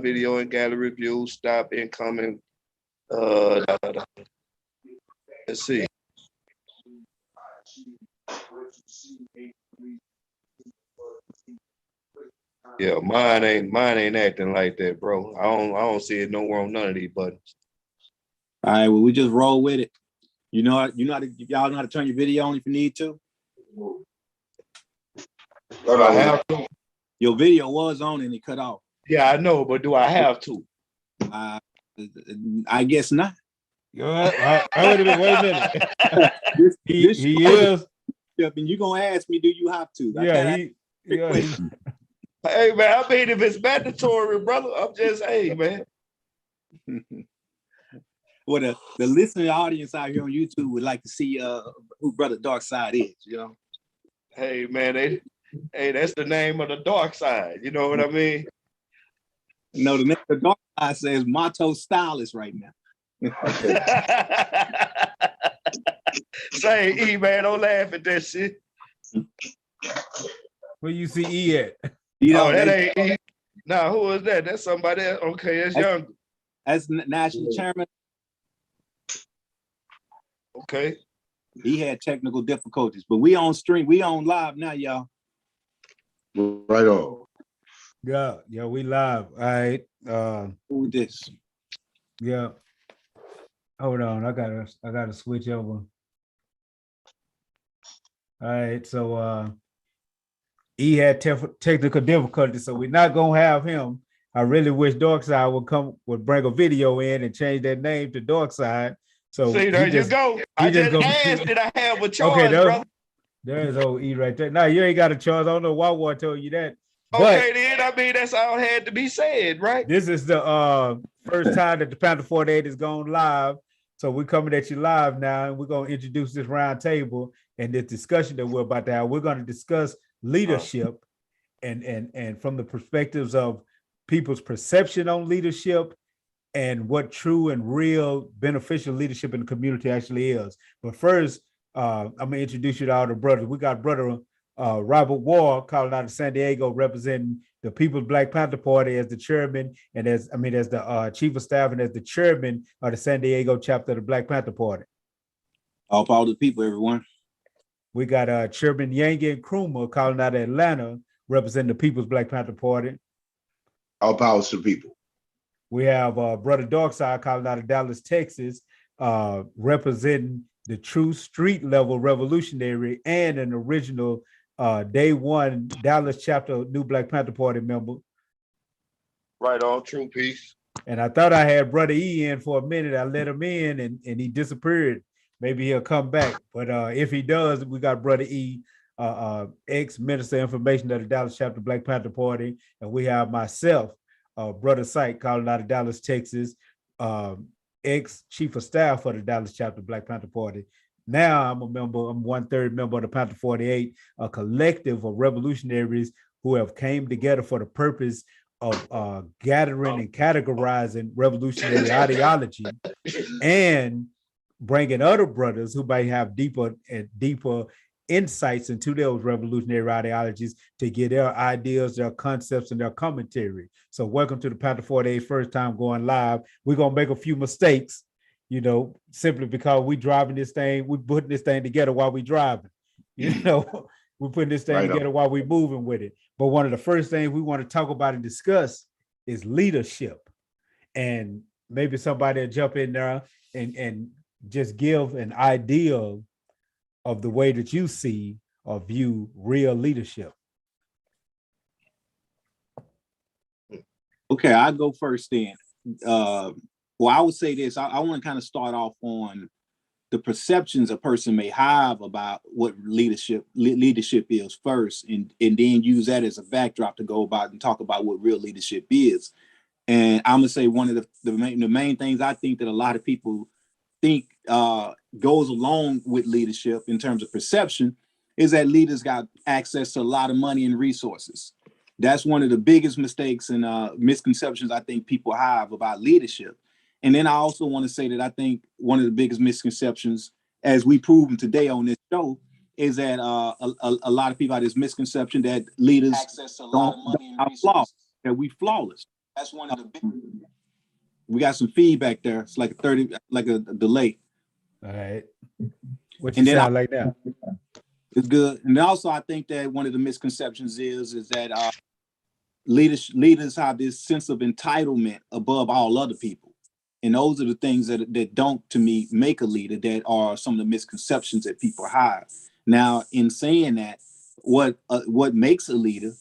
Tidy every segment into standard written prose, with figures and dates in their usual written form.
video and gallery view, stop incoming. Let's see. Yeah, mine ain't acting like that, bro. I don't see it nowhere on none of these buttons. All right, well, we just roll with it. Y'all know how to turn your video on if you need to. Do I have to? Your video was on and it cut off. Yeah, I know, but do I have to? I guess not. Wait a minute. He is. And you're gonna ask me, do you have to? Hey man, I mean, if it's mandatory, brother, I'm just, hey man. Well, the listening audience out here on YouTube would like to see who Brother Dark Side is, you know. Hey man, that's the name of the dark side. You know what I mean? No, the name of the dark side says Motto Stylist right now. Say E, man, don't laugh at that shit. Where you see E at? You know, that ain't E. Nah, who is that? That's somebody else. Okay, that's young. That's national chairman. Okay. He had technical difficulties, but we on stream. We on live now, y'all. Right on. Yeah, we live. All right. Who this? Yeah. Hold on, I gotta switch over. All right, so he had technical difficulties, so we're not gonna have him. I really wish Darkside would bring a video in and change that name to Darkside. So see, there you go. I just asked, did I have a choice, okay, brother? There's old E right there. No, you ain't got a choice. I don't know why I told you that. Okay, then I mean that's all had to be said, right? This is the first time that the Panther 48 is going live. So we're coming at you live now, and we're going to introduce this round table and this discussion that we're about to have. We're going to discuss leadership and from the perspectives of people's perception on leadership and what true and real beneficial leadership in the community actually is. But first, I'm going to introduce you to all the brothers. We got brother Robert Ward calling out of San Diego, representing the People's Black Panther Party as the chairman and as the chief of staff and as the chairman of the San Diego chapter of the Black Panther Party. All power to the people, everyone. We got Chairman Yangi Nkrumah calling out of Atlanta, representing the People's Black Panther Party. All powers to the people. We have Brother Darkside calling out of Dallas, Texas, representing the true street level revolutionary and an original day one Dallas chapter New Black Panther Party member. Right on, true peace. And I thought I had Brother E in for a minute. I let him in and he disappeared. Maybe he'll come back. But if he does, we got Brother E, ex-Minister of Information of the Dallas chapter Black Panther Party. And we have myself, Brother Syke, calling out of Dallas, Texas, ex-chief of staff for the Dallas chapter Black Panther Party. Now I'm a member, I'm 1/3 member of the Panther 48, a collective of revolutionaries who have came together for the purpose of gathering and categorizing revolutionary ideology and bringing other brothers who might have deeper insights into those revolutionary ideologies to get their ideas, their concepts, and their commentary. So welcome to the Panther 48, first time going live. We're going to make a few mistakes, simply because we're putting this thing together while we're driving. We're putting this thing together while we're moving with it. But one of the first things we want to talk about and discuss is leadership. And maybe somebody will jump in there and just give an idea of the way that you see or view real leadership. Okay, I'll go first then. Well, I would say this. I want to kind of start off on the perceptions a person may have about what leadership is first, and then use that as a backdrop to go about and talk about what real leadership is. And I'm gonna say one of the main things I think that a lot of people think goes along with leadership in terms of perception is that leaders got access to a lot of money and resources. That's one of the biggest mistakes and misconceptions I think people have about leadership. And then I also want to say that I think one of the biggest misconceptions, as we proven today on this show, is that a lot of people have this misconception that leaders don't have flaws, that we flawless. That's one of the big. We got some feedback there. It's like a delay. All right. What you sound like now? It's good. And also, I think that one of the misconceptions is that leaders have this sense of entitlement above all other people. And those are the things that don't, to me, make a leader, that are some of the misconceptions that people have. Now, in saying that, what makes a leader,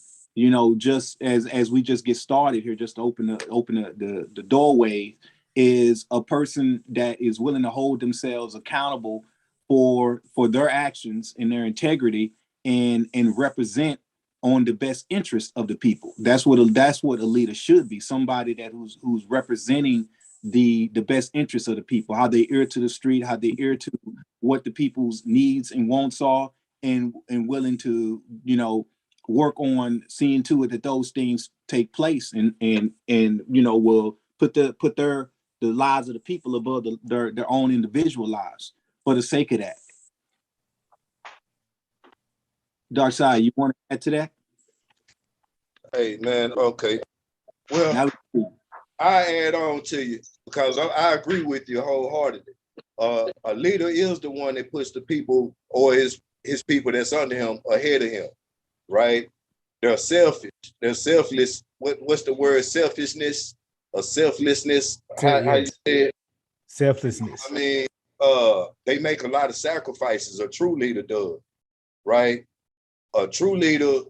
just as we just get started here, just to open the doorway, is a person that is willing to hold themselves accountable for their actions and their integrity, and represent on the best interest of the people. That's what a leader should be. Somebody that who's representing the best interest of the people, how they ear to the street, how they ear to what the people's needs and wants are, and willing to, work on seeing to it that those things take place, and will put the lives of the people above their own individual lives for the sake of that. Dark Side, you want to add to that? Hey, man, okay. Well, I add on to you because I agree with you wholeheartedly. A leader is the one that puts the people or his people that's under him ahead of him, right? They're selfish. They're selfless. What's the word? Selfishness or selflessness? How you say it? Selflessness. I mean, they make a lot of sacrifices. A true leader does, right? A true leader.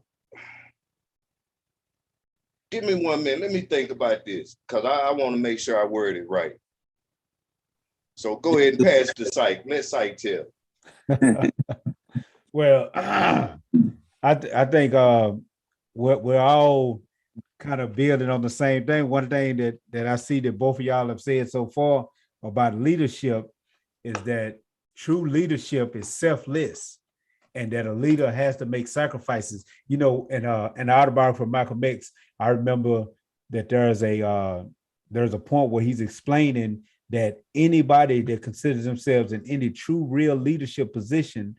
Give me 1 minute. Let me think about this because I want to make sure I word it right. So go ahead and pass the psych. Let psych tell. Well, I think we're all kind of building on the same thing. One thing that I see that both of y'all have said so far about leadership is that true leadership is selfless, and that a leader has to make sacrifices. In the autobiography from Malcolm X, I remember that there's a point where he's explaining that anybody that considers themselves in any true, real leadership position,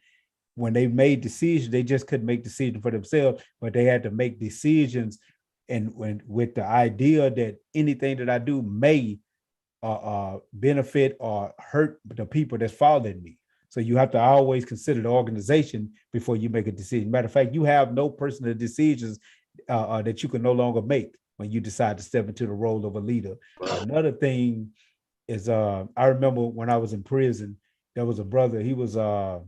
when they made decisions, they just couldn't make decisions for themselves, but they had to make decisions and with the idea that anything that I do may benefit or hurt the people that's following me. So you have to always consider the organization before you make a decision. Matter of fact, you have no personal decisions that you can no longer make when you decide to step into the role of a leader. Another thing is, I remember when I was in prison, there was a brother. He was the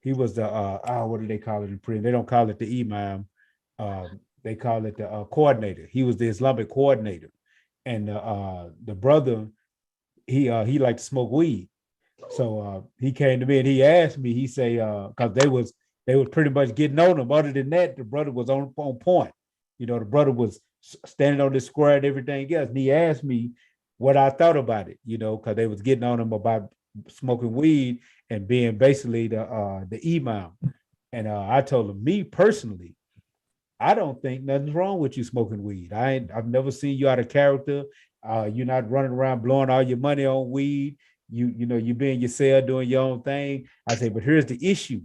what do they call it in prison? They don't call it the imam. They call it the coordinator. He was the Islamic coordinator, and the brother, he liked to smoke weed. So he came to me and he asked me. He say, because they was pretty much getting on him. Other than that, the brother was on point. The brother was standing on the square and everything else. And he asked me what I thought about it. Because they was getting on him about smoking weed and being basically the imam. And I told him, me personally, I don't think nothing's wrong with you smoking weed. I've never seen you out of character. You're not running around blowing all your money on weed. You be in your cell doing your own thing. I say, but here's the issue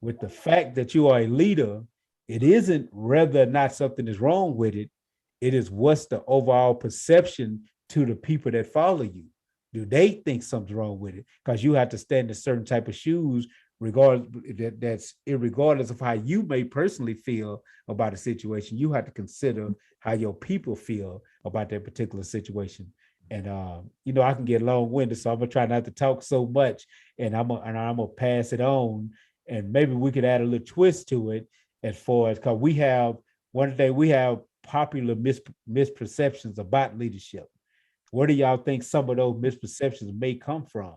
with the fact that you are a leader. It isn't whether or not something is wrong with it. It is what's the overall perception to the people that follow you. Do they think something's wrong with it? Because you have to stand in certain type of shoes, regardless of how you may personally feel about a situation. You have to consider how your people feel about that particular situation. And I can get long-winded, so I'm gonna try not to talk so much, and I'm gonna pass it on, and maybe we could add a little twist to it as far as, because we have popular misperceptions about leadership. Where do y'all think some of those misperceptions may come from?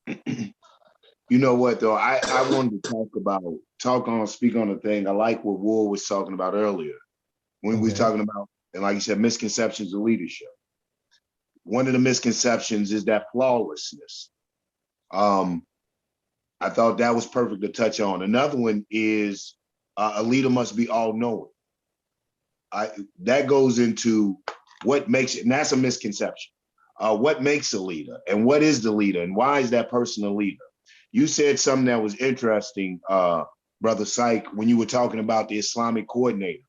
You know what though? I wanted to speak on the thing. I like what Ward was talking about earlier when we was talking about, and like you said, misconceptions of leadership. One of the misconceptions is that flawlessness. I thought that was perfect to touch on. Another one is a leader must be all-knowing. That goes into what makes it, and that's a misconception. What makes a leader, and what is the leader, and why is that person a leader? You said something that was interesting, Brother Syke, when you were talking about the Islamic coordinator.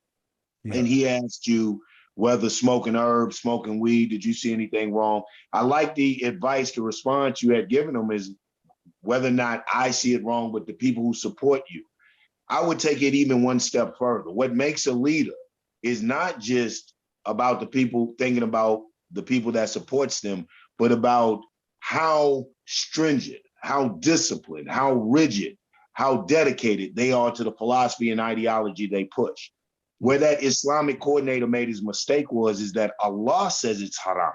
and he asked you whether smoking herbs, smoking weed, did you see anything wrong? I like the advice, the response you had given him is whether or not I see it wrong, but the people who support you. I would take it even one step further. What makes a leader is not just about the people thinking about the people that supports them, but about how stringent, how disciplined, how rigid, how dedicated they are to the philosophy and ideology they push. Where that Islamic coordinator made his mistake is that Allah says it's haram.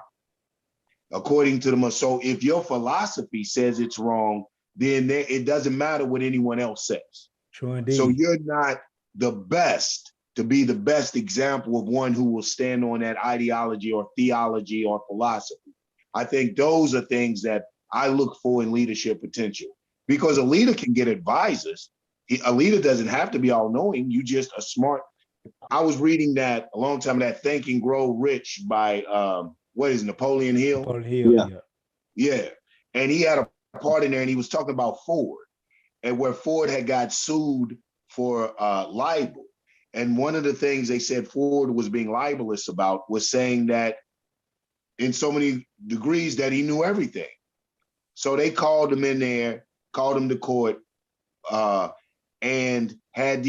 According to the so if your philosophy says it's wrong, then it doesn't matter what anyone else says. True indeed. So you're not the best to be the best example of one who will stand on that ideology or theology or philosophy. I think those are things that I look for in leadership potential, because a leader can get advisors. A leader doesn't have to be all knowing. You just a smart. I was reading that a long time, that Think and Grow Rich by what is Napoleon Hill? Napoleon Hill, yeah. And he had a part in there, and he was talking about Ford, and where Ford had got sued for libel. And one of the things they said Ford was being libelous about was saying that in so many degrees that he knew everything. So they called him in there, called him to court, and had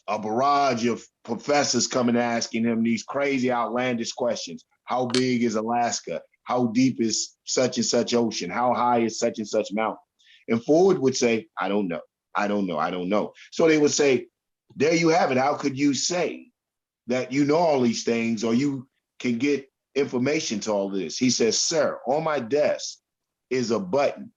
a barrage of professors coming asking him these crazy, outlandish questions. How big is Alaska? How deep is such and such ocean? How high is such and such mountain? And Ford would say, I don't know. I don't know. I don't know. So they would say, there you have it. How could you say that you know all these things or you can get information to all this? He says, sir, on my desk is a button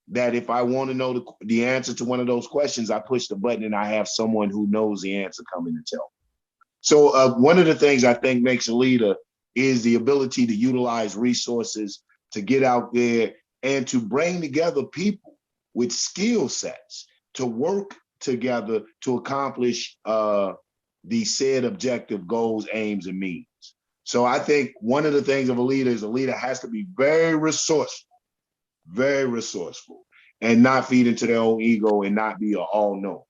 that if I want to know the answer to one of those questions, I push the button and I have someone who knows the answer coming to tell me. So one of the things I think makes a leader is the ability to utilize resources, to get out there and to bring together people with skill sets to work together to accomplish the said objective, goals, aims, and means. So I think one of the things of a leader is a leader has to be very resourceful, and not feed into their own ego and not be all-knowing.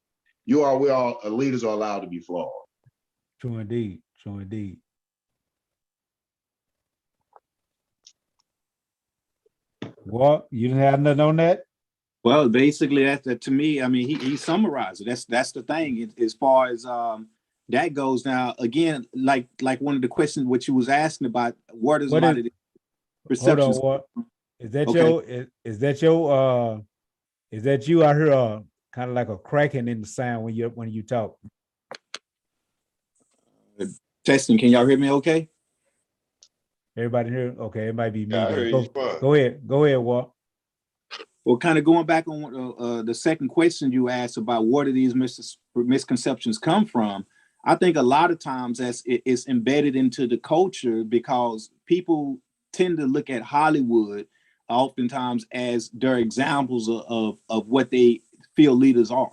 Leaders are allowed to be flawed. True indeed. True indeed. What, you didn't have nothing on that? Well, basically, that to me, I mean, he summarized it. That's the thing as far as that goes. Now, again, like one of the questions what you was asking about, where does a lot of the perceptions? Hold on, what is that? Okay. Is that you? I hear kind of like a cracking in the sound when you talk. Testing, can y'all hear me? Okay. Everybody here? Okay, it might be me. I heard you. Go ahead, Walt. Well, kind of going back on the second question you asked about where do these misconceptions come from, I think a lot of times it's embedded into the culture because people tend to look at Hollywood oftentimes as their examples of what they feel leaders are.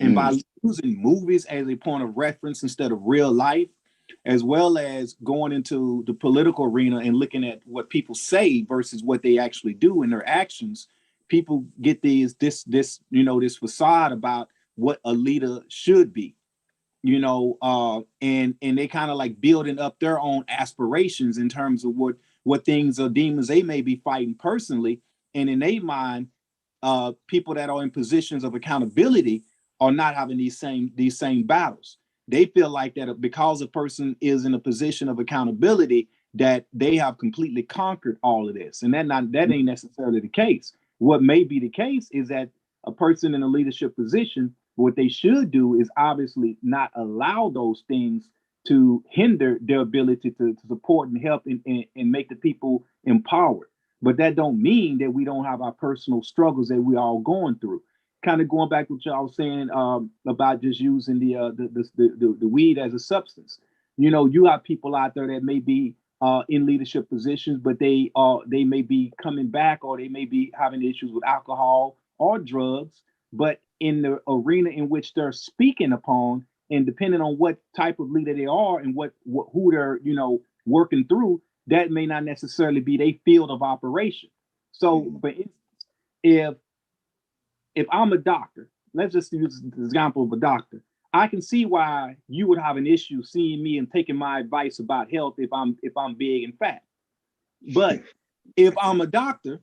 And by using movies as a point of reference instead of real life, as well as going into the political arena and looking at what people say versus what they actually do in their actions, people get this facade about what a leader should be, and they kind of like building up their own aspirations in terms of what things or demons they may be fighting personally. And in their mind, people that are in positions of accountability are not having these same battles. They feel like that because a person is in a position of accountability, that they have completely conquered all of this. And that ain't necessarily the case. What may be the case is that a person in a leadership position, what they should do is obviously not allow those things to hinder their ability to support and help and make the people empowered. But that don't mean that we don't have our personal struggles that we all going through. Kind of going back to what y'all was saying about just using the weed as a substance. You have people out there that may be in leadership positions, but they may be coming back or they may be having issues with alcohol or drugs. But in the arena in which they're speaking upon, and depending on what type of leader they are and who they're working through, that may not necessarily be their field of operation. So, for instance, if I'm a doctor, let's just use the example of a doctor. I can see why you would have an issue seeing me and taking my advice about health if I'm big and fat. But if I'm a doctor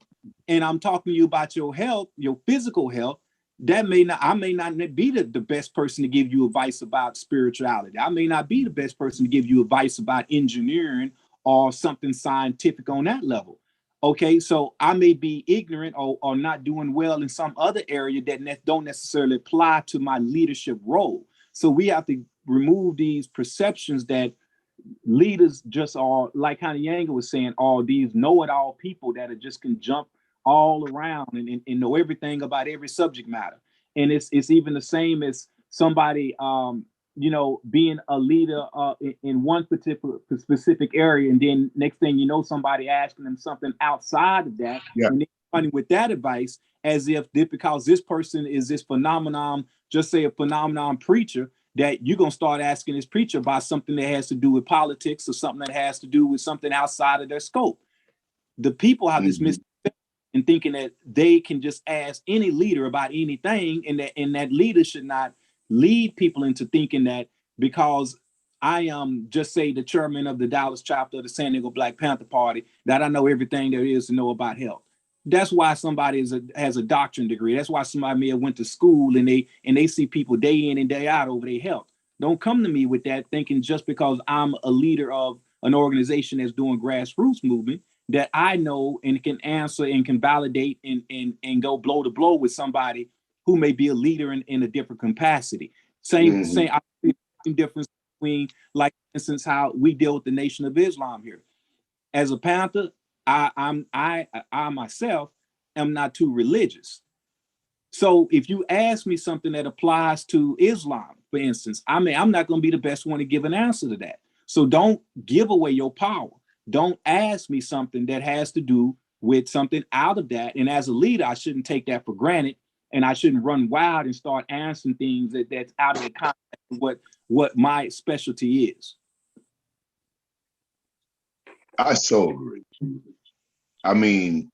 and I'm talking to you about your health, your physical health, I may not be the best person to give you advice about spirituality. I may not be the best person to give you advice about engineering or something scientific on that level. Okay, so I may be ignorant or not doing well in some other area that don't necessarily apply to my leadership role. So we have to remove these perceptions that leaders just are, like Kanye was saying, all these know-it-all people that are just can jump all around and know everything about every subject matter. And it's even the same as somebody being a leader in one particular specific area, and then next thing you know, somebody asking them something outside of that, Yeah. and they're running with that advice as if because this person is this phenomenon, just say a phenomenon preacher, that you're going to start asking this preacher about something that has to do with politics or something that has to do with something outside of their scope. The people have this misconception in thinking that they can just ask any leader about anything, and that leader should not lead people into thinking that because I am, just say, the chairman of the Dallas chapter of the San Diego Black Panther Party, that I know everything there is to know about health. That's why somebody has a doctorate degree. That's why somebody may have went to school and they see people day in and day out over their health. Don't come to me with that thinking just because I'm a leader of an organization that's doing grassroots movement that I know and can answer and can validate and go blow to blow with somebody who may be a leader in a different capacity. Same difference between, like, for instance, how we deal with the Nation of Islam here. As a Panther, I myself am not too religious. So if you ask me something that applies to Islam, for instance, I'm not going to be the best one to give an answer to that. So don't give away your power. Don't ask me something that has to do with something out of that. And as a leader, I shouldn't take that for granted, and I shouldn't run wild and start answering things that's out of the context of what my specialty is. I so agree. I mean,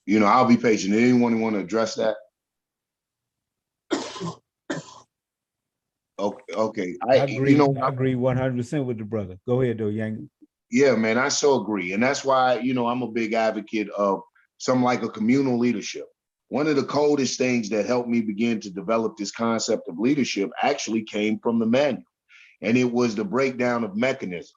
I'll be patient. Anyone want to address that? Okay. I agree. I agree 100% with the brother. Go ahead, though, Yang. Yeah, man, I so agree. And that's why, I'm a big advocate of something like a communal leadership. One of the coldest things that helped me begin to develop this concept of leadership actually came from the manual, and it was the breakdown of mechanisms.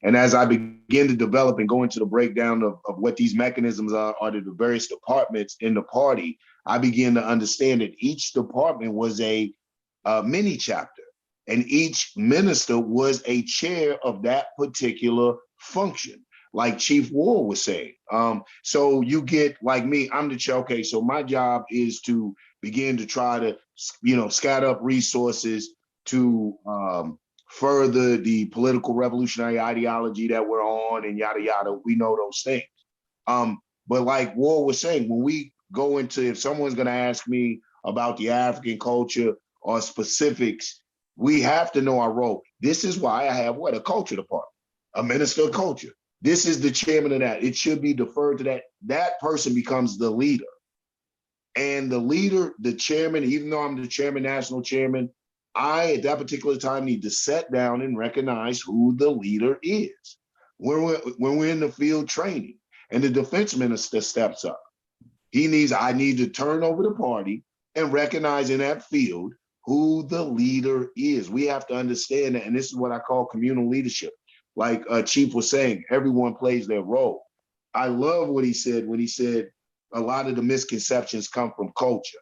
And as I begin to develop and go into the breakdown of what these mechanisms are to the various departments in the party, I began to understand that each department was a mini chapter, and each minister was a chair of that particular function, like Chief Ward was saying. So you get, like me, I'm the chair. Okay, so my job is to begin to try to, scatter up resources to further the political revolutionary ideology that we're on, and yada yada. We know those things. But like Ward was saying, when we go into, if someone's going to ask me about the African culture or specifics, we have to know our role. This is why I have a culture department, a minister of culture. This is the chairman of that. It should be deferred to that. That person becomes the leader. And the leader, the chairman, even though I'm the chairman, national chairman, I, at that particular time, need to sit down and recognize who the leader is. When we're in the field training and the defense minister steps up, I need to turn over the party and recognize in that field who the leader is. We have to understand that, and this is what I call communal leadership. Like Chief was saying, everyone plays their role. I love what he said when he said a lot of the misconceptions come from culture.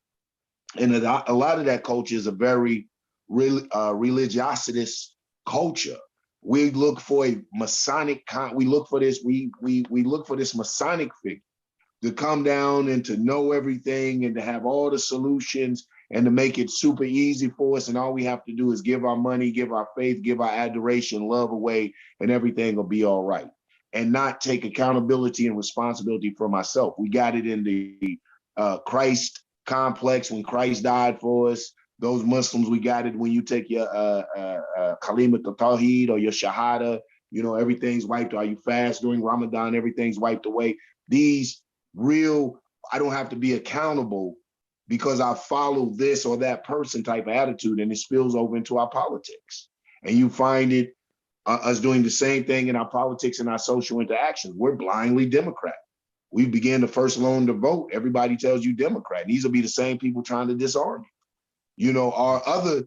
And a lot of that culture is a very religiositous culture. We look for a Masonic, we look for this Masonic figure to come down and to know everything and to have all the solutions and to make it super easy for us. And all we have to do is give our money, give our faith, give our adoration, love away, and everything will be all right. And not take accountability and responsibility for myself. We got it in the Christ complex when Christ died for us. Those Muslims, we got it when you take your Kalimat al-Tawheed or your Shahada, everything's wiped. Or you fast during Ramadan, everything's wiped away. These real, I don't have to be accountable because I follow this or that person type of attitude, and it spills over into our politics. And you find it us doing the same thing in our politics and our social interactions. We're blindly Democrat. We began to first learn to vote. Everybody tells you Democrat. These will be the same people trying to disarm you. You know, our other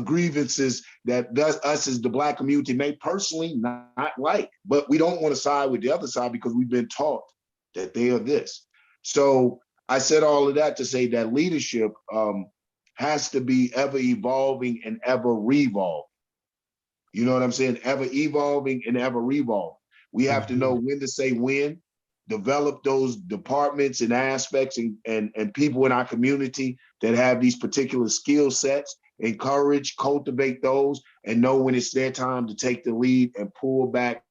grievances that us as the Black community may personally not like, but we don't want to side with the other side because we've been taught that they are this. So I said all of that to say that leadership has to be ever evolving and ever revolving. You know what I'm saying? Ever evolving and ever revolving. We have to know when to say when, develop those departments and aspects and people in our community that have these particular skill sets, encourage, cultivate those, and know when it's their time to take the lead and pull back,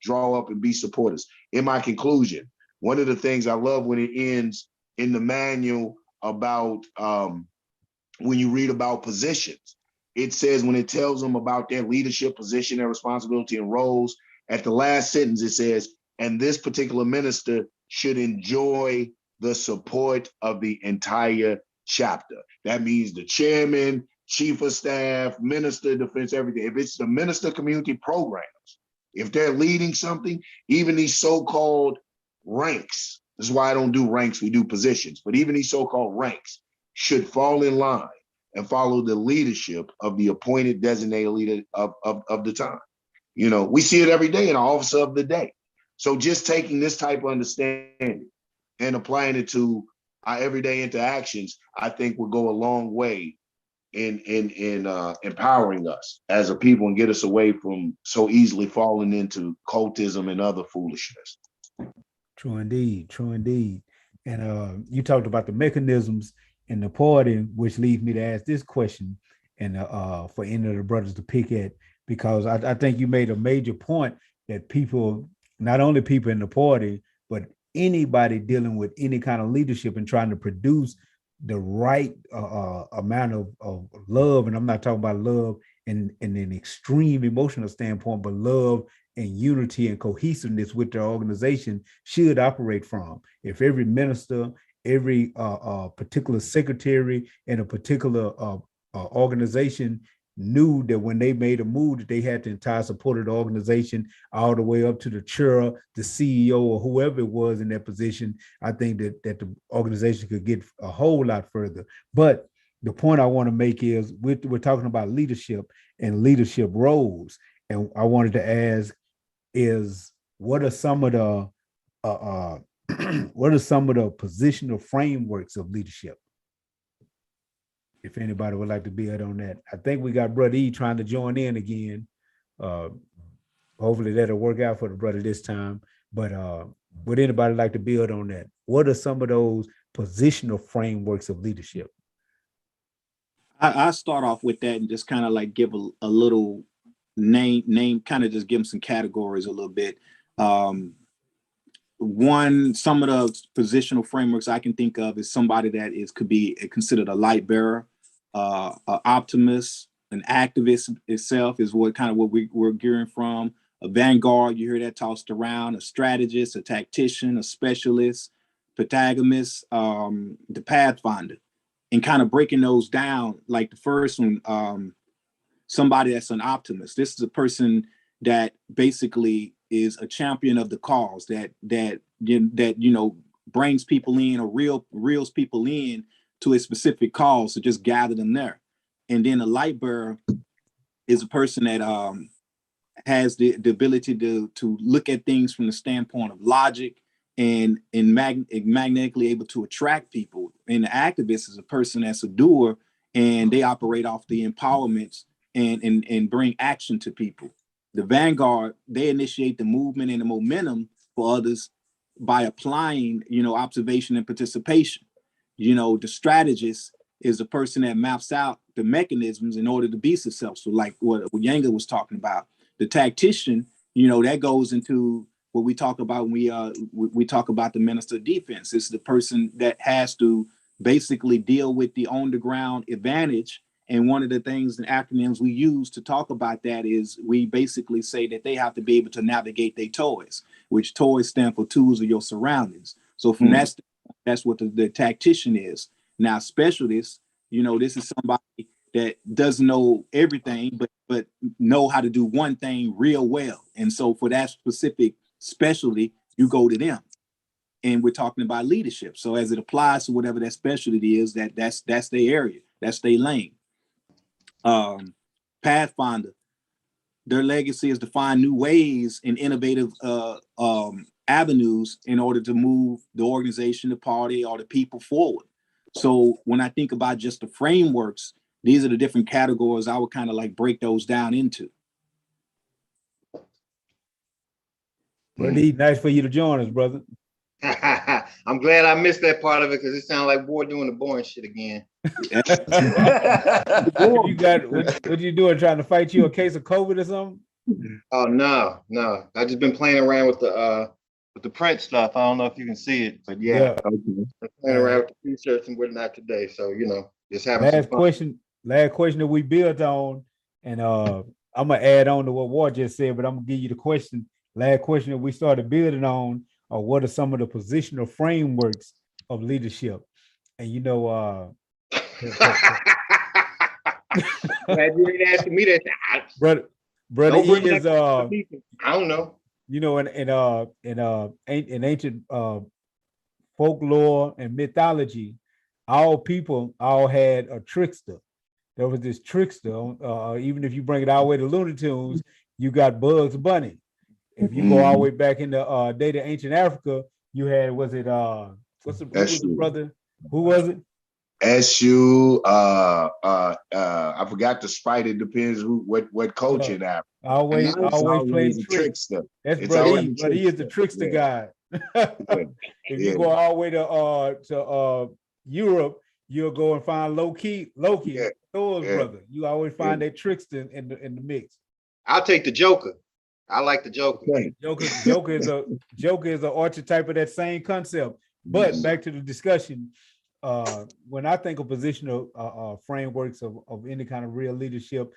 draw up, and be supporters. In my conclusion, one of the things I love when it ends in the manual about when you read about positions, it says when it tells them about their leadership position, their responsibility and roles, at the last sentence, it says, and this particular minister should enjoy the support of the entire chapter. That means the chairman, chief of staff, minister of defense, everything. If it's the minister community programs, if they're leading something, even these so-called ranks, this is why I don't do ranks, we do positions, but even these so-called ranks should fall in line and follow the leadership of the appointed designated leader of the time. You know, we see it every day in our office of the day. So just taking this type of understanding and applying it to our everyday interactions, I think will go a long way in empowering us as a people and get us away from so easily falling into cultism and other foolishness. True indeed, true indeed. And you talked about the mechanisms in the party, which leads me to ask this question, and for any of the brothers to pick at, because I think you made a major point that people, not only people in the party, but anybody dealing with any kind of leadership and trying to produce the right amount of love, and I'm not talking about love in an extreme emotional standpoint, but love and unity and cohesiveness with their organization should operate from. If every minister, every particular secretary in a particular organization knew that when they made a move that they had the entire support of the organization all the way up to the chair, the CEO, or whoever it was in that position, I think that the organization could get a whole lot further. But the point I want to make is we're talking about leadership and leadership roles. And I wanted to ask is what are some of the what are some of the positional frameworks of leadership? If anybody would like to build on that. I think we got Brother E trying to join in again. Hopefully that'll work out for the brother this time. But would anybody like to build on that? What are some of those positional frameworks of leadership? I start off with that and just kind of like give a little name, kind of just give them some categories a little bit. Some of the positional frameworks I can think of is somebody that could be considered a light bearer, an optimist, an activist itself is what we're gearing from. A vanguard, you hear that tossed around, a strategist, a tactician, a specialist, protagonist, the pathfinder, and kind of breaking those down. Like the first one, somebody that's an optimist. This is a person that basically is a champion of the cause that brings people in or reels people in to a specific cause to just gather them there. And then a light bearer is a person that has the ability to look at things from the standpoint of logic and magnetically able to attract people. And the activist is a person that's a doer and they operate off the empowerments and bring action to people. The vanguard, they initiate the movement and the momentum for others by applying, observation and participation. The strategist is the person that maps out the mechanisms in order to be successful, like what Yanga was talking about. The tactician, that goes into what we talk about when we talk about the minister of defense. It's the person that has to basically deal with the on-the-ground advantage. And one of the things and acronyms we use to talk about that is we basically say that they have to be able to navigate their toys, which toys stand for tools of your surroundings. So from that's what the tactician is. Now, specialists, this is somebody that doesn't know everything, but know how to do one thing real well. And so for that specific specialty, you go to them. And we're talking about leadership. So as it applies to whatever that specialty is, that's their area, that's their lane. Pathfinder, their legacy is to find new ways and innovative avenues in order to move the organization, the party, or the people forward. So when I think about just the frameworks, these are the different categories I would kind of like break those down into. Brother, nice for you to join us, brother. I'm glad I missed that part of it because it sounded like boy doing the boring shit again. What you doing? Trying to fight you a case of COVID or something? Oh no. I just been playing around with the print stuff. I don't know if you can see it, but yeah. I'm playing around with the t-shirts and whatnot today. So just having some fun. Last question that we built on, and I'm gonna add on to what Ward just said, but I'm gonna give you the question. Last question that we started building on. What are some of the positional frameworks of leadership? And glad you ain't asking me that. Brother E is I don't know. In ancient folklore and mythology, all people had a trickster. There was this trickster. Even if you bring it all the way to Looney Tunes, you got Bugs Bunny. If you go all the way back in the day to ancient Africa, you had, who was the brother? Who was it? Eshu. I forgot the sprite. It depends what coach in Africa. Always playing trickster. That's brother E. But he is the trickster guy. If you go all the way to Europe, you'll go and find Loki, Thor's brother. You always find that trickster in the mix. I'll take the Joker. I like the Joker. Joker is an archetype of that same concept. But back to the discussion, when I think of positional frameworks of any kind of real leadership,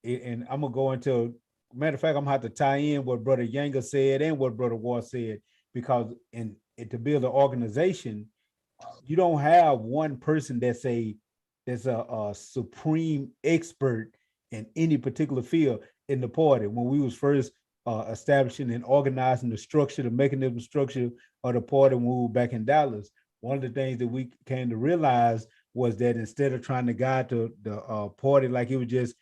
and I'm gonna go into, matter of fact, I'm gonna have to tie in what Brother Yanga said and what Brother Ward said, because to build an organization, you don't have one person that's a supreme expert in any particular field in the party. When we was first establishing and organizing the structure, the mechanism structure of the party when we were back in Dallas, one of the things that we came to realize was that instead of trying to guide the party like it was just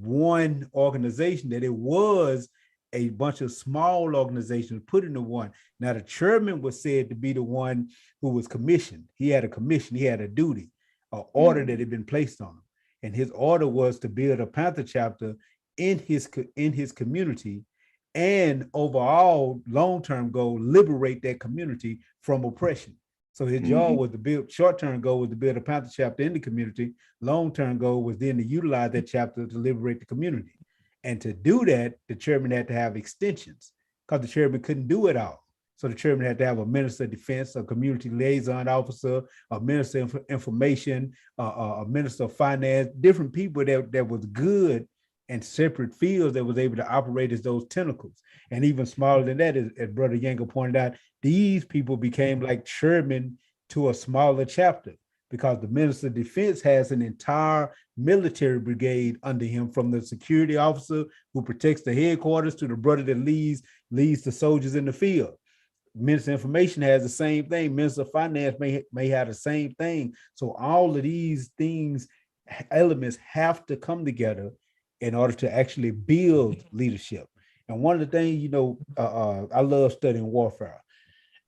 one organization, that it was a bunch of small organizations put into one. Now, the chairman was said to be the one who was commissioned. He had a commission, he had a duty, an order that had been placed on him. And his order was to build a Panther chapter in his community, and overall long-term goal, liberate that community from oppression. So his job was to build, short-term goal was to build a Panther chapter in the community. Long-term goal was then to utilize that chapter to liberate the community. And to do that, the chairman had to have extensions, because the chairman couldn't do it all. So the chairman had to have a minister of defense, a community liaison officer, a minister of information, a minister of finance, different people that was good and separate fields that was able to operate as those tentacles. And even smaller than that, as Brother Yanga pointed out, these people became like chairmen to a smaller chapter, because the Minister of Defense has an entire military brigade under him, from the security officer who protects the headquarters to the brother that leads the soldiers in the field. Minister of Information has the same thing. Minister of Finance may have the same thing. So all of these things, elements have to come together in order to actually build leadership. And one of the things, I love studying warfare.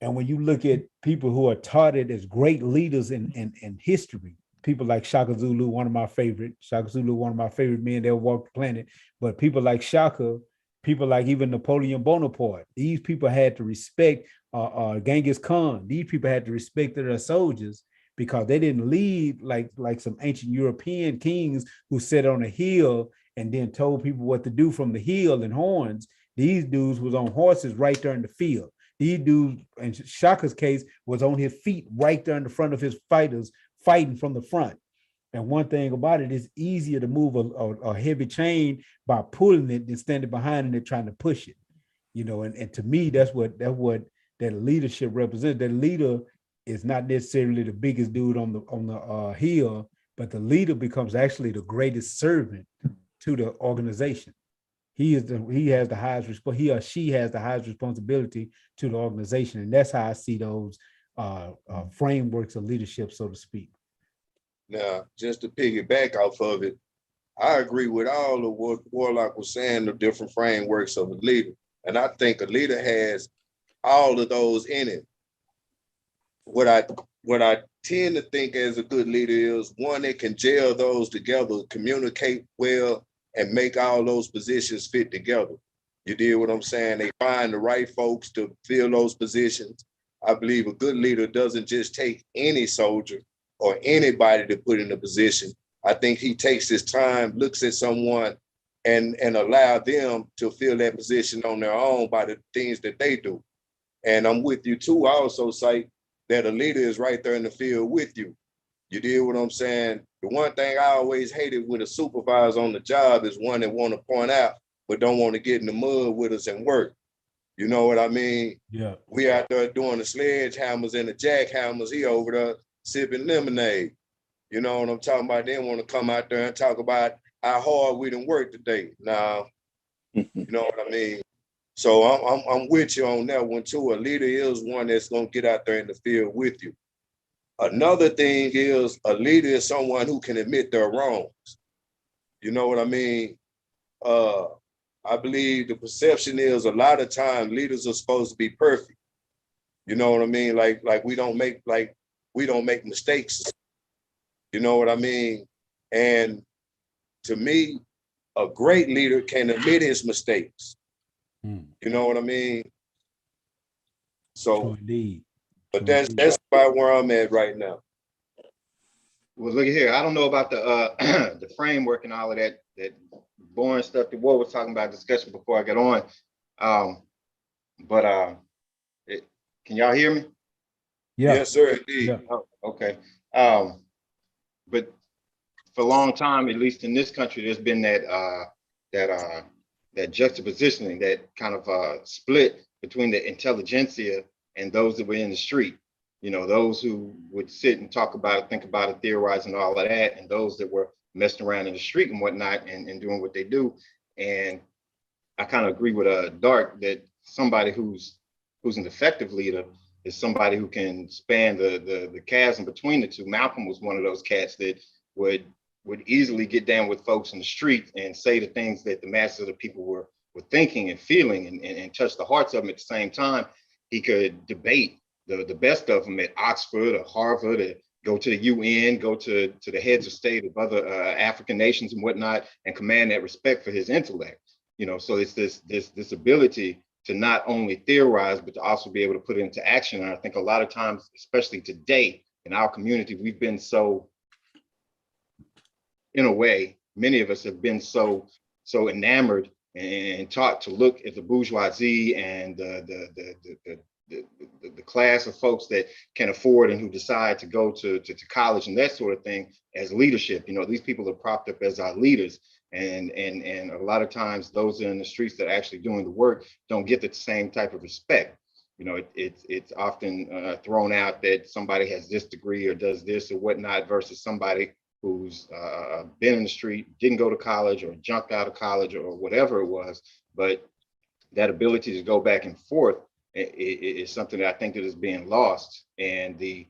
And when you look at people who are touted as great leaders in history, people like Shaka Zulu, one of my favorite men that walked the planet, but people like Shaka, people like even Napoleon Bonaparte, these people had to respect Genghis Khan. These people had to respect their soldiers, because they didn't lead like some ancient European kings who sat on a hill and then told people what to do from the hill and horns. These dudes was on horses right there in the field. These dudes, in Shaka's case, was on his feet right there in the front of his fighters, fighting from the front. And one thing about it, is easier to move a heavy chain by pulling it than standing behind it trying to push it. And to me, that's what that leadership represents. That leader is not necessarily the biggest dude on the hill, but the leader becomes actually the greatest servant to the organization. He or she has the highest responsibility to the organization, and that's how I see those frameworks of leadership, so to speak. Now, just to piggyback off of it, I agree with all of what Warlock was saying, the different frameworks of a leader. And I think a leader has all of those in it. What I tend to think as a good leader is one that can gel those together, communicate well, and make all those positions fit together. You deal what I'm saying? They find the right folks to fill those positions. I believe a good leader doesn't just take any soldier or anybody to put in a position. I think he takes his time, looks at someone, and allow them to fill that position on their own by the things that they do. And I'm with you too. I also say that a leader is right there in the field with you. You deal what I'm saying? The one thing I always hated with a supervisor on the job is one that want to point out, but don't want to get in the mud with us and work. You know what I mean? Yeah. We out there doing the sledgehammers and the jackhammers. He over there sipping lemonade. You know what I'm talking about? They want to come out there and talk about how hard we done work today. Now, you know what I mean? So I'm with you on that one too. A leader is one that's gonna get out there in the field with you. Another thing is a leader is someone who can admit their wrongs. You know what I mean? I believe the perception is a lot of times leaders are supposed to be perfect. You know what I mean? Like we don't make mistakes. You know what I mean? And to me, a great leader can admit his mistakes. You know what I mean? So, indeed. But that's about where I'm at right now. Well, look at here. I don't know about the the framework and all of that boring stuff that Ward was talking about discussion before I got on. Can y'all hear me? Yeah. Yes, sir. Indeed. Yeah. Oh, okay. But for a long time, at least in this country, there's been that juxtapositioning, that kind of split between the intelligentsia and those that were in the street. You know, those who would sit and talk about it, think about it, theorize and all of that, and those that were messing around in the street and whatnot and doing what they do. And I kind of agree with Dark that somebody who's an effective leader is somebody who can span the chasm between the two. Malcolm was one of those cats that would easily get down with folks in the street and say the things that the masses of the people were thinking and feeling and touch the hearts of them at the same time. He could debate the best of them at Oxford or Harvard, or go to the UN, go to the heads of state of other African nations and whatnot, and command that respect for his intellect. You know, so it's this ability to not only theorize, but to also be able to put it into action. And I think a lot of times, especially today in our community, we've been so, in a way, many of us have been so enamored and taught to look at the bourgeoisie and the class of folks that can afford and who decide to go to college and that sort of thing as leadership. You know, these people are propped up as our leaders. And a lot of times those in the streets that are actually doing the work don't get the same type of respect. You know, it's often thrown out that somebody has this degree or does this or whatnot versus somebody who's been in the street, didn't go to college or jumped out of college or whatever it was. But that ability to go back and forth is something that I think that is being lost. And the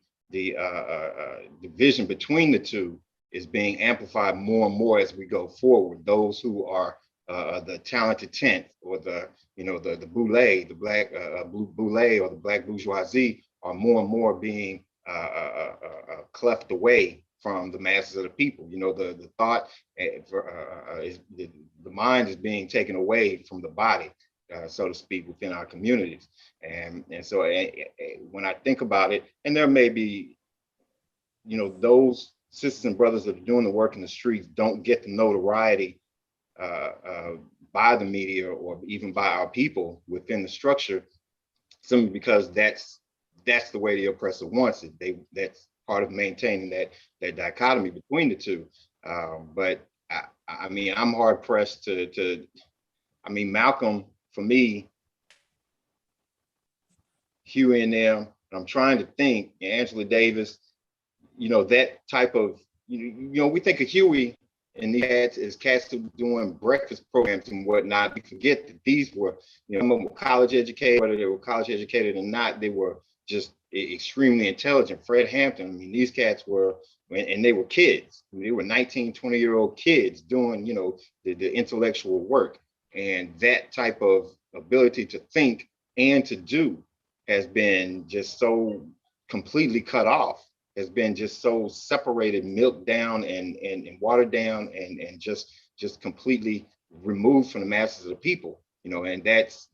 division between the two is being amplified more and more as we go forward. Those who are the talented tenth, or the boule, the black boule, or the black bourgeoisie, are more and more being cleft away from the masses of the people. You know, the thought, the mind is being taken away from the body, so to speak, within our communities. And so when I think about it, and there may be, you know, those sisters and brothers that are doing the work in the streets don't get the notoriety by the media or even by our people within the structure, simply because that's the way the oppressor wants it. That's part of maintaining that dichotomy between the two. But I mean, I'm hard pressed to Malcolm, for me, Huey and them, I'm trying to think, Angela Davis, that type of, we think of Huey and these cats as cats who doing breakfast programs and whatnot. We forget that these were, some of them were college educated, whether they were college educated or not, they were just extremely intelligent. Fred Hampton, I mean, these cats were, and they were kids. I mean, they were 19, 20-year-old kids doing, the intellectual work. And that type of ability to think and to do has been just so completely cut off, has been just so separated, milked down and watered down and just completely removed from the masses of the people, and that's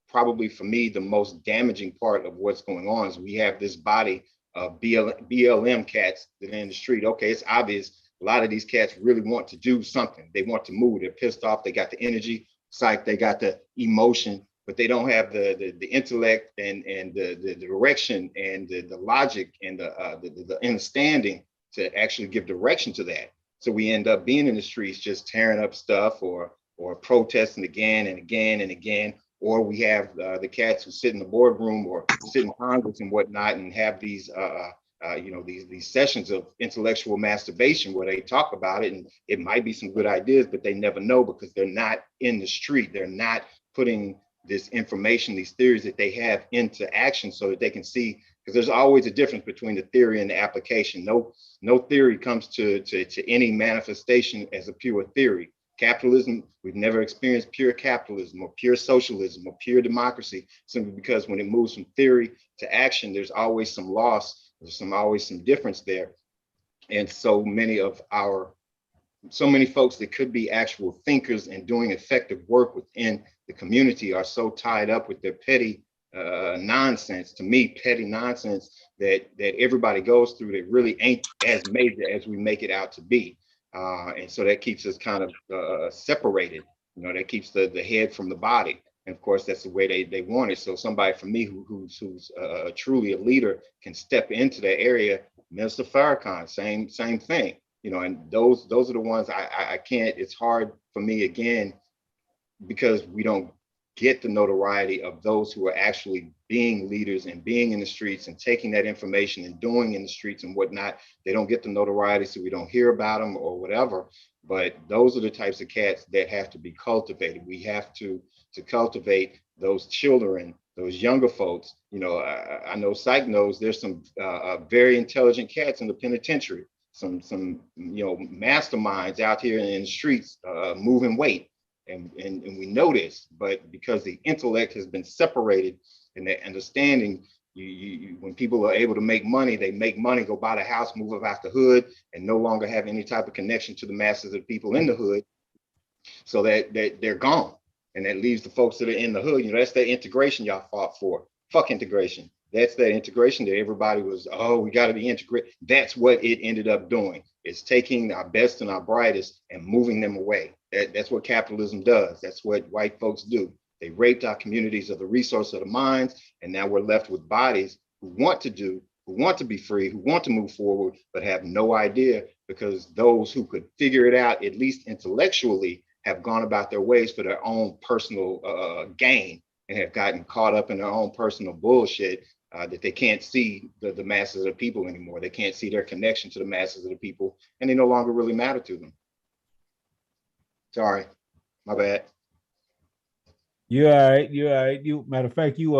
probably for me the most damaging part of what's going on is we have this body of BLM cats that are in the street. Okay, it's obvious a lot of these cats really want to do something. They want to move. They're pissed off. They got the energy, psych, they got the emotion, but they don't have the intellect and the direction and the logic and the understanding to actually give direction to that. So we end up being in the streets just tearing up stuff or protesting again and again and again. Or we have the cats who sit in the boardroom or sit in Congress and whatnot and have these these sessions of intellectual masturbation where they talk about it, and it might be some good ideas, but they never know because they're not in the street. They're not putting this information, these theories that they have into action so that they can see, because there's always a difference between the theory and the application. No theory comes to any manifestation as a pure theory. Capitalism, we've never experienced pure capitalism or pure socialism or pure democracy, simply because when it moves from theory to action, there's always some loss, there's always some difference there. And so many folks that could be actual thinkers and doing effective work within the community are so tied up with their petty nonsense, to me, petty nonsense that everybody goes through that really ain't as major as we make it out to be. And so that keeps us kind of separated, that keeps the head from the body. And of course, that's the way they want it. So somebody for me who's truly a leader can step into that area. Minister Farrakhan, same thing, and those are the ones I can't, it's hard for me again, because we don't get the notoriety of those who are actually being leaders and being in the streets and taking that information and doing in the streets and whatnot. They don't get the notoriety, so we don't hear about them or whatever. But those are the types of cats that have to be cultivated. We have to cultivate those children, those younger folks. I know Psych knows there's some very intelligent cats in the penitentiary, some masterminds out here in the streets moving weight. And we know this, but because the intellect has been separated and the understanding, you when people are able to make money, they make money, go buy the house, move up out the hood, and no longer have any type of connection to the masses of people in the hood, so that they're gone. And that leaves the folks that are in the hood, that's that integration y'all fought for. Fuck integration. That's that integration that everybody was, we got to be integrated. That's what it ended up doing. It's taking our best and our brightest and moving them away. That's what capitalism does. That's what white folks do. They raped our communities of the resource of the minds, and now we're left with bodies who want to do, who want to be free, who want to move forward, but have no idea, because those who could figure it out, at least intellectually, have gone about their ways for their own personal gain and have gotten caught up in their own personal bullshit. That they can't see the masses of the people anymore. They can't see their connection to the masses of the people, and they no longer really matter to them. Sorry, my bad. You're all right. You're all right. Matter of fact, you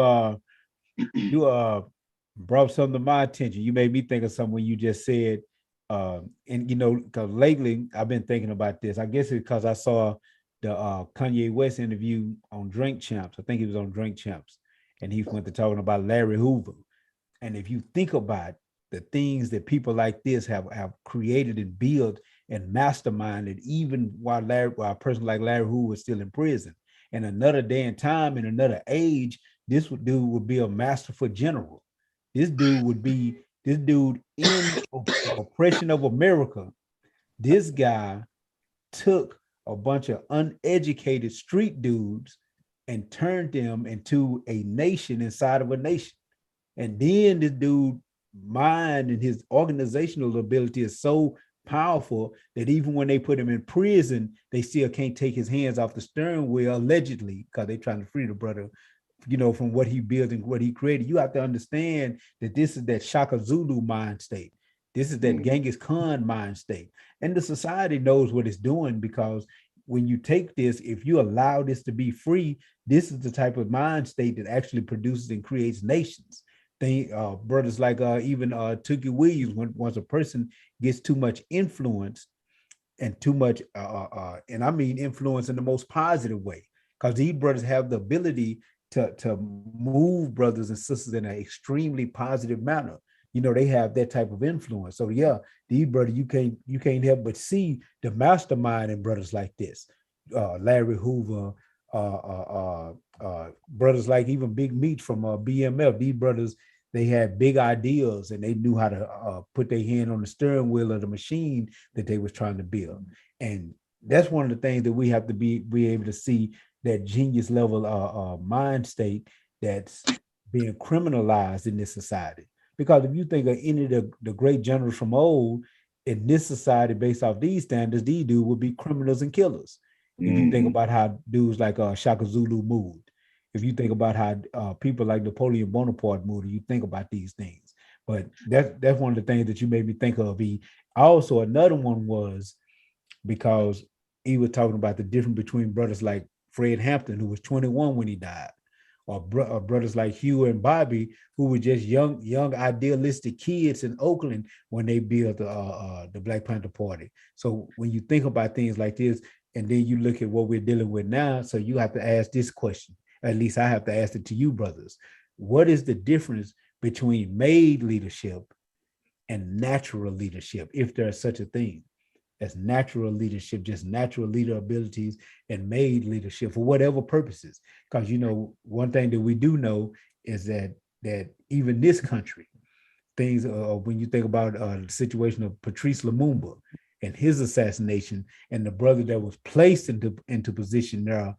brought something to my attention. You made me think of something when you just said, and because lately I've been thinking about this. I guess it's because I saw the Kanye West interview on Drink Champs. I think he was on Drink Champs. And he went to talking about Larry Hoover. And if you think about the things that people like this have created and built and masterminded, even while a person like Larry Hoover was still in prison, in another day and time, in another age, this dude would be a masterful general. This dude in oppression of America. This guy took a bunch of uneducated street dudes and turned them into a nation inside of a nation. And then this dude mind and his organizational ability is so powerful that even when they put him in prison, they still can't take his hands off the steering wheel, allegedly, because they're trying to free the brother from what he built and what he created. You have to understand that this is that Shaka Zulu mind state. This is that Genghis Khan mind state. And the society knows what it's doing, because when you take this, if you allow this to be free, this is the type of mind state that actually produces and creates nations. Brothers like even Tookie Williams, once a person gets too much influence and too much, and I mean influence in the most positive way, because these brothers have the ability to move brothers and sisters in an extremely positive manner. They have that type of influence. So yeah, these brothers, you can't help but see the mastermind in brothers like this, Larry Hoover, brothers like even Big Meat from BMF. These brothers, they had big ideas and they knew how to put their hand on the steering wheel of the machine that they was trying to build. And that's one of the things that we have to be able to see, that genius level mind state that's being criminalized in this society. Because if you think of any of the great generals from old in this society, based off these standards, these dudes would be criminals and killers. If you think about how dudes like Shaka Zulu moved, if you think about how people like Napoleon Bonaparte moved, you think about these things. But that's one of the things that you made me think of. Also, another one was because he was talking about the difference between brothers like Fred Hampton, who was 21 when he died, or brothers like Hugh and Bobby, who were just young idealistic kids in Oakland when they built the Black Panther Party. So when you think about things like this, and then you look at what we're dealing with now, so you have to ask this question. At least I have to ask it to you, brothers. What is the difference between made leadership and natural leadership, if there's such a thing as natural leadership, just natural leader abilities, and made leadership for whatever purposes? Because one thing that we do know is that even this country, things when you think about the situation of Patrice Lumumba and his assassination, and the brother that was placed into position there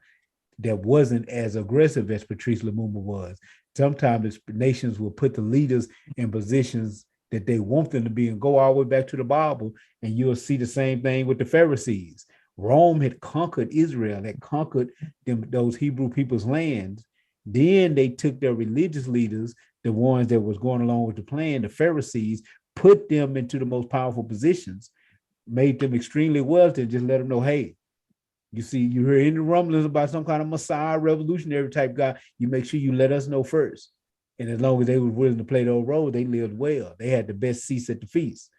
that wasn't as aggressive as Patrice Lumumba was. Sometimes nations will put the leaders in positions that they want them to be, and go all the way back to the Bible, and you'll see the same thing with the Pharisees. Rome had conquered Israel, had conquered those Hebrew people's lands. Then they took their religious leaders, the ones that was going along with the plan, the Pharisees, put them into the most powerful positions, made them extremely wealthy, and just let them know, hey, you hear any rumblings about some kind of Messiah, revolutionary type guy, you make sure you let us know first. And as long as they were willing to play those roles, they lived well. They had the best seats at the feast,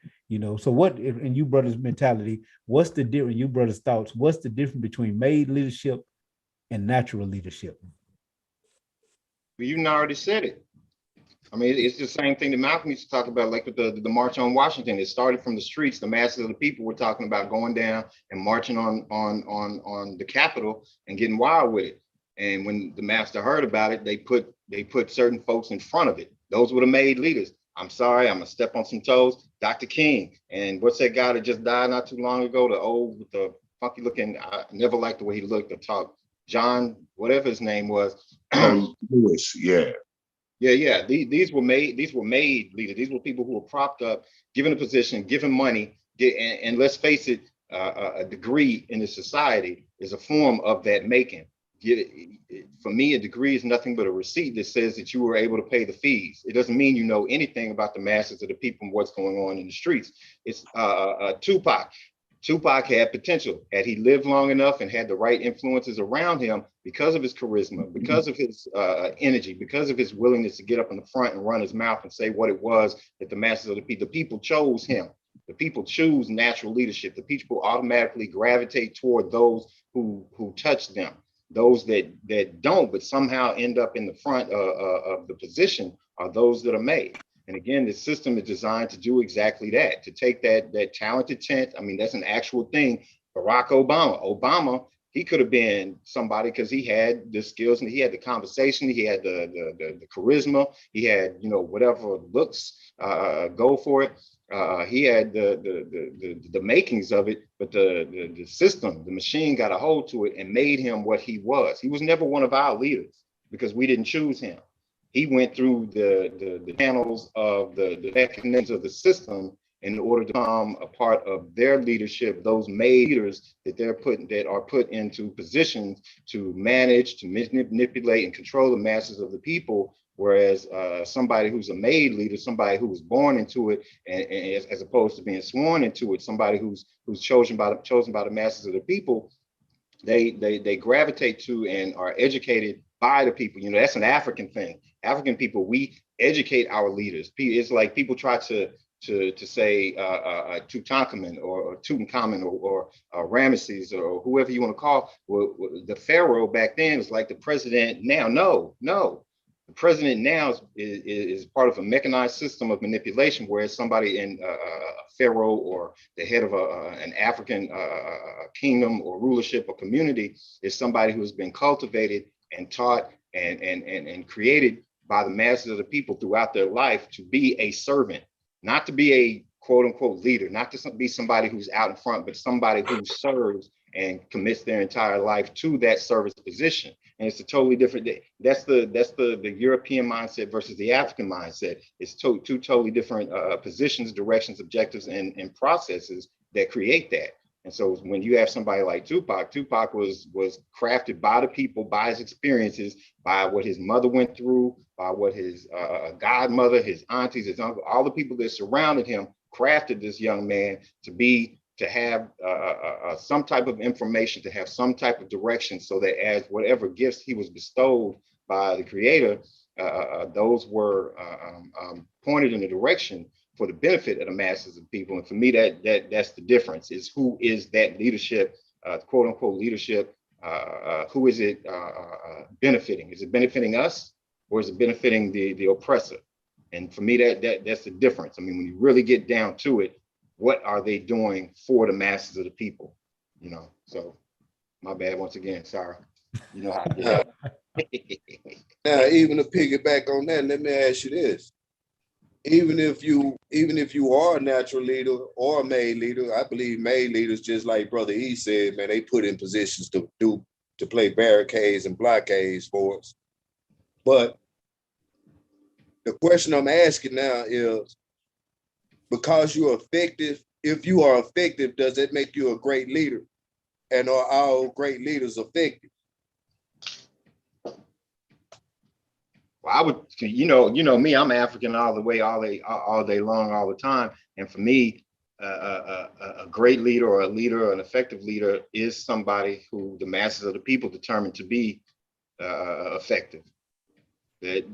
So what, in you brothers' mentality, what's the difference, you brothers' thoughts, what's the difference between made leadership and natural leadership? Well, you already said it. I mean, it's the same thing that Malcolm used to talk about, like with the March on Washington. It started from the streets. The masses of the people were talking about going down and marching on the Capitol and getting wild with it. And when the master heard about it, they put certain folks in front of it. Those were the made leaders. I'm sorry, I'm gonna step on some toes. Dr. King, and what's that guy that just died not too long ago? The old with the funky looking. I never liked the way he looked. The talk, John, whatever his name was. Lewis, yeah. Yeah. These were made leaders. These were people who were propped up, given a position, given money, and let's face it, a degree in the society is a form of that making. For me, a degree is nothing but a receipt that says that you were able to pay the fees. It doesn't mean you know anything about the masses of the people and what's going on in the streets. It's Tupac. Tupac had potential. Had he lived long enough and had the right influences around him, because of his charisma, because of his energy, because of his willingness to get up in the front and run his mouth and say what it was that the masses of the people chose him. The people choose natural leadership. The people automatically gravitate toward those who touch them. Those that don't, but somehow end up in the front of the position, are those that are made. And again, the system is designed to do exactly that, to take that talented tent. I mean, that's an actual thing. Barack Obama, he could have been somebody because he had the skills and he had the conversation, he had the charisma, he had, whatever looks, go for it. He had the makings of it, but the system, the machine got a hold to it and made him what he was. He was never one of our leaders because we didn't choose him. He went through the channels of the mechanisms of the system in order to become a part of their leadership, those made leaders that are put into positions to manage, to manipulate and control the masses of the people. Whereas somebody who's a made leader, somebody who was born into it, and as opposed to being sworn into it, somebody who's chosen by the masses of the people, they gravitate to and are educated by the people. You know, that's an African thing. African people, we educate our leaders. It's like people try to say Tutankhamun or Tutankhamun or Ramesses or whoever you want to call. Well, the pharaoh back then was like the president now. No. The president now is part of a mechanized system of manipulation, whereas somebody in a pharaoh or the head of an African kingdom or rulership or community is somebody who has been cultivated and taught and created by the masses of the people throughout their life to be a servant, not to be a quote unquote leader, not to be somebody who's out in front, but somebody who serves and commits their entire life to that service position. And it's a totally different, that's the European mindset versus the African mindset. It's two totally different positions, directions, objectives, and processes that create that. And so when you have somebody like Tupac was crafted by the people, by his experiences, by what his mother went through, by what his godmother, his aunties, his uncle, all the people that surrounded him crafted this young man to have some type of information, to have some type of direction, so that as whatever gifts he was bestowed by the creator, those were pointed in the direction for the benefit of the masses of people. And for me, that's the difference, is who is that leadership, quote unquote leadership, who is it benefiting? Is it benefiting us, or is it benefiting the oppressor? And for me, that's the difference. I mean, when you really get down to it, what are they doing for the masses of the people? You know, so my bad once again, sorry. You know how I get. Now, even to piggyback on that, let me ask you this. Even if you are a natural leader or a made leader, I believe made leaders, just like Brother E said, man, they put in positions to play barricades and blockades for us. But the question I'm asking now is, because you're effective, if you are effective, does it make you a great leader? And are all great leaders effective? Well, I would, you know me, I'm African all the way, all day long, all the time. And for me, a great leader or a leader or an effective leader is somebody who the masses of the people determine to be effective. An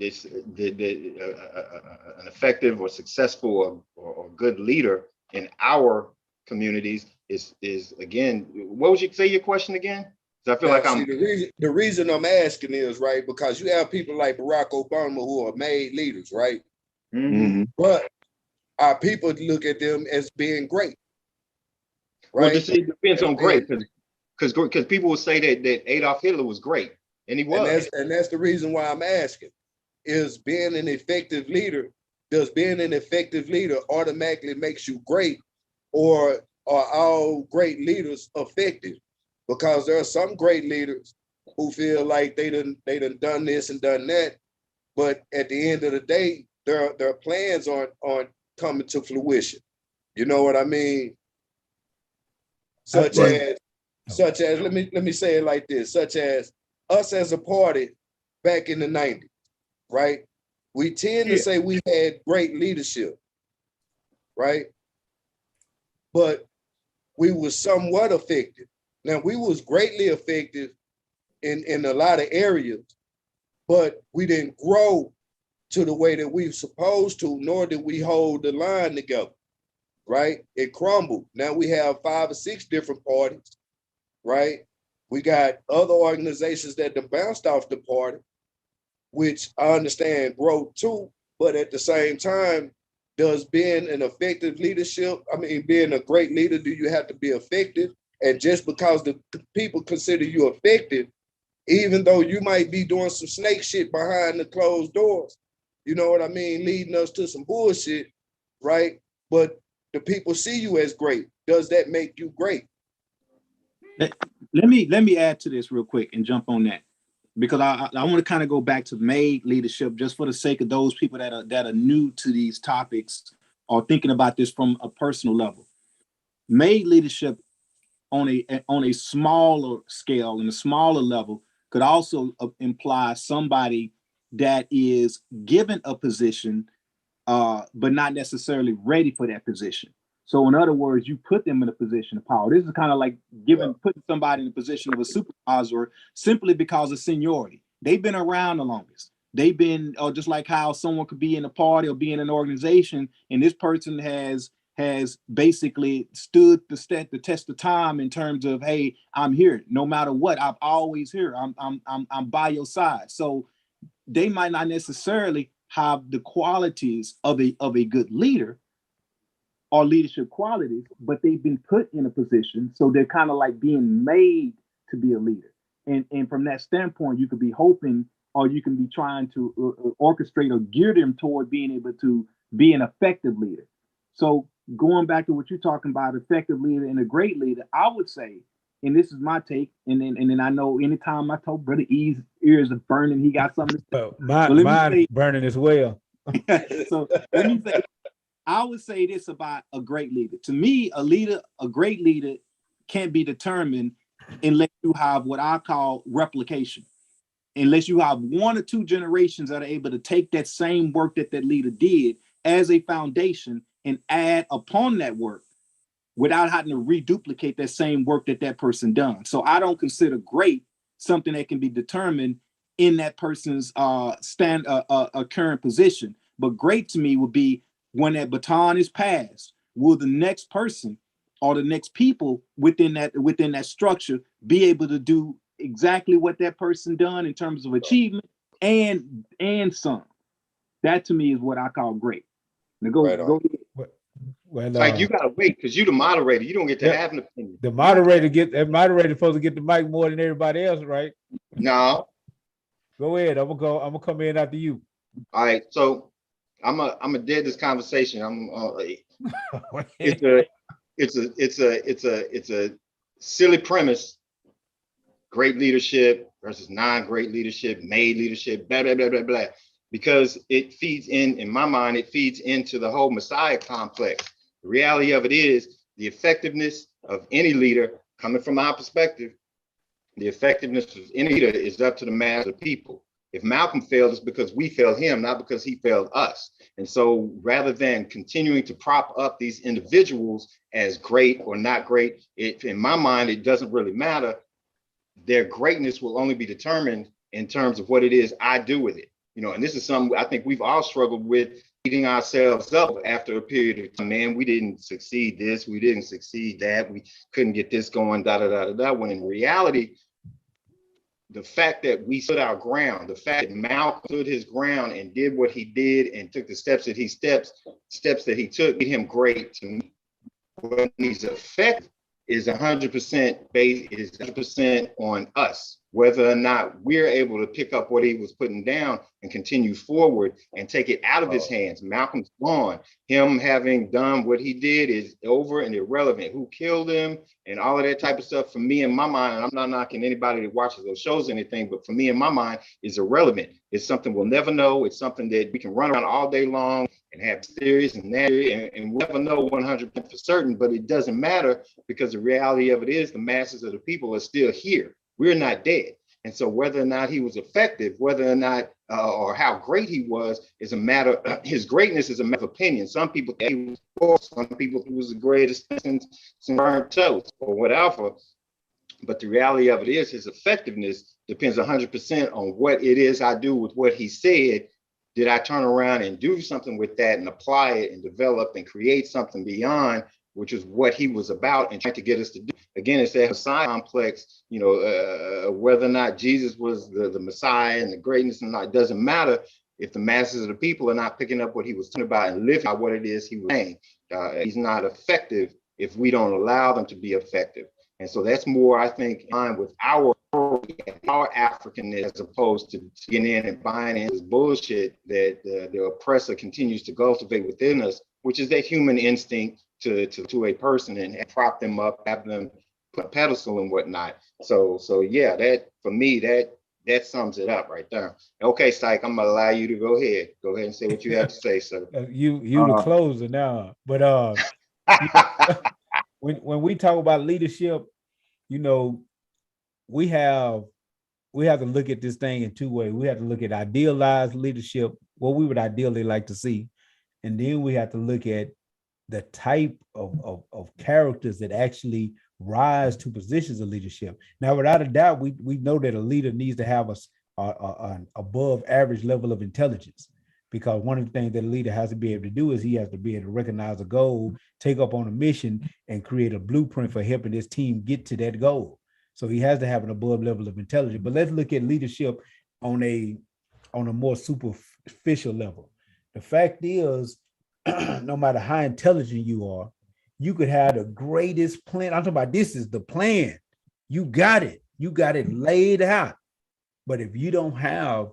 effective or successful or good leader in our communities is again, what would you say your question again? I feel like the reason I'm asking is, right, because you have people like Barack Obama who are made leaders, right? Mm-hmm. But our people look at them as being great, right? Well, it depends on great, because people will say that Adolf Hitler was great, and he was. And that's the reason why I'm asking. Is being an effective leader, does being an effective leader automatically makes you great, or are all great leaders effective? Because there are some great leaders who feel like they done this and done that, but at the end of the day, their plans aren't coming to fruition. You know what I mean? Such as let me say it like this, such as us as a party back in the 90s, right? We tend to say we had great leadership, right? But we were somewhat effective. Now, we was greatly effective in a lot of areas, but we didn't grow to the way that we were supposed to, nor did we hold the line together, right? It crumbled. Now we have 5 or 6 different parties, right? We got other organizations that have bounced off the party, which I understand grow too, but at the same time, does being an effective leadership, being a great leader, do you have to be effective? And just because the people consider you effective, even though you might be doing some snake shit behind the closed doors, you know what I mean, leading us to some bullshit, right? But the people see you as great. Does that make you great? Let me add to this real quick and jump on that, because I want to kind of go back to made leadership, just for the sake of those people that are new to these topics, or thinking about this from a personal level. Made leadership on a smaller scale and a smaller level could also imply somebody that is given a position, but not necessarily ready for that position. So in other words, you put them in a position of power. This is kind of like putting somebody in a position of a supervisor simply because of seniority. They've been around the longest. They've been, just like how someone could be in a party or be in an organization, and this person has basically stood the test of time in terms of, hey, I'm here no matter what. I'm always here. I'm by your side. So they might not necessarily have the qualities of a good leader or leadership qualities, but they've been put in a position, so they're kind of like being made to be a leader. And from that standpoint, you could be hoping, or you can be trying to orchestrate or gear them toward being able to be an effective leader. So going back to what you're talking about, effective leader and a great leader, I would say, and this is my take, and then I know anytime I told Brother E's ears are burning, he got something to say. Mine burning as well. So let me say, I would say this about a great leader. To me, a great leader can't be determined unless you have what I call replication. Unless you have one or two generations that are able to take that same work that leader did as a foundation and add upon that work without having to reduplicate that same work that person done. So I don't consider great something that can be determined in that person's current position. But great to me would be when that baton is passed, will the next person or the next people within that structure be able to do exactly what that person done in terms of achievement and some. That to me is what I call great. Now go ahead. Well, like you gotta wait because you're the moderator. You don't get to have an opinion. The moderator supposed to get the mic more than everybody else, right? No. Go ahead. I'm gonna come in after you. All right. So I'm a dead this conversation. It's a silly premise. Great leadership versus non-great leadership, made leadership, blah, blah, blah, blah, blah. Because it feeds in my mind, it feeds into the whole Messiah complex. The reality of it is the effectiveness of any leader, coming from our perspective, the effectiveness of any leader is up to the mass of people. If Malcolm failed, it's because we failed him, not because he failed us. And so rather than continuing to prop up these individuals as great or not great, in my mind, it doesn't really matter. Their greatness will only be determined in terms of what it is I do with it. And this is something I think we've all struggled with, beating ourselves up after a period of time. Man, we didn't succeed this, we didn't succeed that, we couldn't get this going, da da da da da. When in reality, the fact that we stood our ground, the fact that Malcolm stood his ground and did what he did and took the steps that he took, made him great to me. When he's effective is 100% based, is 100% on us, whether or not we're able to pick up what he was putting down and continue forward and take it out of his hands. Malcolm's gone. Him having done what he did is over and irrelevant. Who killed him and all of that type of stuff, for me in my mind, and I'm not knocking anybody that watches those shows or anything, but for me in my mind, is irrelevant. It's something we'll never know. It's something that we can run around all day long and have theories and that, and we'll never know 100% for certain, but it doesn't matter because the reality of it is the masses of the people are still here. We're not dead. And so whether or not he was effective, whether or not, or how great he was, is a matter, his greatness is a matter of opinion. Some people think he was poor, some people think he was the greatest since burnt toast or whatever. But the reality of it is his effectiveness depends 100% on what it is I do with what he said. Did I turn around and do something with that and apply it and develop and create something beyond, which is what he was about and trying to get us to do? Again, it's that Messiah complex, whether or not Jesus was the Messiah and the greatness or not, it doesn't matter if the masses of the people are not picking up what he was talking about and living out what it is he was saying. He's not effective if we don't allow them to be effective. And so that's more, I think, in line with our Africanness, as opposed to getting in and buying into this bullshit that the oppressor continues to cultivate within us, which is that human instinct to a person and prop them up, have them put a pedestal and whatnot. So yeah, that for me, that that sums it up right there. Okay, Syke, I'm gonna allow you to go ahead. Go ahead and say what you have to say, sir. You the closer now, but you know, when we talk about leadership, you know, we have to look at this thing in two ways. We have to look at idealized leadership, what we would ideally like to see, and then we have to look at the type of characters that actually rise to positions of leadership. Now, without a doubt, we know that a leader needs to have an above average level of intelligence, because one of the things that a leader has to be able to do is he has to be able to recognize a goal, take up on a mission, and create a blueprint for helping his team get to that goal. So he has to have an above level of intelligence. But let's look at leadership on a more superficial level. The fact is, no matter how intelligent you are, you could have the greatest plan. I'm talking about this is the plan. You got it. You got it laid out. But if you don't have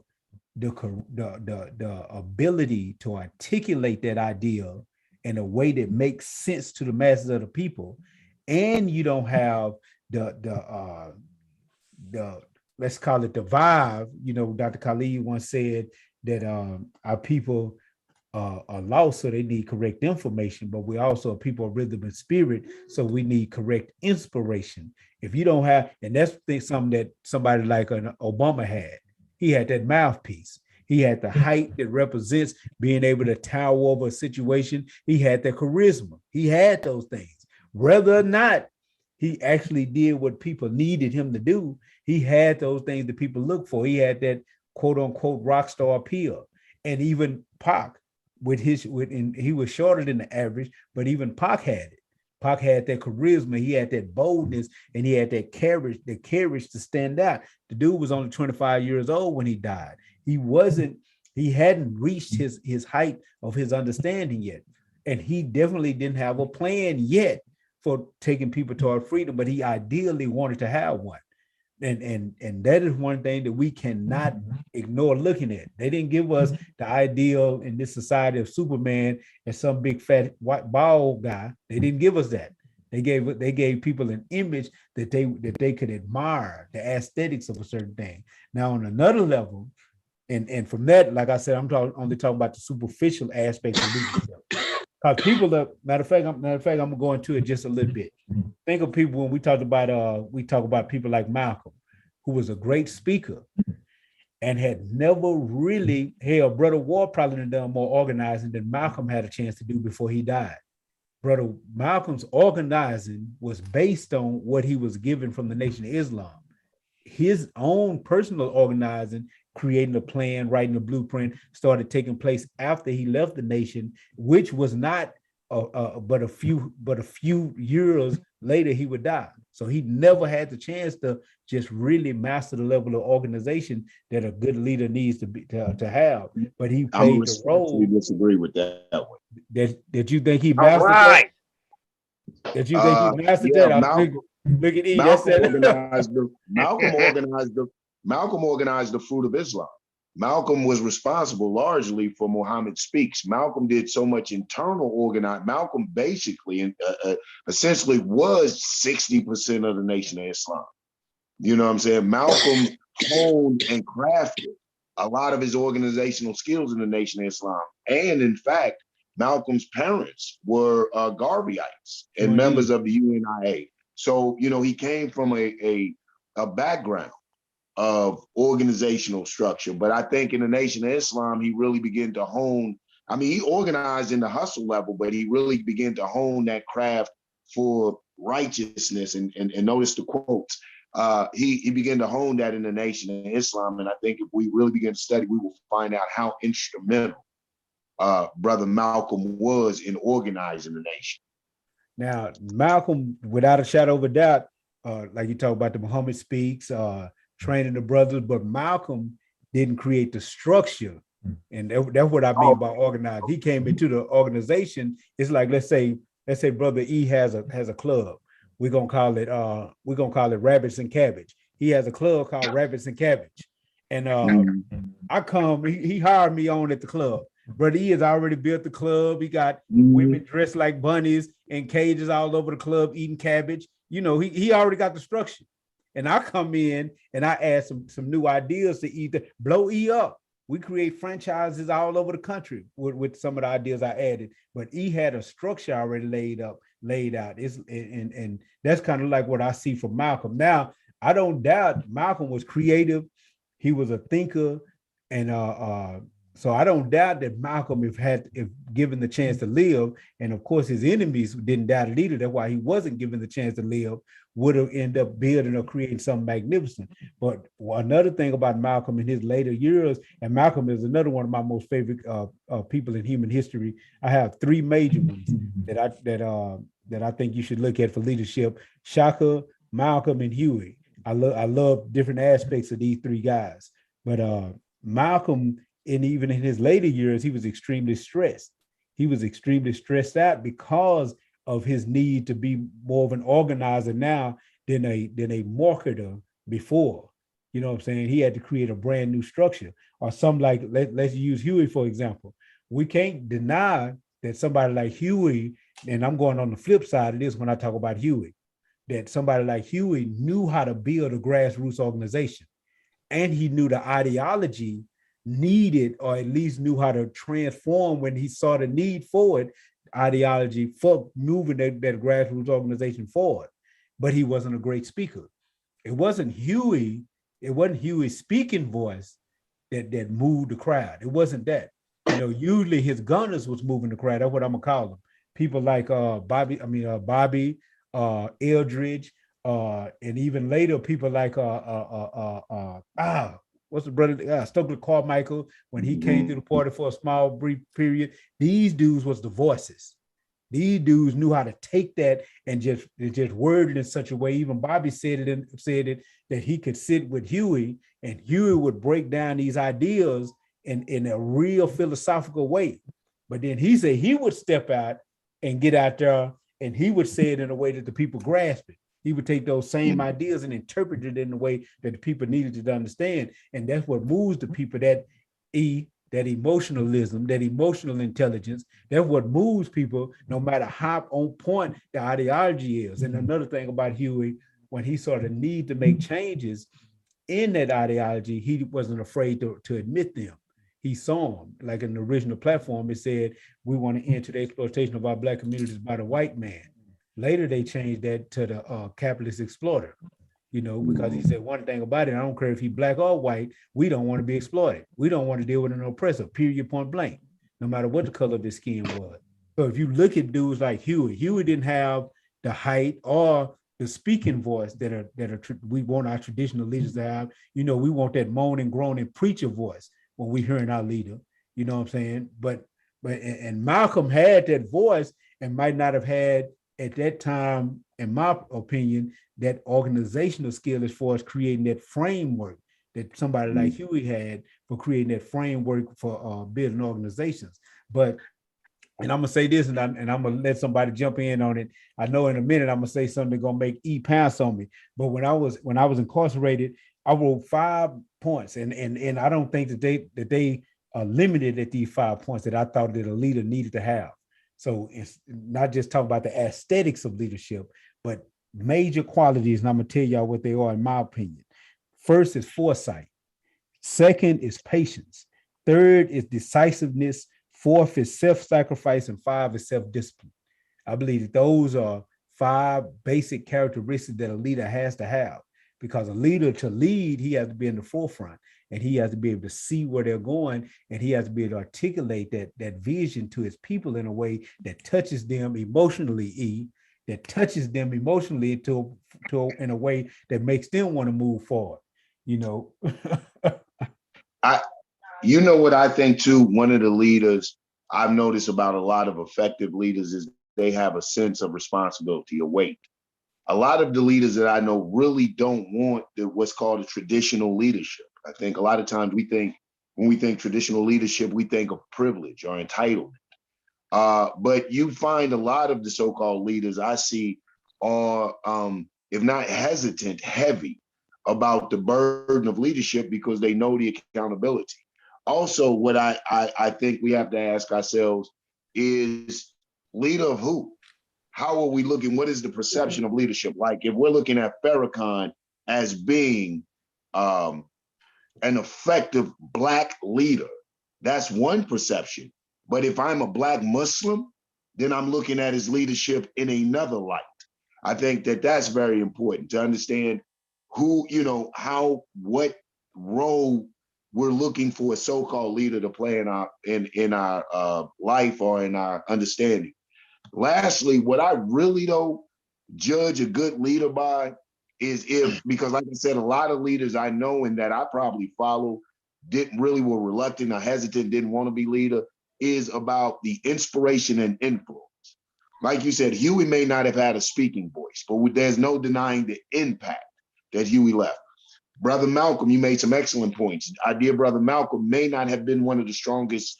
the ability to articulate that idea in a way that makes sense to the masses of the people, and you don't have the let's call it the vibe. You know, Dr. Khalid once said that our people are lost, so they need correct information, but we also are people of rhythm and spirit, so we need correct inspiration. If you don't have, and that's something that somebody like an Obama had. He had that mouthpiece. He had the height that represents being able to tower over a situation. He had the charisma. He had those things. Whether or not he actually did what people needed him to do, he had those things that people look for. He had that quote unquote rock star appeal. And even Pac, he was shorter than the average, but even Pac had it. Pac had that charisma, he had that boldness, and he had that courage to stand out. The dude was only 25 years old when he died. He hadn't reached his height of his understanding yet. And he definitely didn't have a plan yet for taking people toward freedom, but he ideally wanted to have one. And that is one thing that we cannot ignore looking at. They didn't give us the ideal in this society of Superman and some big fat white bald guy. They didn't give us that. They gave people an image that they could admire, the aesthetics of a certain thing. Now on another level, and from that, like I said, I'm only talking about the superficial aspects of leadership. Because people matter of fact, I'm gonna go into it just a little bit. Think of people when we talk about people like Malcolm, who was a great speaker and had never really, Brother Ward probably done more organizing than Malcolm had a chance to do before he died. Brother Malcolm's organizing was based on what he was given from the Nation of Islam. His own personal organizing, creating a plan, writing a blueprint, started taking place after he left the nation, which was not but a few years later he would die. So he never had the chance to just really master the level of organization that a good leader needs to have. But he played the role. Disagree with that one. That you think he mastered that? That you think he mastered that? Look at E. Malcolm organized the Fruit of Islam. Malcolm was responsible largely for Muhammad Speaks. Malcolm did so much internal organizing. Malcolm basically essentially was 60% of the Nation of Islam. You know what I'm saying? Malcolm honed and crafted a lot of his organizational skills in the Nation of Islam. And in fact, Malcolm's parents were Garveyites and members of the UNIA. So, you know, he came from a background of organizational structure. But I think in the Nation of Islam, he really began to hone, I mean, he organized in the hustle level, but he really began to hone that craft for righteousness. And notice the quotes. He began to hone that in the Nation of Islam. And I think if we really begin to study, we will find out how instrumental Brother Malcolm was in organizing the nation. Now, Malcolm, without a shadow of a doubt, like you talk about the Muhammad Speaks, training the brothers, but Malcolm didn't create the structure. And that's what I mean by organized. He came into the organization. It's like, let's say Brother E has a club. We're gonna call it Rabbits and Cabbage. He has a club called Rabbits and Cabbage. And I come, he hired me on at the club. Brother E has already built the club. He got women dressed like bunnies in cages all over the club eating cabbage. You know, he already got the structure. And I come in and I add some new ideas to either blow E up. We create franchises all over the country with some of the ideas I added, but E had a structure already laid out. And that's kind of like what I see from Malcolm. Now, I don't doubt Malcolm was creative. He was a thinker, and so I don't doubt that Malcolm, if given the chance to live, and of course his enemies didn't doubt it either. That's why he wasn't given the chance to live, would have ended up building or creating something magnificent. But another thing about Malcolm in his later years, and Malcolm is another one of my most favorite people in human history. I have three major ones that I think you should look at for leadership: Shaka, Malcolm, and Huey. I love different aspects of these three guys. But Malcolm, and even in his later years, he was extremely stressed. He was extremely stressed out because of his need to be more of an organizer now than a marketer before. You know what I'm saying? He had to create a brand new structure. Or some like, let's use Huey, for example. We can't deny that somebody like Huey, and I'm going on the flip side of this when I talk about Huey, that somebody like Huey knew how to build a grassroots organization. And he knew the ideology needed, or at least knew how to transform when he saw the need for it, ideology for moving that grassroots organization forward. But he wasn't a great speaker. It wasn't Huey's speaking voice that moved the crowd. It wasn't that. You know, usually his gunners was moving the crowd. That's what I'm gonna call them. People like Bobby, Eldridge, and even later people like what's the brother Stokely Carmichael, when he came to the party for a small brief period. These dudes was the voices. These dudes knew how to take that and just word it in such a way. Even Bobby said it that he could sit with Huey, and Huey would break down these ideas in a real philosophical way. But then he said he would step out and get out there, and he would say it in a way that the people grasp it. He would take those same ideas and interpret it in a way that the people needed to understand. And that's what moves the people, that emotionalism, that emotional intelligence. That's what moves people, no matter how on point the ideology is. And another thing about Huey, when he saw the need to make changes in that ideology, he wasn't afraid to admit them. He saw them. Like in the original platform, it said, we want to end the exploitation of our Black communities by the white man. Later, they changed that to the capitalist exploiter, you know, because he said one thing about it: I don't care if he's Black or white, we don't want to be exploited. We don't want to deal with an oppressor, period, point blank, no matter what the color of his skin was. So if you look at dudes like Huey didn't have the height or the speaking voice that we want our traditional leaders to have. You know, we want that moaning, groaning preacher voice when we hearing our leader. You know what I'm saying? But Malcolm had that voice and might not have had at that time, in my opinion, that organizational skill as far as creating that framework that somebody like Huey had for creating that framework for building organizations. But, and I'm gonna say this, and I'm gonna let somebody jump in on it. I know in a minute I'm gonna say something that's gonna make E pounce on me. But when I was incarcerated, I wrote 5 points, and I don't think that they are limited at these 5 points that I thought that a leader needed to have. So it's not just talking about the aesthetics of leadership, but major qualities, and I'm gonna tell y'all what they are in my opinion. First is foresight. Second is patience. Third is decisiveness. Fourth is self-sacrifice, and 5 is self-discipline. I believe that those are 5 basic characteristics that a leader has to have, because a leader, to lead, he has to be in the forefront, and he has to be able to see where they're going, and he has to be able to articulate that vision to his people in a way that touches them emotionally, that touches them emotionally to in a way that makes them want to move forward, you know. You know what I think too, one of the leaders I've noticed about a lot of effective leaders is they have a sense of responsibility, a weight. A lot of the leaders that I know really don't want what's called a traditional leadership. I think a lot of times when we think traditional leadership, we think of privilege or entitlement. But you find a lot of the so-called leaders I see are, if not hesitant, heavy about the burden of leadership because they know the accountability. Also, what I think we have to ask ourselves is, leader of who? How are we looking? What is the perception of leadership like? If we're looking at Farrakhan, as being an effective Black leader. That's one perception. But if I'm a Black Muslim, then I'm looking at his leadership in another light. I think that that's very important to understand who, what role we're looking for a so-called leader to play in our life or in our understanding. Lastly, what I really don't judge a good leader by is because like I said, a lot of leaders I know and that I probably follow were reluctant or hesitant, didn't want to be leader, is about the inspiration and influence. Like you said, Huey may not have had a speaking voice, but there's no denying the impact that Huey left. Brother Malcolm, you made some excellent points. Our dear brother Malcolm may not have been one of the strongest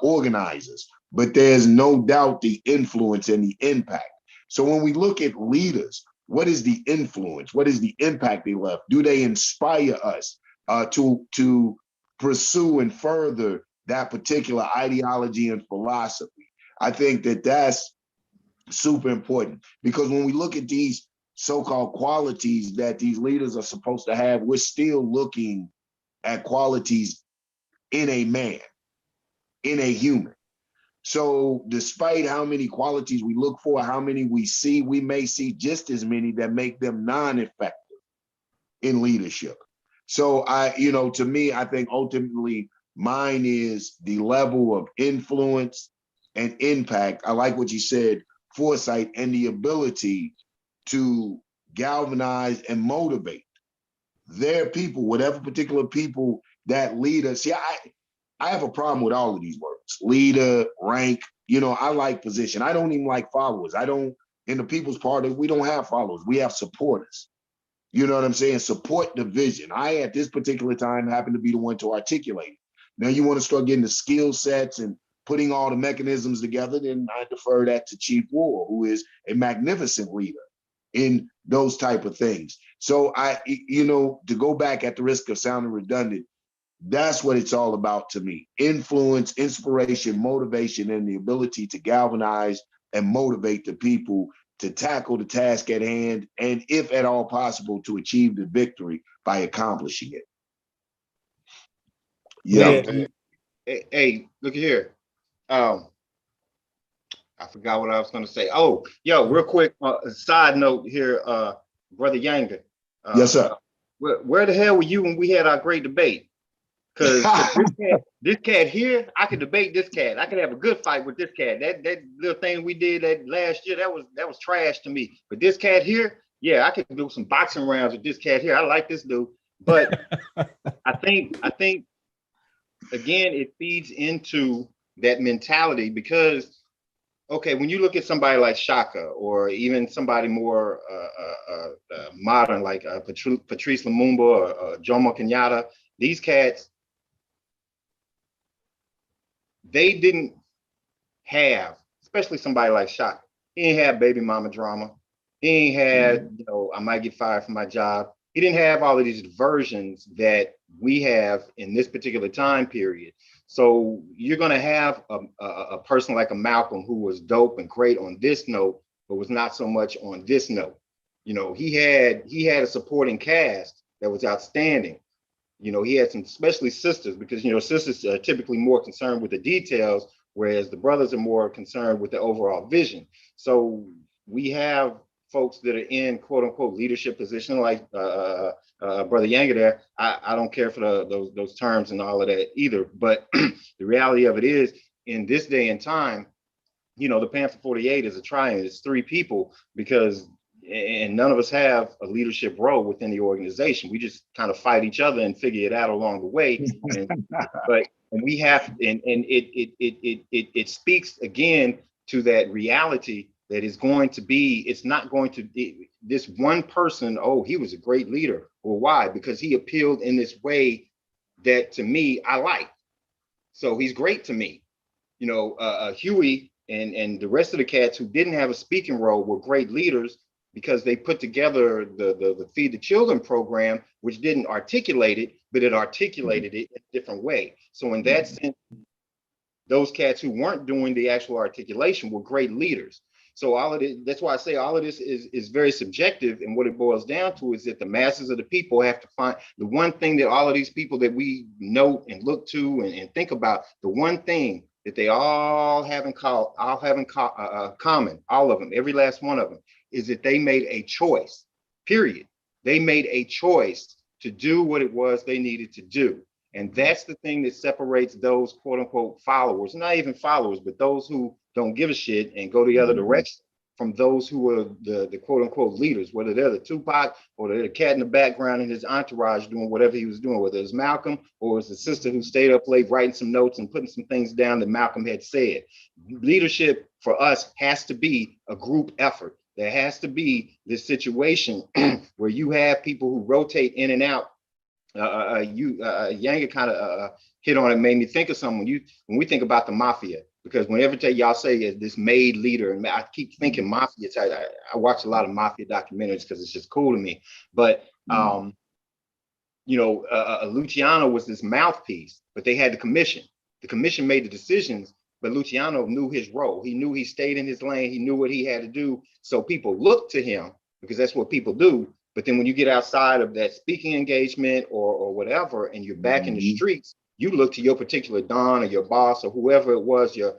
organizers, but there's no doubt the influence and the impact. So when we look at leaders, what is the influence? What is the impact they left? Do they inspire us to pursue and further that particular ideology and philosophy? I think that that's super important, because when we look at these so-called qualities that these leaders are supposed to have, we're still looking at qualities in a man, in a human. So despite how many qualities we look for, how many we see, we may see just as many that make them non-effective in leadership. So to me, I think ultimately mine is the level of influence and impact. I like what you said, foresight, and the ability to galvanize and motivate their people, whatever particular people that leader. See, I have a problem with all of these words: leader, rank. I like position. I don't even like followers. In the People's Party, we don't have followers. We have supporters. You know what I'm saying? Support the vision. I, at this particular time, happen to be the one to articulate it. Now, you want to start getting the skill sets and putting all the mechanisms together, then I defer that to Chief War, who is a magnificent leader in those type of things. So to go back at the risk of sounding redundant, that's what it's all about to me: influence, inspiration, motivation, and the ability to galvanize and motivate the people to tackle the task at hand, and if at all possible, to achieve the victory by accomplishing it. Yeah. Hey, look here. I forgot what I was going to say. Oh, real quick, side note here, Brother Younger. Yes, sir. Where the hell were you when we had our great debate? Because this cat here, I could debate this cat. I could have a good fight with this cat. That little thing we did that last year, that was trash to me. But this cat here, yeah, I could do some boxing rounds with this cat here. I like this dude. But I think again, it feeds into that mentality, because okay, when you look at somebody like Shaka, or even somebody more modern like Patrice Lumumba or Jomo Kenyatta, these cats, they didn't have, especially somebody like Shaka, he didn't have baby mama drama. He ain't had, I might get fired from my job. He didn't have all of these versions that we have in this particular time period. So you're going to have a person like a Malcolm, who was dope and great on this note, but was not so much on this note. He had a supporting cast that was outstanding. He had some, especially sisters, because sisters are typically more concerned with the details, whereas the brothers are more concerned with the overall vision. So we have folks that are in quote unquote leadership position, like Brother Younger there. I don't care for those terms and all of that either. But the reality of it is, in this day and time, the Panther 48 is a triumph. It's three people, and none of us have a leadership role within the organization. We just kind of fight each other and figure it out along the way. But we have, and it speaks again to that reality that is going to be, it's not going to be this one person, oh, he was a great leader. Well, why? Because he appealed in this way that, to me, I like. So he's great to me. Huey and the rest of the cats who didn't have a speaking role were great leaders, because they put together the Feed the Children program, which didn't articulate it, but it articulated it in a different way. So in that sense, those cats who weren't doing the actual articulation were great leaders. So all of it, that's why I say all of this is very subjective. And what it boils down to is that the masses of the people have to find the one thing that all of these people that we note and look to and think about, the one thing that they all have in common, all of them, every last one of them, is that they made a choice, period. They made a choice to do what it was they needed to do. And that's the thing that separates those quote unquote followers, not even followers, but those who don't give a shit and go the other direction from those who are the quote unquote leaders, whether they're the Tupac or they're the cat in the background in his entourage doing whatever he was doing, whether it's Malcolm or it's the sister who stayed up late writing some notes and putting some things down that Malcolm had said. Leadership for us has to be a group effort. There has to be this situation where you have people who rotate in and out. Yanga kind of hit on it, made me think of someone. When we think about the mafia, because whenever y'all say this made leader, and I keep thinking mafia. I watch a lot of mafia documentaries because it's just cool to me. But Luciano was this mouthpiece, but they had the commission. The commission made the decisions, but Luciano knew his role. He knew he stayed in his lane. He knew what he had to do. So people looked to him because that's what people do. But then when you get outside of that speaking engagement or whatever, and you're back in the streets, you look to your particular don or your boss or whoever it was, your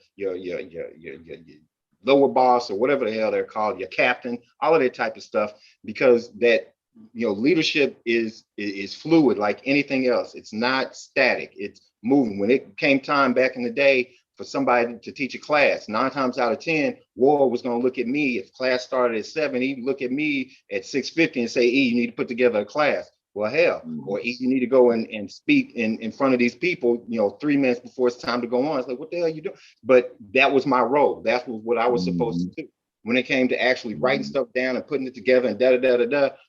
lower boss or whatever the hell they're called, your captain, all of that type of stuff, because that leadership is fluid like anything else. It's not static. It's moving. When it came time back in the day for somebody to teach a class, 9 times out of 10, Ward was going to look at me. If class started at 7, he'd look at me at 6:50 and say, E, you need to put together a class. Well, hell, or E, you need to go and speak in front of these people, 3 minutes before it's time to go on. It's like, what the hell are you doing? But that was my role. That was what I was supposed to do. When it came to actually writing stuff down and putting it together and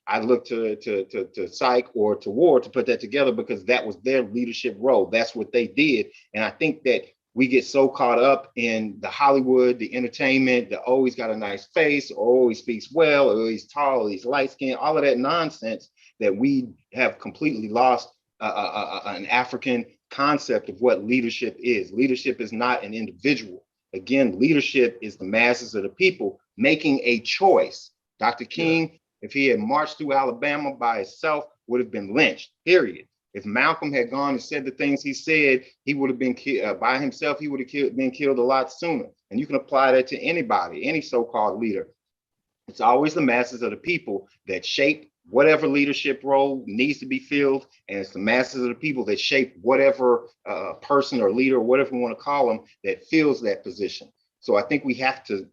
I looked to Psych or to Ward to put that together because that was their leadership role. That's what they did. And I think that we get so caught up in the Hollywood, the entertainment, the he's got a nice face, or he speaks well, or he's tall, or he's light skinned, all of that nonsense, that we have completely lost an African concept of what leadership is. Leadership is not an individual. Again, leadership is the masses of the people making a choice. Dr. King, if he had marched through Alabama by himself, would have been lynched, period. If Malcolm had gone and said the things he said, he would have been by himself. He would have been killed a lot sooner. And you can apply that to anybody, any so-called leader. It's always the masses of the people that shape whatever leadership role needs to be filled. And it's the masses of the people that shape whatever person or leader, or whatever we want to call them, that fills that position. So I think we have to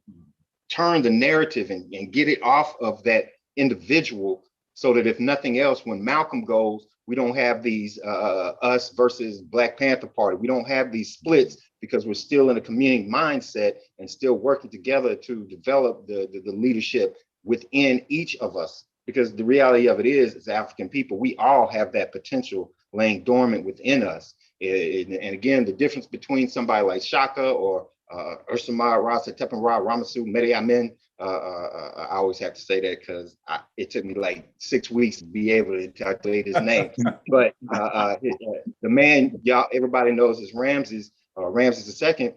turn the narrative and get it off of that individual, so that if nothing else, when Malcolm goes, we don't have these us versus Black Panther Party. We don't have these splits because we're still in a community mindset and still working together to develop the leadership within each of us. Because the reality of it is, as African people, we all have that potential laying dormant within us. And again, the difference between somebody like Shaka or Ursamar Rasa Tepenra Ramasu Mede Amen, I always have to say that because it took me like 6 weeks to be able to calculate his name. But the man, y'all, everybody knows is Ramses II,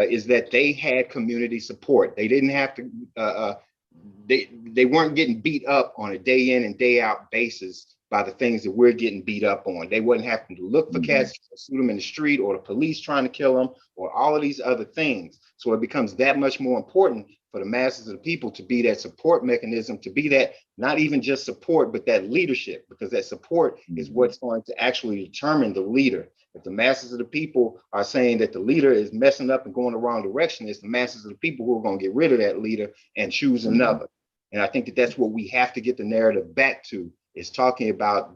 is that they had community support. They didn't have to, they weren't getting beat up on a day in and day out basis by the things that we're getting beat up on. They wasn't having to look for cats to shoot them in the street, or the police trying to kill them, or all of these other things. So it becomes that much more important for the masses of the people to be that support mechanism, to be that, not even just support, but that leadership, because that support is what's going to actually determine the leader. If the masses of the people are saying that the leader is messing up and going the wrong direction, it's the masses of the people who are going to get rid of that leader and choose another. And I think that that's what we have to get the narrative back to, is talking about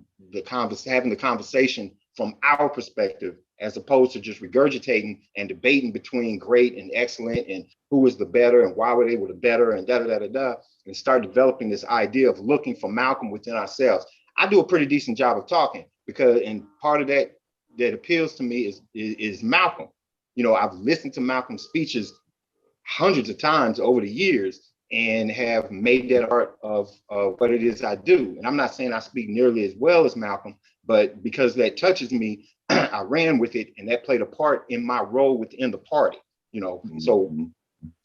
having the conversation from our perspective, as opposed to just regurgitating and debating between great and excellent and who was the better and why were they the better and and start developing this idea of looking for Malcolm within ourselves. I do a pretty decent job of talking, because, and part of that appeals to me is Malcolm. I've listened to Malcolm's speeches hundreds of times over the years, and have made that art of what it is I do. And I'm not saying I speak nearly as well as Malcolm, but because that touches me, I ran with it, and that played a part in my role within the party. So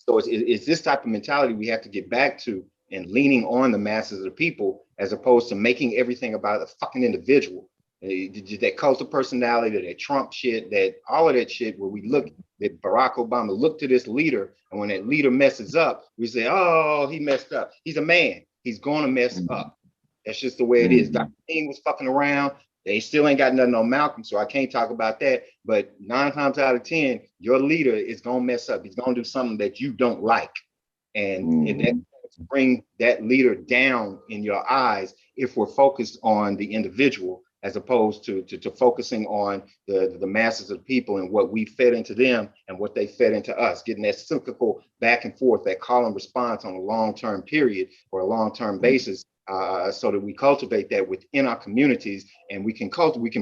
So it's this type of mentality we have to get back to, and leaning on the masses of the people, as opposed to making everything about a fucking individual. That cult of personality, that Trump shit, that all of that shit, where we look, that Barack Obama looked to this leader, and when that leader messes up, we say, oh, he messed up. He's a man. He's going to mess up. That's just the way it is. Dr. King was fucking around. They still ain't got nothing on Malcolm, so I can't talk about that. But 9 times out of 10, your leader is going to mess up. He's going to do something that you don't like. And that bring that leader down in your eyes if we're focused on the individual, as opposed to focusing on the masses of people and what we fed into them and what they fed into us, getting that cyclical back and forth, that call and response on a long-term period or a long-term basis, so that we cultivate that within our communities, and we can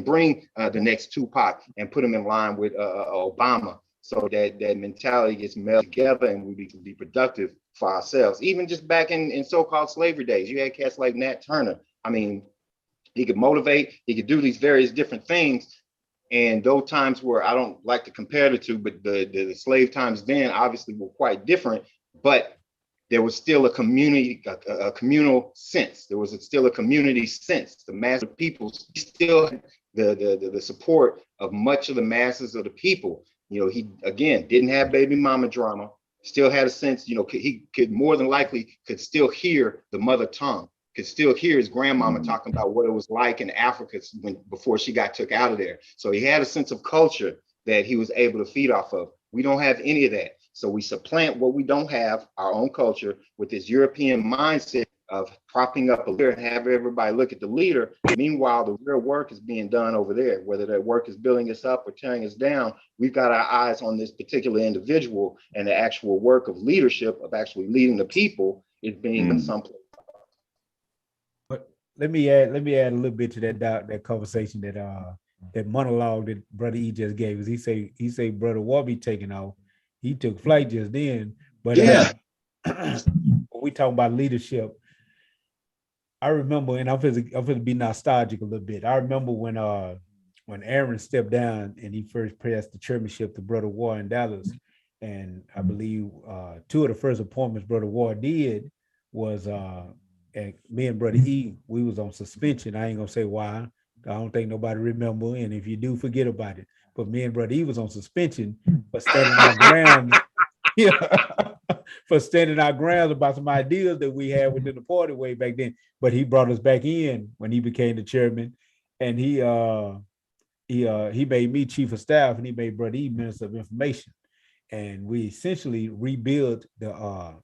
bring the next Tupac and put them in line with Obama, so that mentality gets melded together and we can be productive for ourselves. Even just back in so-called slavery days, you had cats like Nat Turner. I mean, he could motivate, he could do these various different things. And those times where I don't like to compare the two, but the slave times then obviously were quite different, but there was still a community, a communal sense. There was still a community sense. The mass of people still had the support of much of the masses of the people. You know, he, again, didn't have baby mama drama, still had a sense, you know, he could more than likely could still hear the mother tongue, could still hear his grandmama talking about what it was like in Africa before she got took out of there. So he had a sense of culture that he was able to feed off of. We don't have any of that. So we supplant what we don't have, our own culture, with this European mindset of propping up a leader and have everybody look at the leader. Meanwhile, the real work is being done over there. Whether that work is building us up or tearing us down, we've got our eyes on this particular individual, and the actual work of leadership, of actually leading the people, is being done someplace. But let me add a little bit to that conversation, that monologue that Brother E just gave us. He say Brother Warby taking off. He took flight just then. But when we talk about leadership, I remember, and I'm gonna be nostalgic a little bit. I remember when Aaron stepped down and he first passed the chairmanship to Brother Ward in Dallas. And I believe 2 of the first appointments Brother Ward did was and me and Brother E, we was on suspension. I ain't gonna say why. I don't think nobody remember. And if you do, forget about it. But me and Brother E was on suspension for standing our ground. For standing our grounds about some ideas that we had within the party way back then. But he brought us back in when he became the chairman, and he made me chief of staff, and he made Brother E minister of information. And we essentially rebuilt the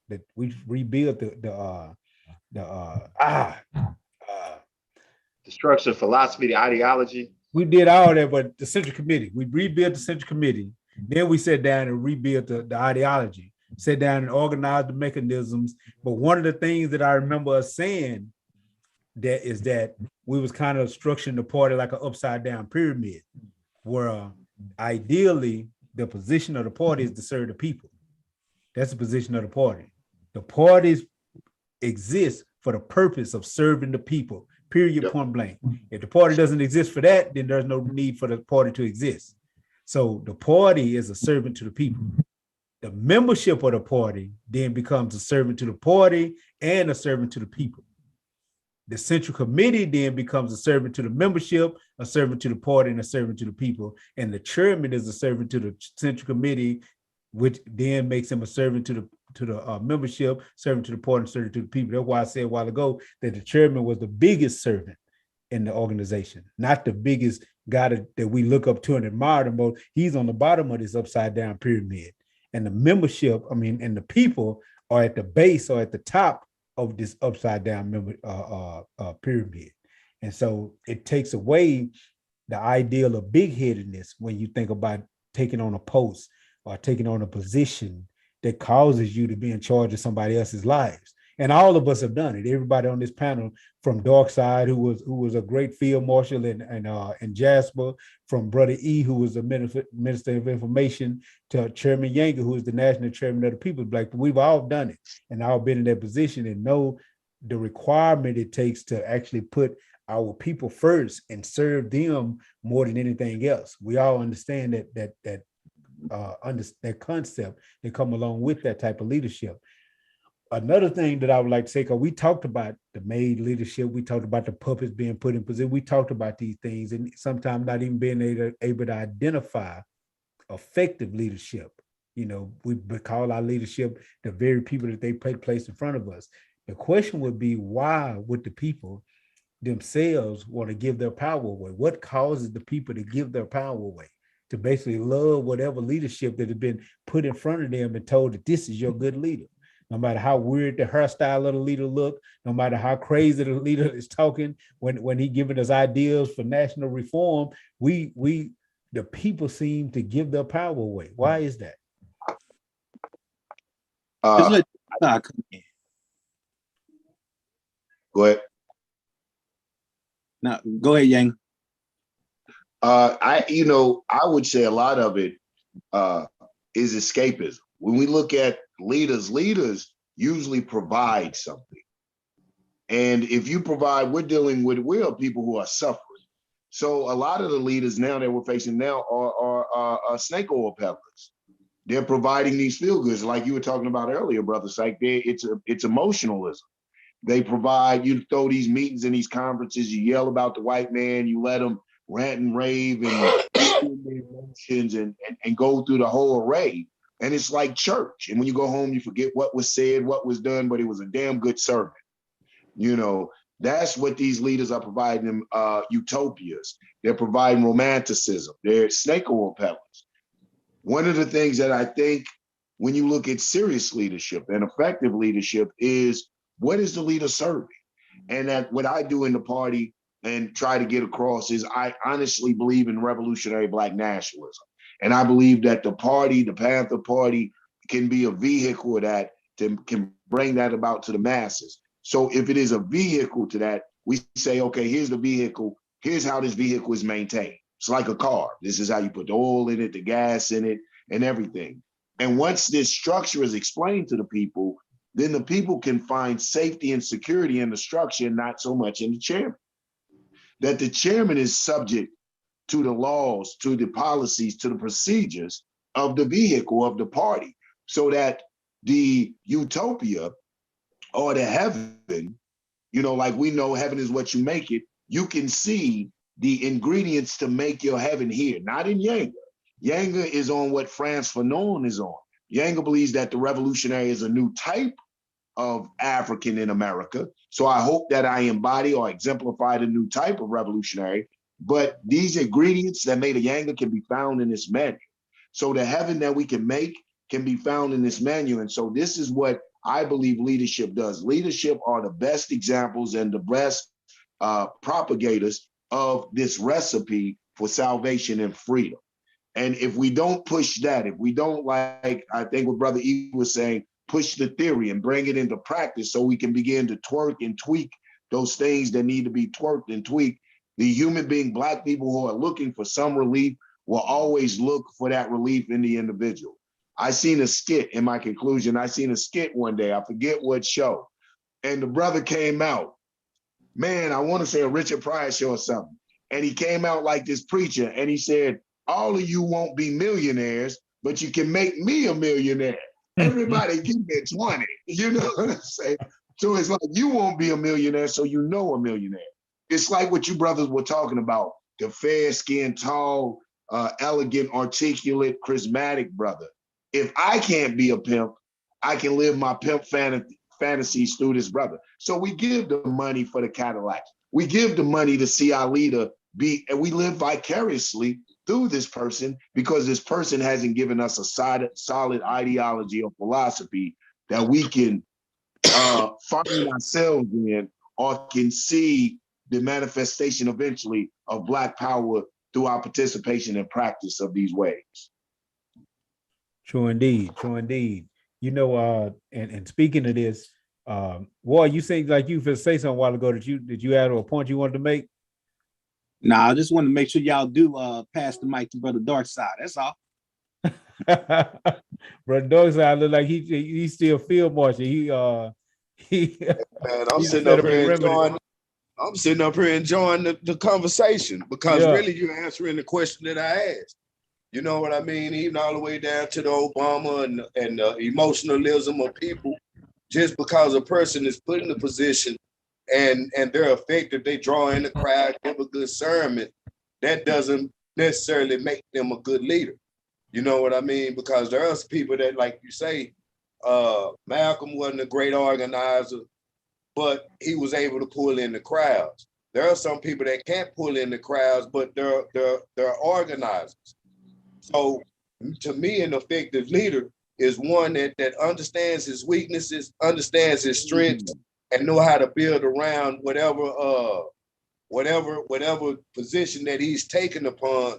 structure, philosophy, the ideology. We did all that, but the Central Committee, we rebuilt the Central Committee. Then we sat down and rebuilt the ideology, sat down and organized the mechanisms. But one of the things that I remember us saying that is that we was kind of structuring the party like an upside down pyramid, where ideally the position of the party is to serve the people. That's the position of the party. The parties exist for the purpose of serving the people, period, point blank. If the party doesn't exist for that, then there's no need for the party to exist. So the party is a servant to the people. The membership of the party then becomes a servant to the party and a servant to the people. The Central Committee then becomes a servant to the membership, a servant to the party, and a servant to the people. And the chairman is a servant to the Central Committee, which then makes him a servant to the membership, servant to the party, and servant to the people. That's why I said a while ago that the chairman was the biggest servant in the organization, not the biggest guy that we look up to and admire the most. He's on the bottom of this upside down pyramid. And the membership, and the people are at the base or at the top of this upside down pyramid. And so it takes away the ideal of big-headedness when you think about taking on a post or taking on a position that causes you to be in charge of somebody else's lives. And all of us have done it. Everybody on this panel, from Darkside, who was a great field marshal in Jasper, from Brother E, who was a minister of information, to Chairman Younger, who is the national chairman of the People's Black. We've all done it and all been in that position and know the requirement it takes to actually put our people first and serve them more than anything else. We all understand that that concept that come along with that type of leadership. Another thing that I would like to say, because we talked about the made leadership, we talked about the puppets being put in position, we talked about these things, and sometimes not even being able to identify effective leadership. You know, we call our leadership the very people that they place in front of us. The question would be, why would the people themselves want to give their power away? What causes the people to give their power away? To basically love whatever leadership that has been put in front of them and told that this is your good leader. No matter how weird the hairstyle of the leader look, no matter how crazy the leader is talking, when he giving us ideas for national reform, the people seem to give their power away. Why is that? Go ahead. Now, go ahead, Yang. I would say a lot of it is escapism. When we look at leaders usually provide something. And if you provide, we're people who are suffering. So a lot of the leaders now that we're facing now are snake oil peddlers. They're providing these feel goods, like you were talking about earlier, Brother Syke. It's emotionalism. They provide, you throw these meetings and these conferences, you yell about the white man, you let them rant and rave and their emotions and go through the whole array. And it's like church. And when you go home, you forget what was said, what was done, but it was a damn good sermon. You know, that's what these leaders are providing them, utopias. They're providing romanticism. They're snake oil peddlers. One of the things that I think when you look at serious leadership and effective leadership is, what is the leader serving? And that what I do in the party and try to get across is I honestly believe in revolutionary Black nationalism. And I believe that the party, the Panther Party, can be a vehicle that can bring that about to the masses. So if it is a vehicle to that, we say, okay, here's the vehicle. Here's how this vehicle is maintained. It's like a car. This is how you put the oil in it, the gas in it, and everything. And once this structure is explained to the people, then the people can find safety and security in the structure, and not so much in the chairman. That the chairman is subject to the laws, to the policies, to the procedures of the vehicle of the party, so that the utopia or the heaven, like we know heaven is what you make it, you can see the ingredients to make your heaven here, not in Yanga. Yanga is on what Frantz Fanon is on. Yanga believes that the revolutionary is a new type of African in America. So I hope that I embody or exemplify the new type of revolutionary. But these ingredients that made a Yanga can be found in this menu. So the heaven that we can make can be found in this menu. And so this is what I believe leadership does. Leadership are the best examples and the best propagators of this recipe for salvation and freedom. And if we don't push that, if we don't, like I think what Brother E was saying, push the theory and bring it into practice so we can begin to twerk and tweak those things that need to be twerked and tweaked, the human being, Black people who are looking for some relief will always look for that relief in the individual. I seen a skit in my conclusion. I seen a skit one day, I forget what show, and the brother came out, man, I want to say a Richard Pryor show or something. And he came out like this preacher and he said, all of you won't be millionaires, but you can make me a millionaire. Everybody give me 20, you know what I'm saying? So it's like, you won't be a millionaire, so you know a millionaire. It's like what you brothers were talking about, the fair-skinned, tall, elegant, articulate, charismatic brother. If I can't be a pimp, I can live my pimp fantasies through this brother. So we give the money for the Cadillacs. We give the money to see our leader be, and we live vicariously through this person because this person hasn't given us a solid ideology or philosophy that we can find ourselves in or can see the manifestation eventually of Black power through our participation and practice of these ways. True indeed, true indeed. And speaking of this, Roy, you say like you say something a while ago that you add a point you wanted to make? Nah, I just want to make sure y'all do pass the mic to Brother Darkside. That's all. Brother Darkside look like he still field marching. Man, I'm sitting up here enjoying the conversation because really you're answering the question that I asked. You know what I mean? Even all the way down to the Obama and the emotionalism of people. Just because a person is put in a position and they're effective, they draw in the crowd, give a good sermon, that doesn't necessarily make them a good leader. You know what I mean? Because there are people that, like you say, Malcolm wasn't a great organizer, but he was able to pull in the crowds. There are some people that can't pull in the crowds, but they're organizers. So to me, an effective leader is one that understands his weaknesses, understands his strengths, and know how to build around whatever position that he's taken upon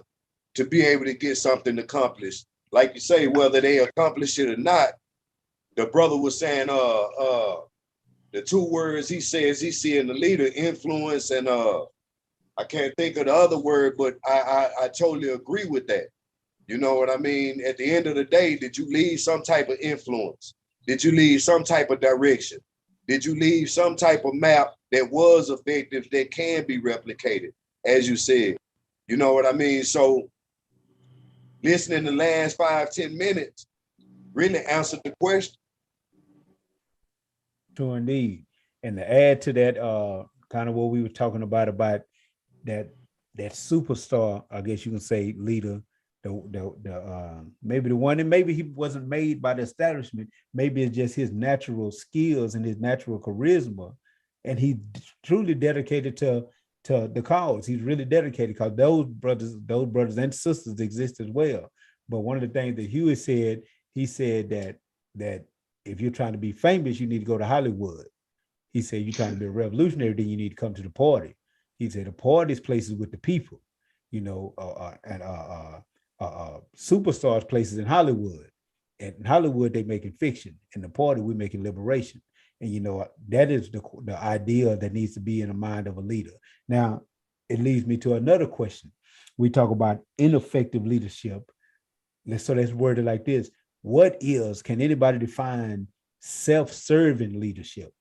to be able to get something accomplished. Like you say, whether they accomplish it or not, the brother was saying the two words he says he see in the leader, influence, and I can't think of the other word, but I totally agree with that. You know what I mean? At the end of the day, did you leave some type of influence? Did you leave some type of direction? Did you leave some type of map that was effective, that can be replicated, as you said? You know what I mean? So listening the last 5-10 minutes really answered the question. True indeed. And to add to that, kind of what we were talking about that superstar, I guess you can say, leader, maybe the one, and maybe he wasn't made by the establishment, maybe it's just his natural skills and his natural charisma, and he truly dedicated to the cause. He's really dedicated, because those brothers and sisters exist as well. But one of the things that Huey said, he said that if you're trying to be famous, you need to go to Hollywood. He said, you're trying to be a revolutionary, then you need to come to the party. He said, the party's places with the people, you know, and superstars places in Hollywood. And in Hollywood, they making fiction. In the party, we're making liberation. And, you know, that is the idea that needs to be in the mind of a leader. Now, it leads me to another question. We talk about ineffective leadership. Let's word it like this. Can anybody define self-serving leadership?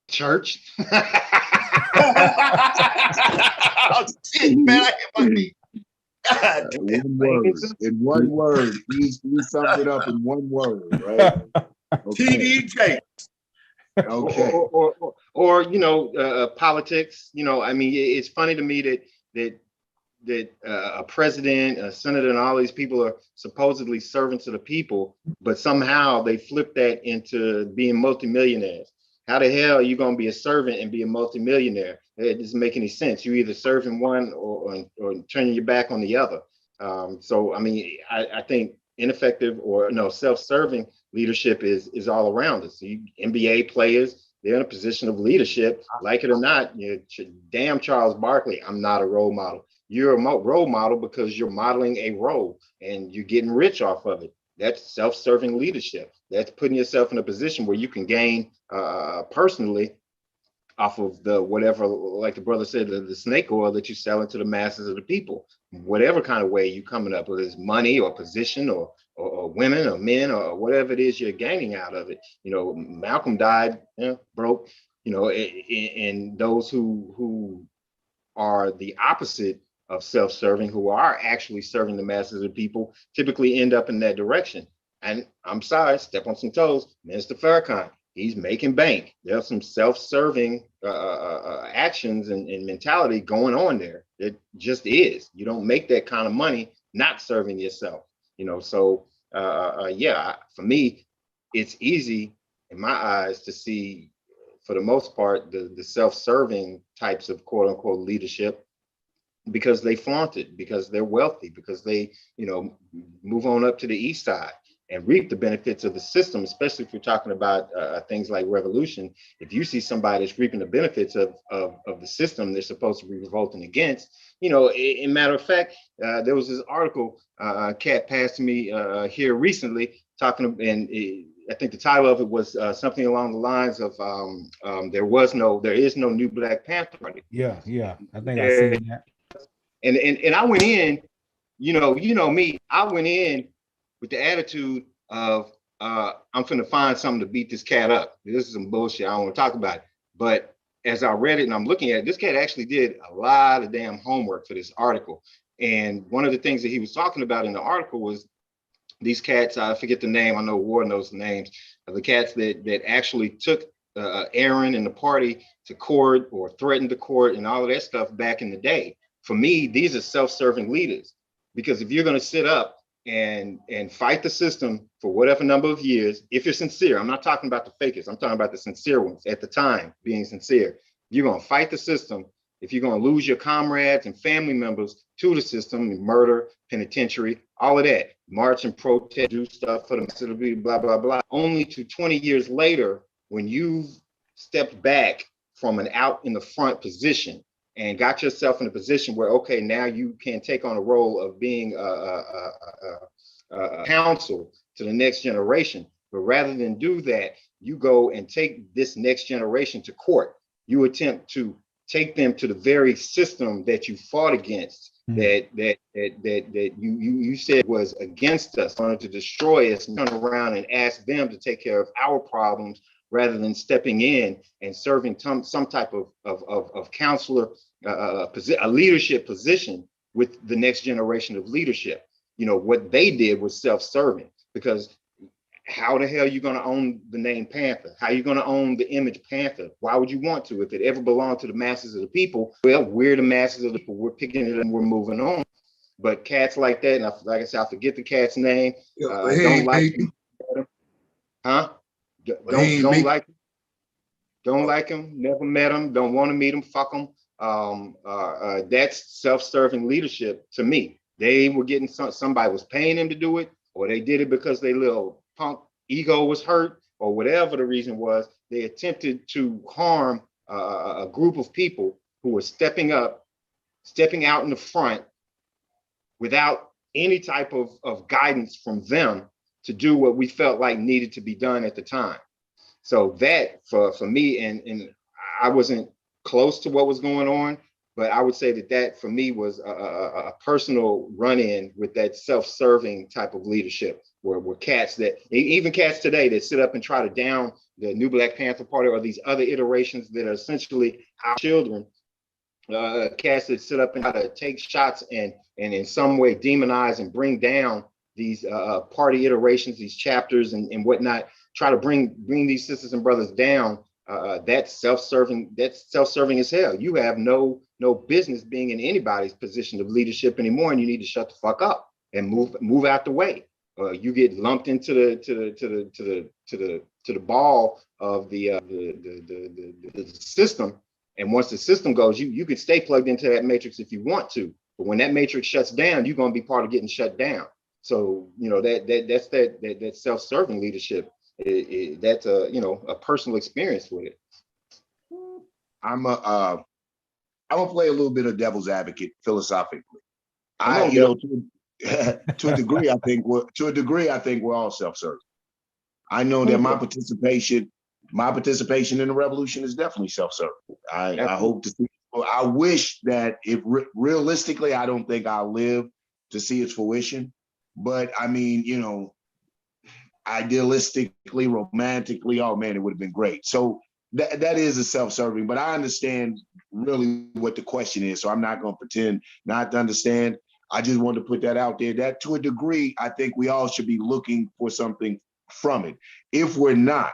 Church. Oh, shit, man, I hit my knee. One word. In one word. He summed it up in one word, right? Okay. TD Jakes. Okay. Or you know, politics. You know, I mean, it's funny to me that a president, a senator, and all these people are supposedly servants of the people, but somehow they flip that into being multimillionaires. How the hell are you going to be a servant and be a multimillionaire? It doesn't make any sense. You're either serving one or turning your back on the other. So, I mean, I think ineffective or self-serving leadership is all around us. So NBA players, they're in a position of leadership, like it or not. You know, damn Charles Barkley, I'm not a role model. You're a role model because you're modeling a role and you're getting rich off of it. That's self-serving leadership. That's putting yourself in a position where you can gain personally off of the whatever, like the brother said, the snake oil that you sell into the masses of the people, whatever kind of way you coming up with, is money or position or women or men or whatever it is you're gaining out of it. You know, Malcolm died, broke, you know, and those who are the opposite of self-serving, who are actually serving the masses of the people, typically end up in that direction. And I'm sorry, step on some toes, Minister Farrakhan, he's making bank. There's some self-serving actions and mentality going on there. It just is. You don't make that kind of money not serving yourself, you know. So yeah, for me, it's easy in my eyes to see, for the most part, the self-serving types of quote unquote leadership, because they flaunt it, because they're wealthy, because they, you know, move on up to the east side and reap the benefits of the system, especially if you're talking about things like revolution. If you see somebody that's reaping the benefits of the system they're supposed to be revolting against, you know, in matter of fact, there was this article Kat passed to me here recently, talking, and I think the title of it was something along the lines of there is no new Black Panther Party. Yeah, I think I seen that. And I went in, you know me, I went in with the attitude of I'm finna find something to beat this cat up. This is some bullshit. I don't want to talk about it. But as I read it and I'm looking at it, this cat actually did a lot of damn homework for this article. And one of the things that he was talking about in the article was these cats, I forget the name, I know Ward knows the names, of the cats that actually took Aaron and the party to court or threatened the court and all of that stuff back in the day. For me, these are self-serving leaders, because if you're going to sit up and fight the system for whatever number of years, if you're sincere, I'm not talking about the fakers, I'm talking about the sincere ones at the time, being sincere. You're going to fight the system. If you're going to lose your comrades and family members to the system, murder, penitentiary, all of that, march and protest, do stuff for the city, blah, blah, blah, only to 20 years later, when you've stepped back from an out in the front position and got yourself in a position where, okay, now you can take on a role of being a counsel to the next generation. But rather than do that, you go and take this next generation to court. You attempt to take them to the very system that you fought against, that you said was against us, wanted to destroy us, and turn around and ask them to take care of our problems, rather than stepping in and serving some type of counselor, a leadership position with the next generation of leadership. You know, what they did was self-serving, because how the hell are you going to own the name Panther? How are you going to own the image Panther? Why would you want to? If it ever belonged to the masses of the people, well, we're the masses of the people. We're picking it up and we're moving on. But cats like that, and like I said, I forget the cat's name. Don't like him. Huh? Don't like him. Don't like him. Never met him. Don't want to meet him. Fuck him. That's self-serving leadership to me. They were getting somebody was paying them to do it, or they did it because their little punk ego was hurt, or whatever the reason was. They attempted to harm a group of people who were stepping out in the front without any type of guidance from them to do what we felt like needed to be done at the time. So that for me, and I wasn't close to what was going on, but I would say that for me was a personal run-in with that self-serving type of leadership, where cats that, even cats today that sit up and try to down the new Black Panther Party or these other iterations that are essentially our children, cats that sit up and try to take shots and in some way demonize and bring down these party iterations, these chapters and whatnot, try to bring these sisters and brothers down. That's self-serving as hell. You have no business being in anybody's position of leadership anymore, and you need to shut the fuck up and move out the way. You get lumped into the ball of the system, and once the system goes, you can stay plugged into that matrix if you want to, but when that matrix shuts down, you're going to be part of getting shut down. So you know that self-serving leadership. That's a personal experience with it. I'm gonna play a little bit of devil's advocate philosophically. To a degree, I think we're all self-serving. I know that my participation in the revolution is definitely self-serving. I hope to see. I wish that if realistically, I don't think I'll live to see its fruition. But I mean, idealistically, romantically, oh man, it would have been great. So that is a self-serving, but I understand really what the question is. So I'm not going to pretend not to understand. I just want to put that out there, that to a degree, I think we all should be looking for something from it. If we're not,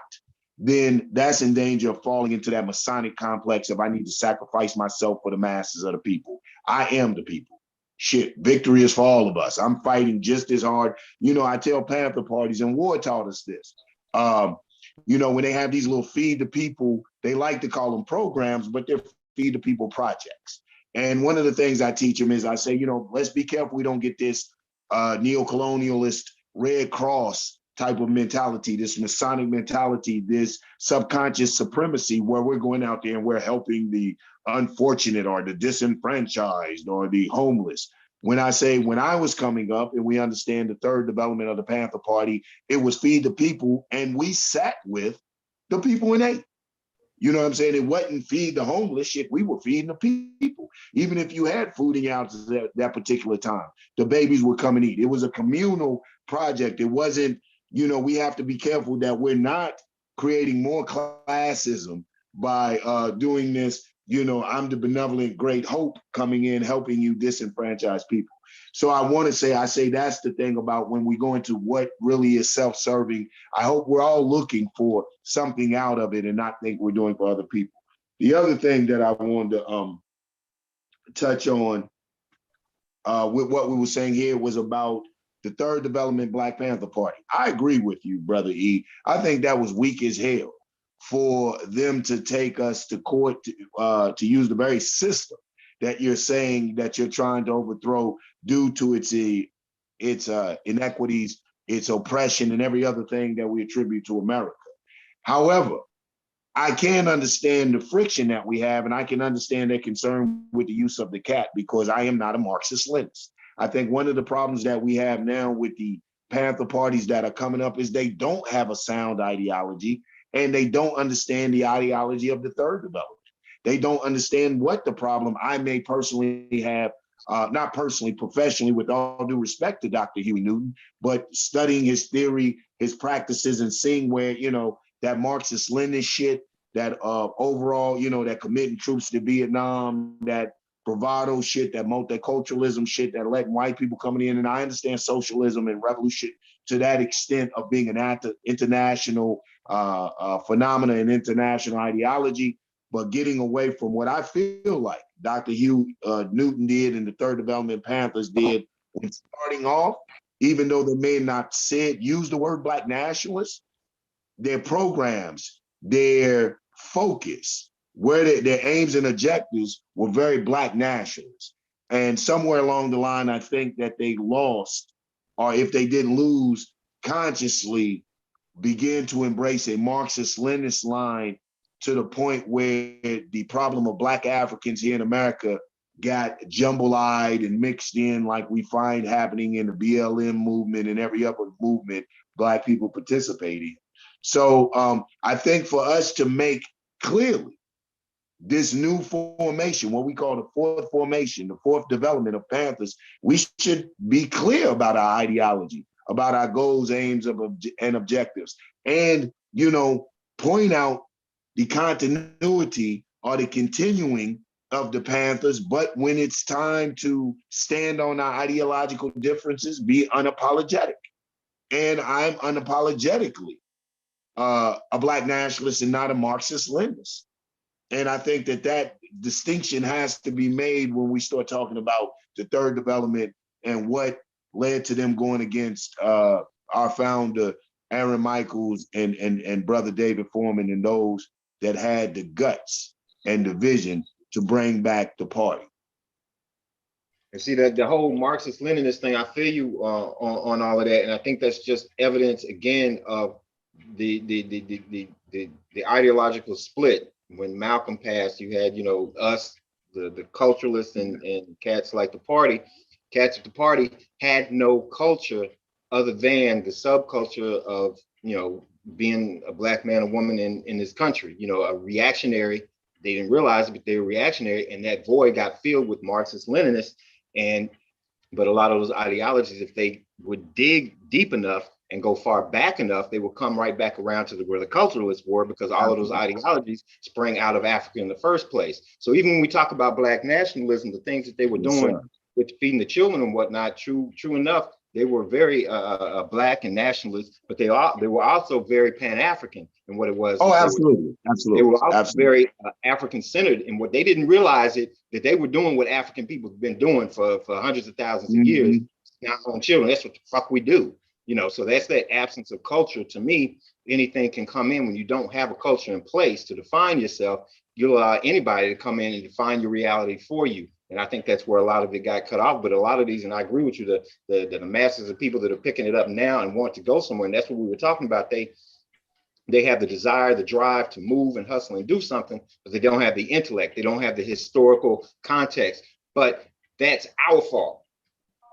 then that's in danger of falling into that Masonic complex of I need to sacrifice myself for the masses of the people. I am the people. Shit, victory is for all of us. I'm fighting just as hard. I tell Panther parties, and Ward taught us this. When they have these little feed the people, they like to call them programs, but they're feed the people projects. And one of the things I teach them is I say, let's be careful we don't get this neo-colonialist Red Cross type of mentality, this Masonic mentality, this subconscious supremacy where we're going out there and we're helping the unfortunate or the disenfranchised or the homeless. When I was coming up and we understand the third development of the Panther Party, it was feed the people, and we sat with the people and ate. You know what I'm saying? It wasn't feed the homeless shit. We were feeding the people. Even if you had food in your house at that particular time, the babies would come and eat. It was a communal project. It wasn't, we have to be careful that we're not creating more classism by doing this. I'm the benevolent great hope coming in, helping you disenfranchise people. So I say that's the thing about when we go into what really is self-serving. I hope we're all looking for something out of it and not think we're doing for other people. The other thing that I wanted to touch on with what we were saying here was about the third development Black Panther Party. I agree with you, Brother E. I think that was weak as hell for them to take us to court to use the very system that you're saying that you're trying to overthrow due to its inequities, its oppression, and every other thing that we attribute to America. However, I can understand the friction that we have, and I can understand their concern with the use of the cat because I am not a Marxist-Leninist. I think one of the problems that we have now with the Panther parties that are coming up is they don't have a sound ideology, and they don't understand the ideology of the third development. They don't understand what the problem I may personally have, not personally, professionally, with all due respect to Dr. Huey Newton, but studying his theory, his practices, and seeing where, that Marxist-Leninist shit, that overall, that committing troops to Vietnam, that bravado shit, that multiculturalism shit, that letting white people coming in. And I understand socialism and revolution to that extent of being an international phenomena and international ideology, but getting away from what I feel like Dr. Hugh Newton did and the Third Development Panthers did when starting off, even though they may not use the word Black nationalists, their programs, their focus, where their aims and objectives were very Black nationalists. And somewhere along the line, I think that they lost, or if they didn't lose, consciously began to embrace a Marxist-Leninist line to the point where the problem of Black Africans here in America got jumble-eyed and mixed in like we find happening in the BLM movement and every other movement Black people participate in. So I think for us to make clearly this new formation, what we call the fourth formation, the fourth development of Panthers, we should be clear about our ideology, about our goals, aims, and objectives, and, point out the continuity or the continuing of the Panthers, but when it's time to stand on our ideological differences, be unapologetic. And I'm unapologetically a Black nationalist and not a Marxist-Leninist. And I think that distinction has to be made when we start talking about the third development and what led to them going against our founder, Aaron Michaels, and Brother David Foreman, and those that had the guts and the vision to bring back the party. And see that the whole Marxist-Leninist thing, I feel you on all of that, and I think that's just evidence again of the ideological split. When Malcolm passed, you had us, the culturalists, and cats like the party. Cats at the party had no culture other than the subculture of being a Black man or woman in this country. A reactionary. They didn't realize it, but they were reactionary, and that void got filled with Marxist-Leninists. But a lot of those ideologies, if they would dig deep enough and go far back enough, they will come right back around to where the culturalists were, because all of those ideologies sprang out of Africa in the first place. So even when we talk about Black nationalism, the things that they were doing with feeding the children and whatnot, true enough, they were very Black and nationalist, but they were also very Pan-African in what it was. Oh, absolutely. They were also very African-centered, and what they didn't realize that they were doing what African people have been doing for hundreds of thousands of years. Now on children, that's what the fuck we do. So that's that absence of culture. To me, anything can come in when you don't have a culture in place to define yourself. You'll allow anybody to come in and define your reality for you. And I think that's where a lot of it got cut off. But a lot of these, and I agree with you, the masses of people that are picking it up now and want to go somewhere, and that's what we were talking about. They have the desire, the drive to move and hustle and do something, but they don't have the intellect. They don't have the historical context. But that's our fault.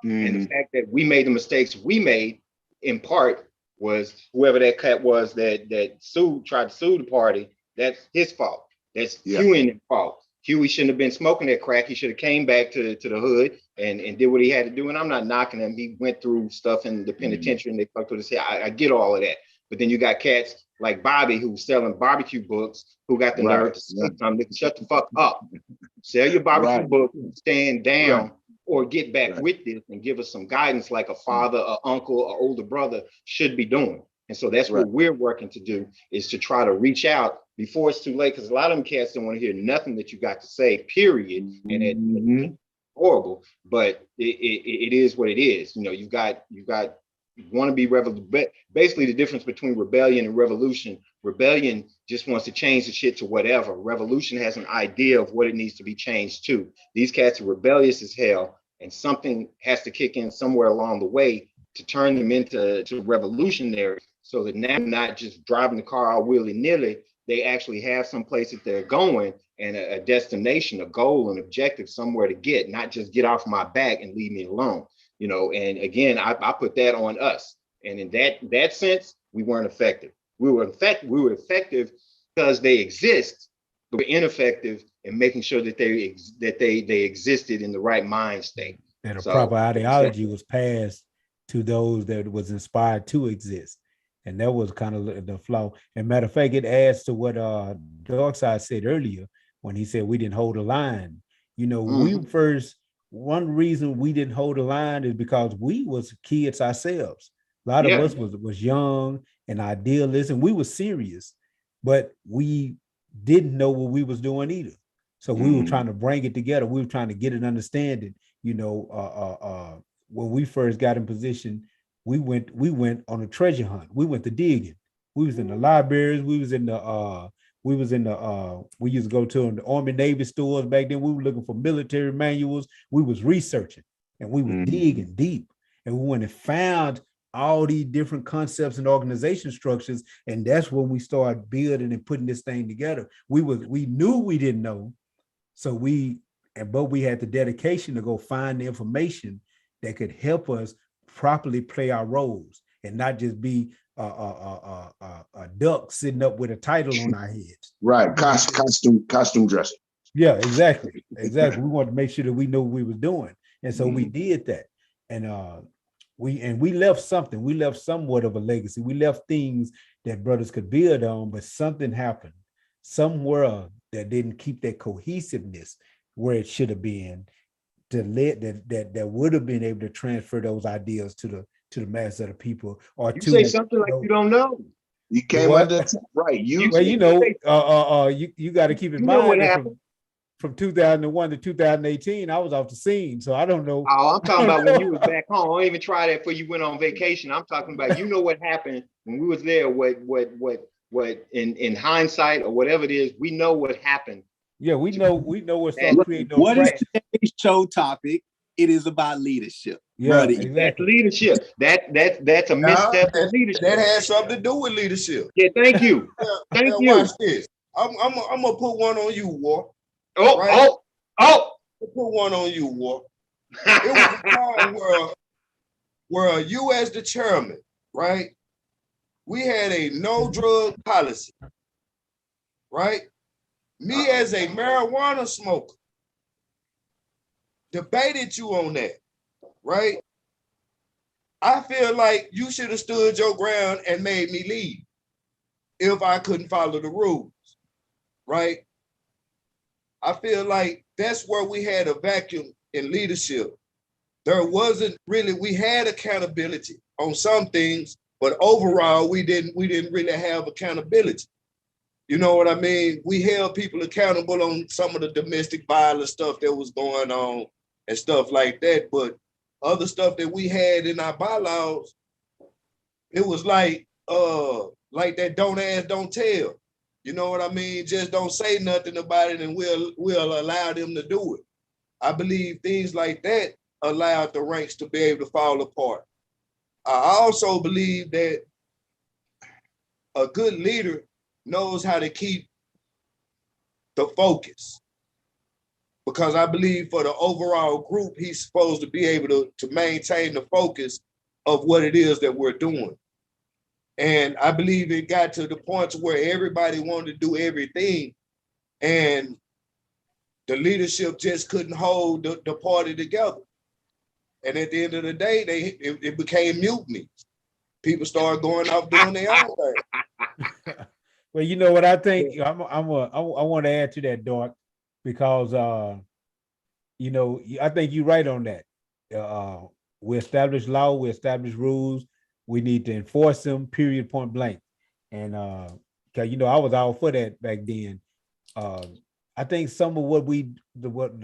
And the fact that we made the mistakes we made, in part, was whoever that cat was that tried to sue the party. That's his fault. That's Huey's fault. Huey shouldn't have been smoking that crack. He should have came back to the hood and did what he had to do. And I'm not knocking him. He went through stuff in the penitentiary and they fucked with his head. I get all of that. But then you got cats like Bobby who's selling barbecue books, who got the nerve to say something. Shut the fuck up. Sell your barbecue book, stand down, or get back with this and give us some guidance like a father, an uncle, or older brother should be doing. And so that's what we're working to do, is to try to reach out before it's too late, because a lot of them cats don't want to hear nothing that you got to say, period. And it's horrible, but it is what it is. You know, you want to be basically the difference between rebellion and revolution. Rebellion just wants to change the shit to whatever. Revolution has an idea of what it needs to be changed to. These cats are rebellious as hell, and something has to kick in somewhere along the way to turn them into revolutionary, so that now not just driving the car all willy-nilly, they actually have some place that they're going, and a destination, a goal, an objective, somewhere to get, not just get off my back and leave me alone. You know, and again, I put that on us. And in that sense, we weren't effective. We were effective because they exist, but we're ineffective in making sure that they existed in the right mind state. And a proper ideology was passed to those that was inspired to exist. And that was kind of the flaw. And matter of fact, it adds to what Darkside said earlier when he said we didn't hold the line. You know, one reason we didn't hold the line is because we was kids ourselves. A lot of us was young and idealist, and we were serious, but we didn't know what we was doing either. So we were trying to bring it together. We were trying to get an understanding. You know, when we first got in position, we went on a treasure hunt. We went to digging. We was in the libraries. We used to go to the Army Navy stores back then. We were looking for military manuals. We was researching, and we were digging deep. And we went and found all these different concepts and organization structures. And that's when we started building and putting this thing together. We knew we didn't know. So but we had the dedication to go find the information that could help us properly play our roles and not just be a duck sitting up with a title on our heads. Right, costume dressing. Yeah, exactly. We wanted to make sure that we knew what we were doing, and so we did that. And we left something. We left somewhat of a legacy. We left things that brothers could build on, but something happened somewhere that didn't keep that cohesiveness where it should have been, that would have been able to transfer those ideas to the mass of the people. Or you say something like you don't know. You came under right. You got to keep in mind that from 2001 to 2018, I was off the scene, so I don't know. Oh, I'm talking about when you was back home. I don't even try that before you went on vacation. I'm talking about what happened when we was there. What in hindsight or whatever it is, we know what happened. Yeah, we know what's creating. What is today's show topic? It is about leadership. Yeah, exactly. That's leadership. That's a misstep of leadership. That has something to do with leadership. Yeah, thank you. Thank you. Watch this. I'm gonna put one on you, War. Oh. I'll put one on you, War. It was a time where you as the chairman, right? We had a no drug policy, right? Me as a marijuana smoker debated you on that, right? I feel like you should have stood your ground and made me leave if I couldn't follow the rules, right? I feel like that's where we had a vacuum in leadership. There wasn't really, we had accountability on some things, but overall we didn't really have accountability. You know what I mean? We held people accountable on some of the domestic violence stuff that was going on and stuff like that. But other stuff that we had in our bylaws, it was like that don't ask, don't tell. You know what I mean? Just don't say nothing about it and we'll allow them to do it. I believe things like that allowed the ranks to be able to fall apart. I also believe that a good leader knows how to keep the focus, because I believe for the overall group, he's supposed to be able to maintain the focus of what it is that we're doing. And I believe it got to the point where everybody wanted to do everything, and the leadership just couldn't hold the party together. And at the end of the day, it became mutiny. People started going off doing their own thing. Well, you know what I think? I want to add to that, Dark, because I think you're right on that. We establish law, we establish rules. We need to enforce them, period, point blank. And because I was all for that back then. I think some of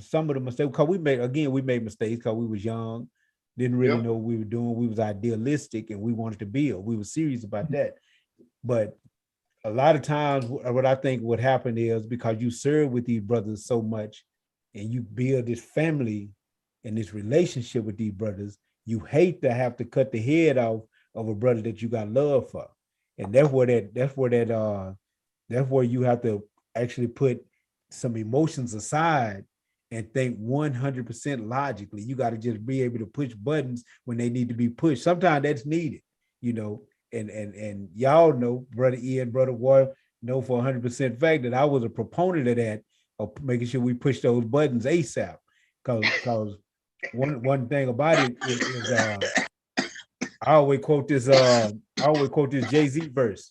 some of the mistakes, because we made mistakes because we was young, didn't really know what we were doing. We was idealistic and we wanted to build. We were serious about that. But a lot of times, what I think would happen is because you serve with these brothers so much, and you build this family and this relationship with these brothers, you hate to have to cut the head off of a brother that you got love for, and that's where you have to actually put some emotions aside and think 100% logically. You got to just be able to push buttons when they need to be pushed. Sometimes that's needed, and y'all know, Brother Ian, Brother War, know for 100% fact that I was a proponent of that, of making sure we push those buttons ASAP. Because one thing about it is I always quote this Jay-Z verse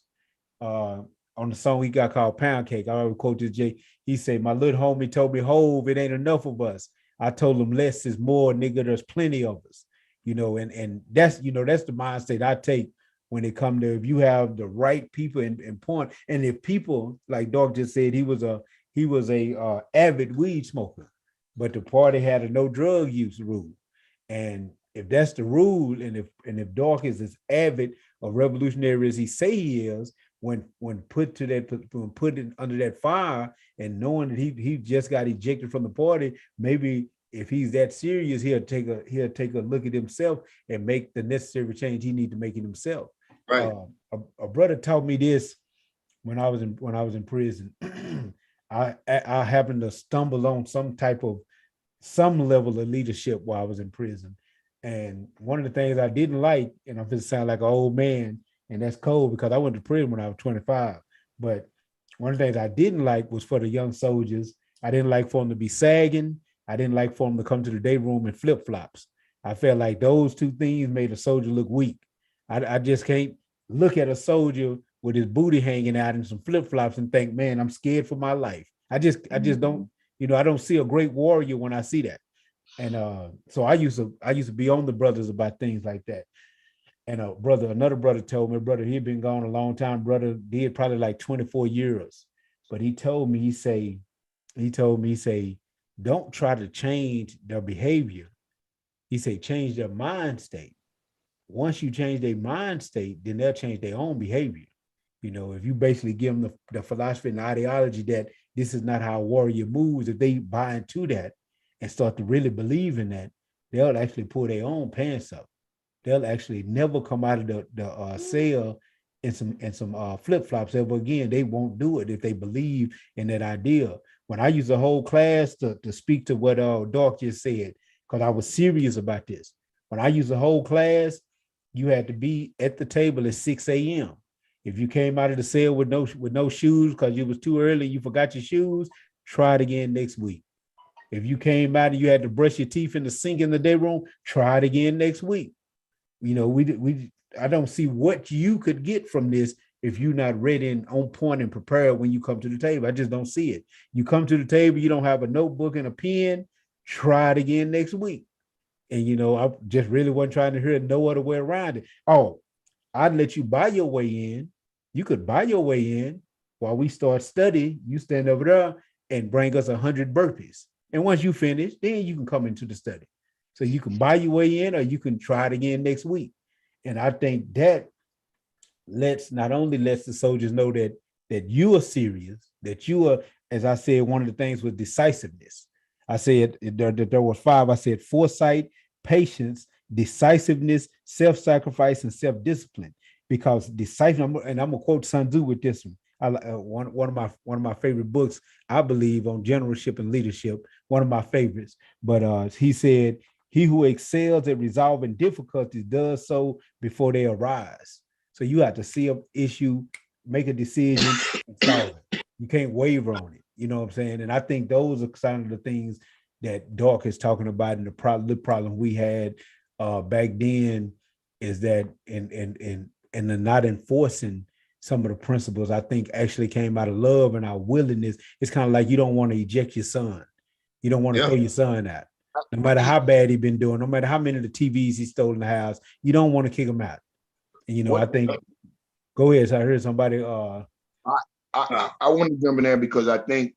on the song he got called Pound Cake. I always quote this Jay. He said, "My little homie told me, Hove, it ain't enough of us. I told him less is more, nigga. There's plenty of us." And that's the mindset I take when it comes to, if you have the right people in point, and if people, like Doc just said, he was a avid weed smoker, but the party had a no drug use rule. And if that's the rule, and if Doc is as avid a revolutionary as he say he is, when put it under that fire and knowing that he just got ejected from the party, maybe if he's that serious, he'll take a look at himself and make the necessary change he need to make in himself. Right. A brother taught me this when I was in prison. I happened to stumble on some level of leadership while I was in prison. And one of the things I didn't like, and I'm going to sound like an old man, and that's cold because I went to prison when I was 25. But one of the things I didn't like was for the young soldiers. I didn't like for them to be sagging. I didn't like for them to come to the day room in flip-flops. I felt like those two things made a soldier look weak. I just can't look at a soldier with his booty hanging out and some flip-flops and think, man, I'm scared for my life. I just don't, I don't see a great warrior when I see that. And so I used to be on the brothers about things like that. And another brother told me, he'd been gone a long time, brother did probably like 24 years. But he told me, he said, don't try to change their behavior. He said, change their mind state. Once you change their mind state, then they'll change their own behavior. If you basically give them the philosophy and the ideology that this is not how a warrior moves, if they buy into that and start to really believe in that, they'll actually pull their own pants up. They'll actually never come out of the cell in some flip-flops ever again. They won't do it if they believe in that idea. When I used the whole class to speak to what Doc just said, because I was serious about this. When I used the whole class, you had to be at the table at 6 a.m. If you came out of the cell with no shoes because it was too early, you forgot your shoes, try it again next week. If you came out and you had to brush your teeth in the sink in the day room, try it again next week. I don't see what you could get from this if you're not ready and on point and prepared when you come to the table. I just don't see it. You come to the table, you don't have a notebook and a pen, try it again next week. And, I just really wasn't trying to hear no other way around it. Oh, I'd let you buy your way in. You could buy your way in while we start studying. You stand over there and bring us 100 burpees. And once you finish, then you can come into the study. So you can buy your way in or you can try it again next week. And I think that not only lets the soldiers know that you are serious, that you are, as I said, one of the things was decisiveness. I said that there were 5. I said foresight, patience, decisiveness, self-sacrifice, and self-discipline. Because decisive, and I'm gonna quote Sun Tzu with this one. One of my favorite books, I believe, on generalship and leadership. One of my favorites. But he said, "He who excels at resolving difficulties does so before they arise." So you have to see an issue, make a decision, and solve it. You can't waver on it. You know what I'm saying? And I think those are some of the things that Doc is talking about, and the problem we had back then is that and the not enforcing some of the principles, I think, actually came out of love and our willingness. It's kind of like you don't want to eject your son. You don't want to throw your son out. No matter how bad he been doing, no matter how many of the TVs he stole in the house, you don't want to kick him out. And, you know, I think, go ahead. So I heard somebody. I want to jump in there because I think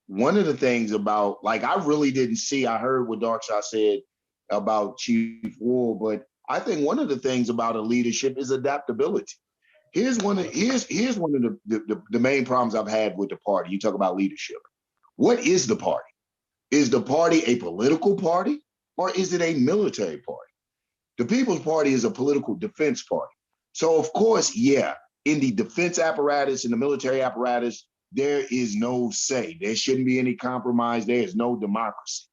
one of the things about, like, I really didn't see, I heard what Darkshot said about Chief Ward, but I think one of the things about a leadership is adaptability. Here's one of the main problems I've had with the party. You talk about leadership. What is the party? Is the party a political party or is it a military party? The People's Party is a political defense party. So of course, yeah, in the defense apparatus, in the military apparatus, there is no say. There shouldn't be any compromise. There is no democracy.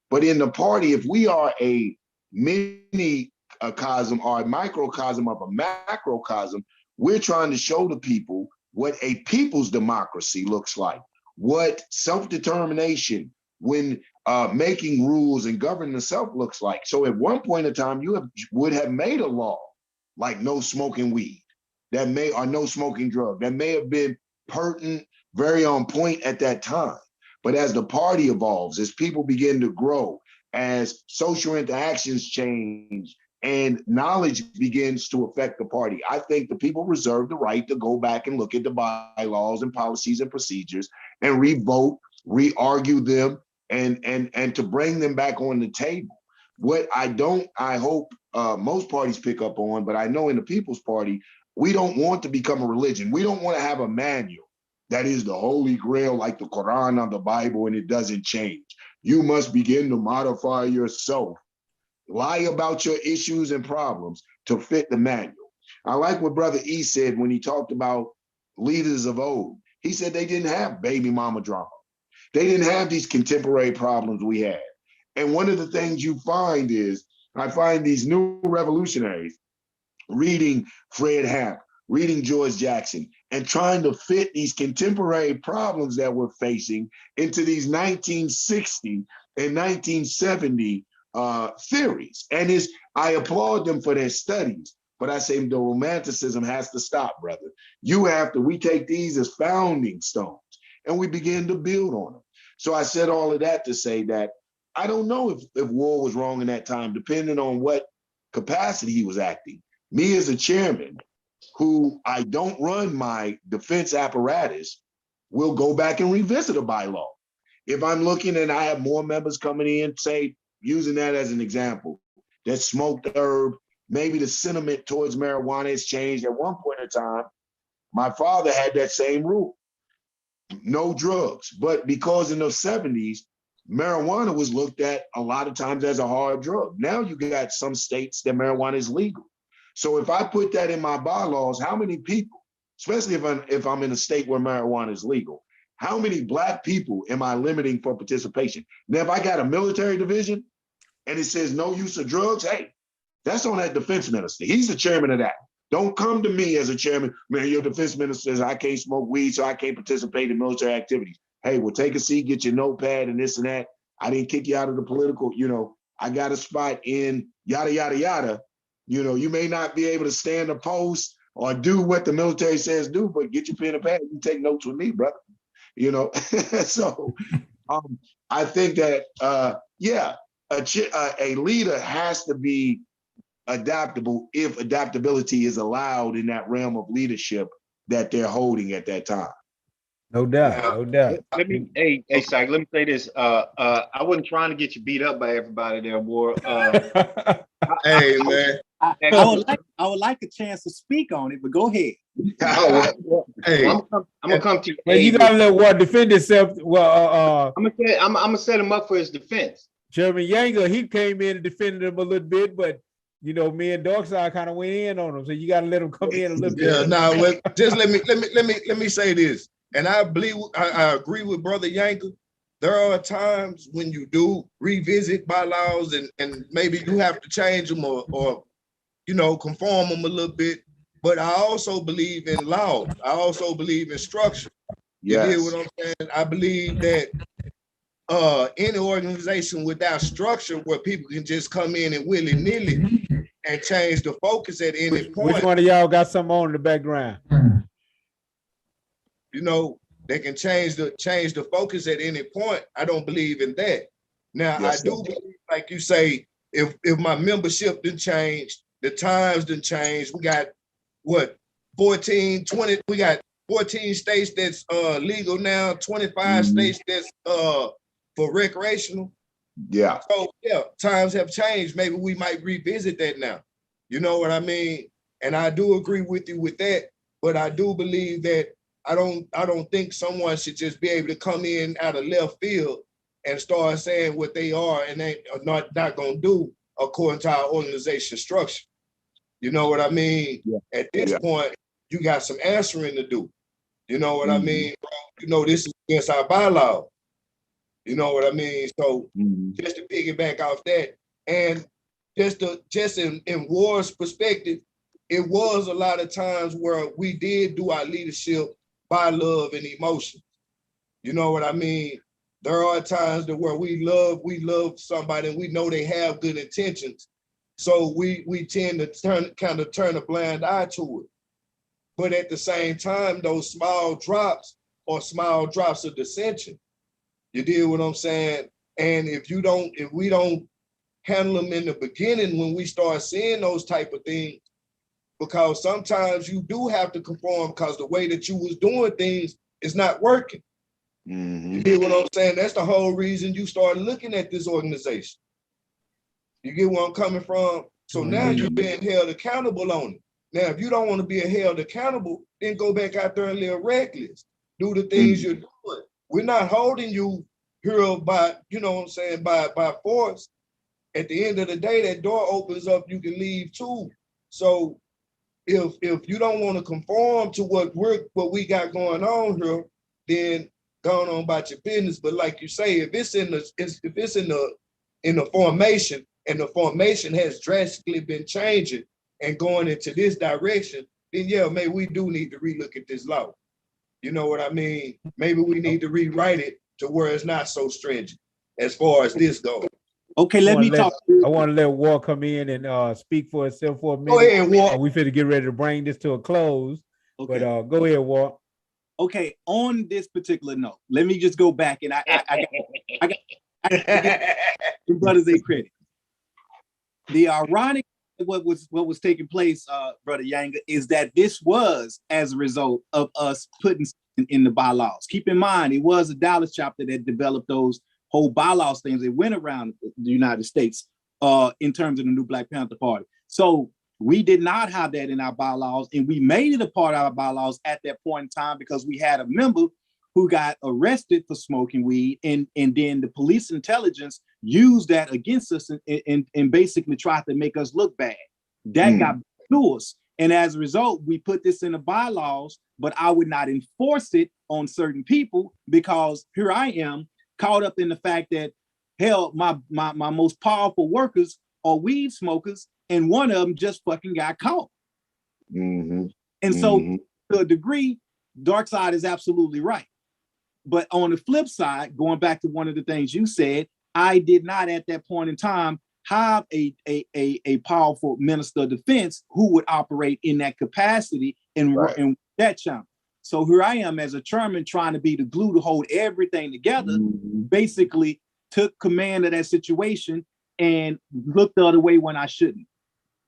But in the party, if we are a mini-cosm or a microcosm of a macrocosm, we're trying to show the people what a people's democracy looks like, what self-determination when making rules and governing the self looks like. So at one point in time, you would have made a law like no smoking weed, or no smoking drug. That may have been pertinent, very on point at that time. But as the party evolves, as people begin to grow, as social interactions change, and knowledge begins to affect the party, I think the people reserve the right to go back and look at the bylaws and policies and procedures and revote, re-argue them, and to bring them back on the table. What I hope most parties pick up on, but I know in the People's Party, we don't want to become a religion. We don't want to have a manual that is the Holy Grail like the Quran or the Bible and it doesn't change. You must begin to modify yourself. Lie about your issues and problems to fit the manual. I like what Brother E said when he talked about leaders of old. He said they didn't have baby mama drama. They didn't have these contemporary problems we had. And one of the things you find is, I find these new revolutionaries reading Fred Hamp, reading George Jackson, and trying to fit these contemporary problems that we're facing into these 1960 and 1970 theories. And I applaud them for their studies, but I say the romanticism has to stop, brother. We take these as founding stones and we begin to build on them. So I said all of that to say that I don't know if Ward was wrong in that time, depending on what capacity he was acting. Me as a chairman, who I don't run my defense apparatus, will go back and revisit a bylaw. If I'm looking and I have more members coming in, say, using that as an example, that smoked herb, maybe the sentiment towards marijuana has changed. At one point in time, my father had that same rule. No drugs. But because in the 70s, marijuana was looked at a lot of times as a hard drug. Now you got some states that marijuana is legal. So if I put that in my bylaws, how many people, especially if I'm in a state where marijuana is legal, how many Black people am I limiting for participation? Now, if I got a military division and it says no use of drugs, hey, that's on that defense minister. He's the chairman of that. Don't come to me as a chairman, man, your defense minister says I can't smoke weed, so I can't participate in military activities. Hey, well, take a seat, get your notepad and this and that. I didn't kick you out of the political, I got a spot in yada, yada, yada. You may not be able to stand a post or do what the military says do, but get your pen and pad and take notes with me, brother. So I think that, a leader has to be adaptable if adaptability is allowed in that realm of leadership that they're holding at that time. No doubt, no doubt. Hey, Syke, let me say this. I wasn't trying to get you beat up by everybody there, boy. Hey, man. I would like a chance to speak on it, but go ahead. Hey, I'm gonna come to you. Well, you gotta let Ward defend himself. Well, I'm gonna set him up for his defense. Chairman Younger, he came in and defended him a little bit, but me and Darkside kind of went in on him, so you gotta let him come in a little bit. Yeah, well, just let me say this, and I believe I agree with Brother Yanker. There are times when you do revisit bylaws and maybe you have to change them or conform them a little bit. But I also believe in law. I also believe in structure. Yes. You hear what I'm saying? I believe that any organization without structure where people can just come in and willy-nilly and change the focus at any point. Which one of y'all got something on in the background? They can change the focus at any point. I don't believe in that. Now, yes, I do believe, like you say, if my membership didn't change, the times didn't change. We got what 14, 20, we got 14 states that's legal now, 25 states that's for recreational. Yeah. So yeah, times have changed. Maybe we might revisit that now. You know what I mean? And I do agree with you with that, but I do believe that I don't think someone should just be able to come in out of left field and start saying what they are and they are not gonna do according to our organization structure. You know what I mean? Yeah. At this point, you got some answering to do. You know what I mean? You know, this is against our bylaws. You know what I mean? So just to piggyback off that, and just in Ward's perspective, it was a lot of times where we did do our leadership by love and emotion. You know what I mean? There are times that where we love somebody and we know they have good intentions. So we tend to turn a blind eye to it. But at the same time, those small drops are small drops of dissension. You deal with what I'm saying? And if we don't handle them in the beginning when we start seeing those type of things, because sometimes you do have to conform because the way that you was doing things is not working. You get what I'm saying? That's the whole reason you start looking at this organization. You get where I'm coming from? So now you're being held accountable on it. Now, if you don't want to be held accountable, then go back out there and live reckless. Do the things you're doing. We're not holding you here by, you know what I'm saying, by force. At the end of the day, that door opens up, you can leave too. So if you don't want to conform to what we got going on here, then go on about your business. But like you say, if it's in the formation and the formation has drastically been changing and going into this direction, then yeah, maybe we do need to relook at this law. You know what I mean? Maybe we need to rewrite it to where it's not so stringent as far as this goes. Okay, let me talk. I want to let Ward come in and speak for himself for a minute. Go ahead, Ward. We finna get ready to bring this to a close. Okay. But go ahead, Ward. Okay, on this particular note, let me just go back and I give brothers a credit. The ironic what was taking place, Brother Yanga, is that this was as a result of us putting in the bylaws. Keep in mind, it was a Dallas chapter that developed those whole bylaws things that went around the United States in terms of the new Black Panther Party. So we did not have that in our bylaws, and we made it a part of our bylaws at that point in time because we had a member who got arrested for smoking weed, and then the police intelligence used that against us and basically tried to make us look bad. That got to us. And as a result, we put this in the bylaws, but I would not enforce it on certain people because here I am caught up in the fact that, hell, my most powerful workers are weed smokers, and one of them just fucking got caught. And so to a degree, Dark Side is absolutely right. But on the flip side, going back to one of the things you said, I did not at that point in time have a powerful minister of defense who would operate in that capacity in that channel. So here I am as a chairman trying to be the glue to hold everything together, basically took command of that situation and looked the other way when I shouldn't.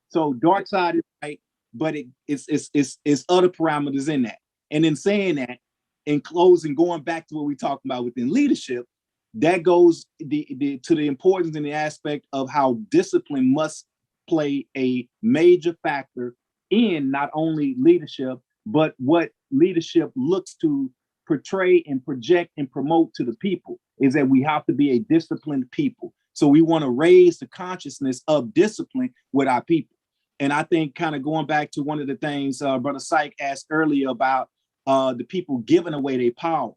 So Dark Side is right, but it's other parameters in that. And in saying that, in closing, going back to what we talked about within leadership, that goes to the importance and the aspect of how discipline must play a major factor in not only leadership, but what leadership looks to portray and project and promote to the people is that we have to be a disciplined people. So we want to raise the consciousness of discipline with our people. And I think kind of going back to one of the things Brother Syke asked earlier about the people giving away their power.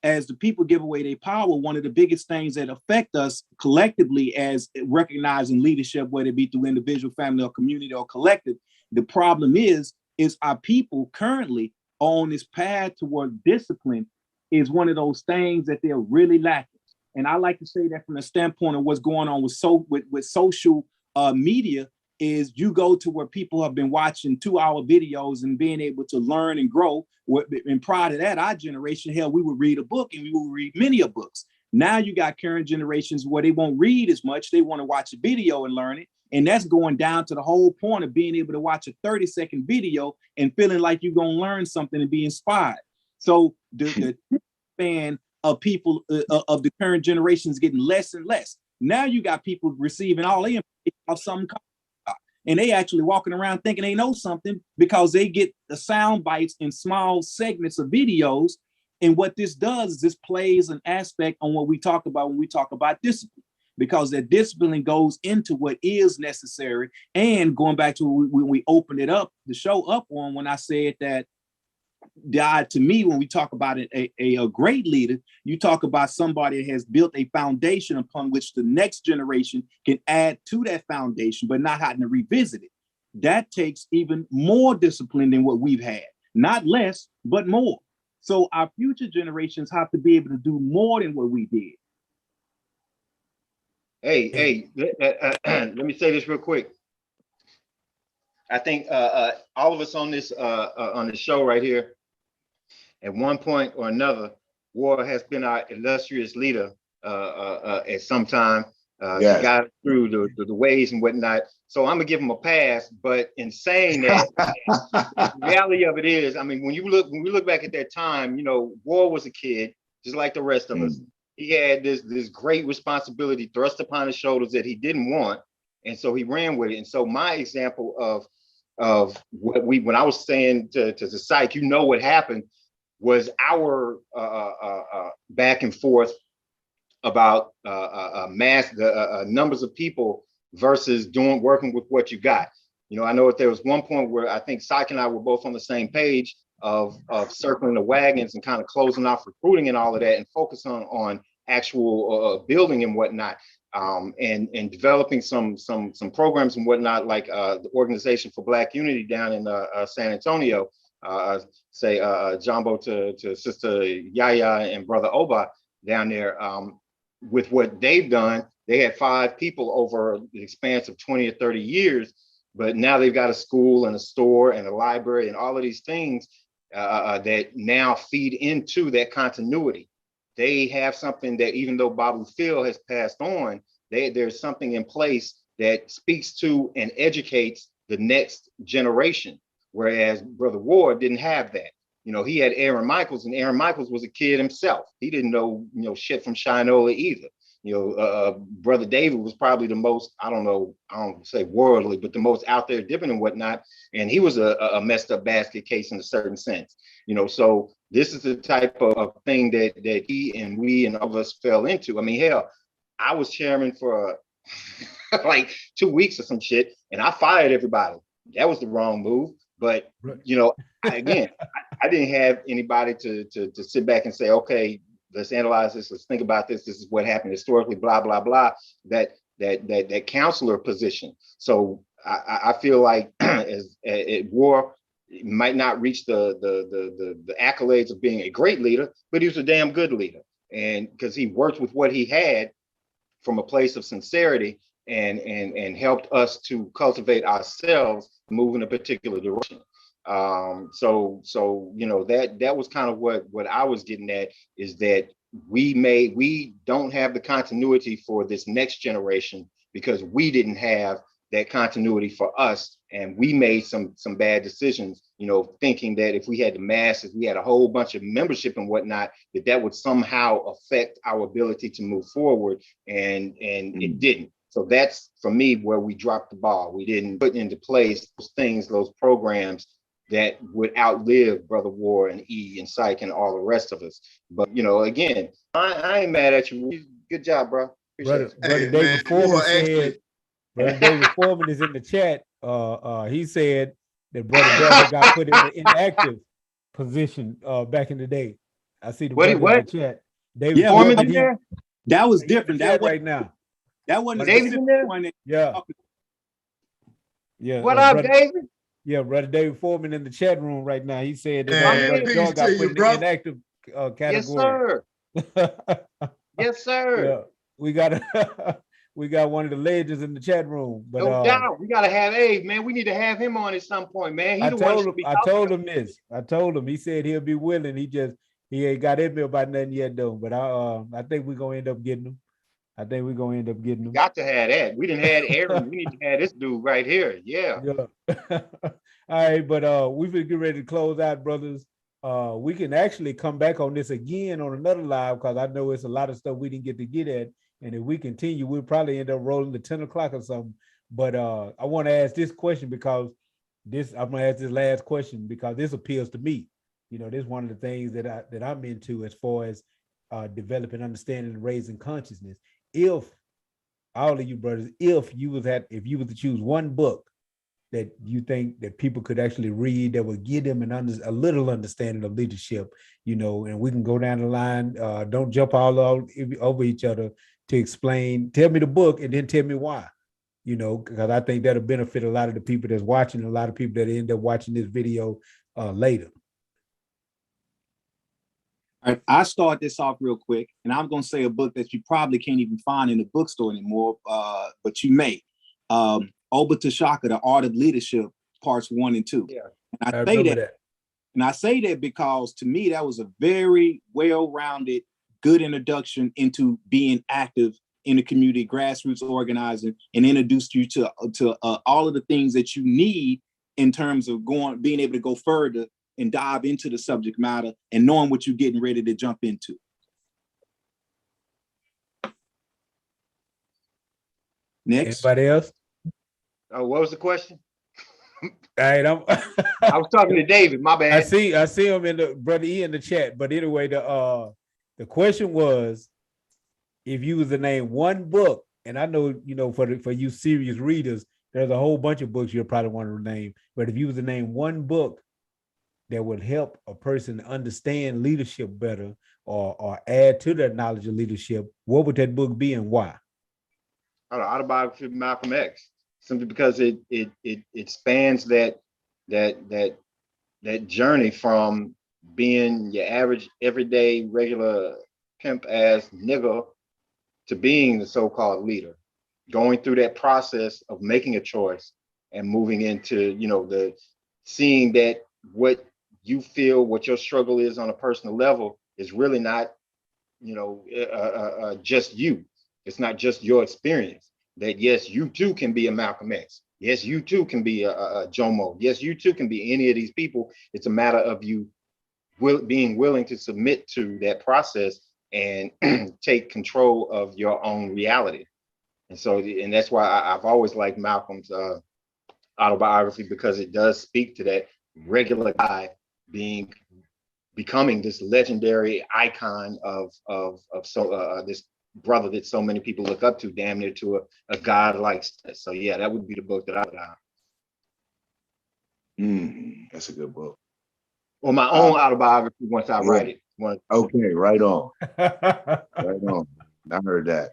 As the people give away their power, one of the biggest things that affect us collectively as recognizing leadership, whether it be through individual, family, or community, or collective, the problem is our people currently on this path toward discipline is one of those things that they're really lacking. And I like to say that from the standpoint of what's going on with social media is you go to where people have been watching 2-hour videos and being able to learn and grow. And prior to that, our generation, hell, we would read a book and we would read many books. Now you got current generations where they won't read as much. They want to watch a video and learn it. And that's going down to the whole point of being able to watch a 30-second video and feeling like you're going to learn something and be inspired. So the span of people of the current generation is getting less and less. Now you got people receiving all the information of something, and they actually walking around thinking they know something because they get the sound bites in small segments of videos. And what this does is this plays an aspect on what we talk about when we talk about discipline, because that discipline goes into what is necessary. And going back to when we opened it up, the show up on, when I said that to me, when we talk about a great leader, you talk about somebody that has built a foundation upon which the next generation can add to that foundation, but not having to revisit it. That takes even more discipline than what we've had, not less, but more. So our future generations have to be able to do more than what we did. Hey, let me say this real quick. I think all of us on this show right here, at one point or another, War has been our illustrious leader at some time. Yes. He got through the ways and whatnot. So I'm gonna give him a pass. But in saying that, the reality of it is, I mean, when we look back at that time, you know, War was a kid, just like the rest of us. He had this great responsibility thrust upon his shoulders that he didn't want, and so he ran with it. And so my example of what when I was saying to the psych, you know, what happened was our back and forth about numbers of people versus working with what you got. You know, I know that there was one point where I think Psych and I were both on the same page of circling the wagons and kind of closing off recruiting and all of that, and focus on actual building and whatnot, and developing some programs and whatnot, like the Organization for Black Unity down in San Antonio. Say Jumbo to Sister Yaya and Brother Oba down there. With what they've done, they had 5 people over the expanse of 20 or 30 years, but now they've got a school and a store and a library and all of these things that now feed into that continuity. They have something that, even though Babu Phil has passed on, there's something in place that speaks to and educates the next generation. Whereas Brother Ward didn't have that. You know, he had Aaron Michaels, and Aaron Michaels was a kid himself. He didn't know, shit from Shinola either. You know, Brother David was probably the most, I don't say worldly, but the most out there dipping and whatnot. And he was a messed up basket case in a certain sense. You know, so this is the type of thing that he and we and all of us fell into. I mean, hell, I was chairman for like 2 weeks or some shit, and I fired everybody. That was the wrong move. But, you know, I didn't have anybody to sit back and say, okay, let's analyze this. Let's think about this. This is what happened historically, blah, blah, blah, that counselor position. So I feel like as War might not reach the accolades of being a great leader, but he was a damn good leader. And because he worked with what he had from a place of sincerity and helped us to cultivate ourselves, move in a particular direction. So you know, that was kind of what I was getting at, is that we don't have the continuity for this next generation because we didn't have that continuity for us, and we made some bad decisions, you know, thinking that if we had the masses, we had a whole bunch of membership and whatnot, that would somehow affect our ability to move forward, and it didn't. So that's, for me, where we dropped the ball. We didn't put into place those things, those programs that would outlive Brother War and E and Psych and all the rest of us. But, you know, again, I ain't mad at you. Good job, bro. Brother David Foreman said, Brother David Foreman is in the chat. He said that Brother Delta got put in the inactive position back in the day. I see the brother in the chat. David Foreman in there? That was different. That right now. That wasn't David in there? One that, yeah. What up, David? Yeah, Brother David Foreman in the chat room right now. He said that Brother Joe got put in the inactive category. Yes, sir. Yes, sir. Yeah, we got one of the legends in the chat room. But no doubt, we gotta have Abe, man. We need to have him on at some point, man. I told him this. I told him. He said he'll be willing. He He ain't got at me about nothing yet though. But I think we're gonna end up getting him. Got to have that. We didn't have Aaron. We need to have this dude right here. Yeah. All right, but we will get ready to close out, brothers. We can actually come back on this again on another live because I know it's a lot of stuff we didn't get to get at. And if we continue, we'll probably end up rolling to 10 o'clock or something. But I want to ask this question because I'm gonna ask this last question because this appeals to me. You know, this is one of the things that I'm into as far as developing understanding and raising consciousness. If all of you brothers, if you was to choose one book that you think that people could actually read that would give them a little understanding of leadership, you know, and we can go down the line. Don't jump all over each other to explain. Tell me the book and then tell me why, you know, because I think that'll benefit a lot of the people that's watching, a lot of people that end up watching this video later. All right, I start this off real quick, and I'm going to say a book that you probably can't even find in the bookstore anymore, but you may. Oba Tashaka, The Art of Leadership, parts 1 and 2. Yeah, and I say that because to me that was a very well-rounded, good introduction into being active in the community, grassroots organizing, and introduced you to all of the things that you need in terms of being able to go further and dive into the subject matter and knowing what you're getting ready to jump into. Next. Anybody else? Oh, what was the question? All right, I was talking to David. My bad. I see him in the brother E in the chat. But anyway, the question was, if you was to name one book, and I know, you know, for you serious readers, there's a whole bunch of books you'll probably want to name. But if you was to name one book that would help a person understand leadership better or add to their knowledge of leadership, what would that book be and why? Autobiography of Malcolm X, simply because it spans that journey from being your average, everyday, regular pimp ass nigga to being the so-called leader, going through that process of making a choice and moving into, you know, the seeing that what you feel, what your struggle is on a personal level is really not, you know, just you. It's not just your experience. That yes, you too can be a Malcolm X. Yes, you too can be a Jomo. Yes, you too can be any of these people. It's a matter of you being willing to submit to that process and take control of your own reality. And so, and that's why I've always liked Malcolm's autobiography, because it does speak to that regular guy becoming this legendary icon of this brother that so many people look up to, damn near to a god-like. So yeah, that would be the book that I would have. That's a good book. Or my own autobiography once I write it. Okay, right on. Right on. I heard that.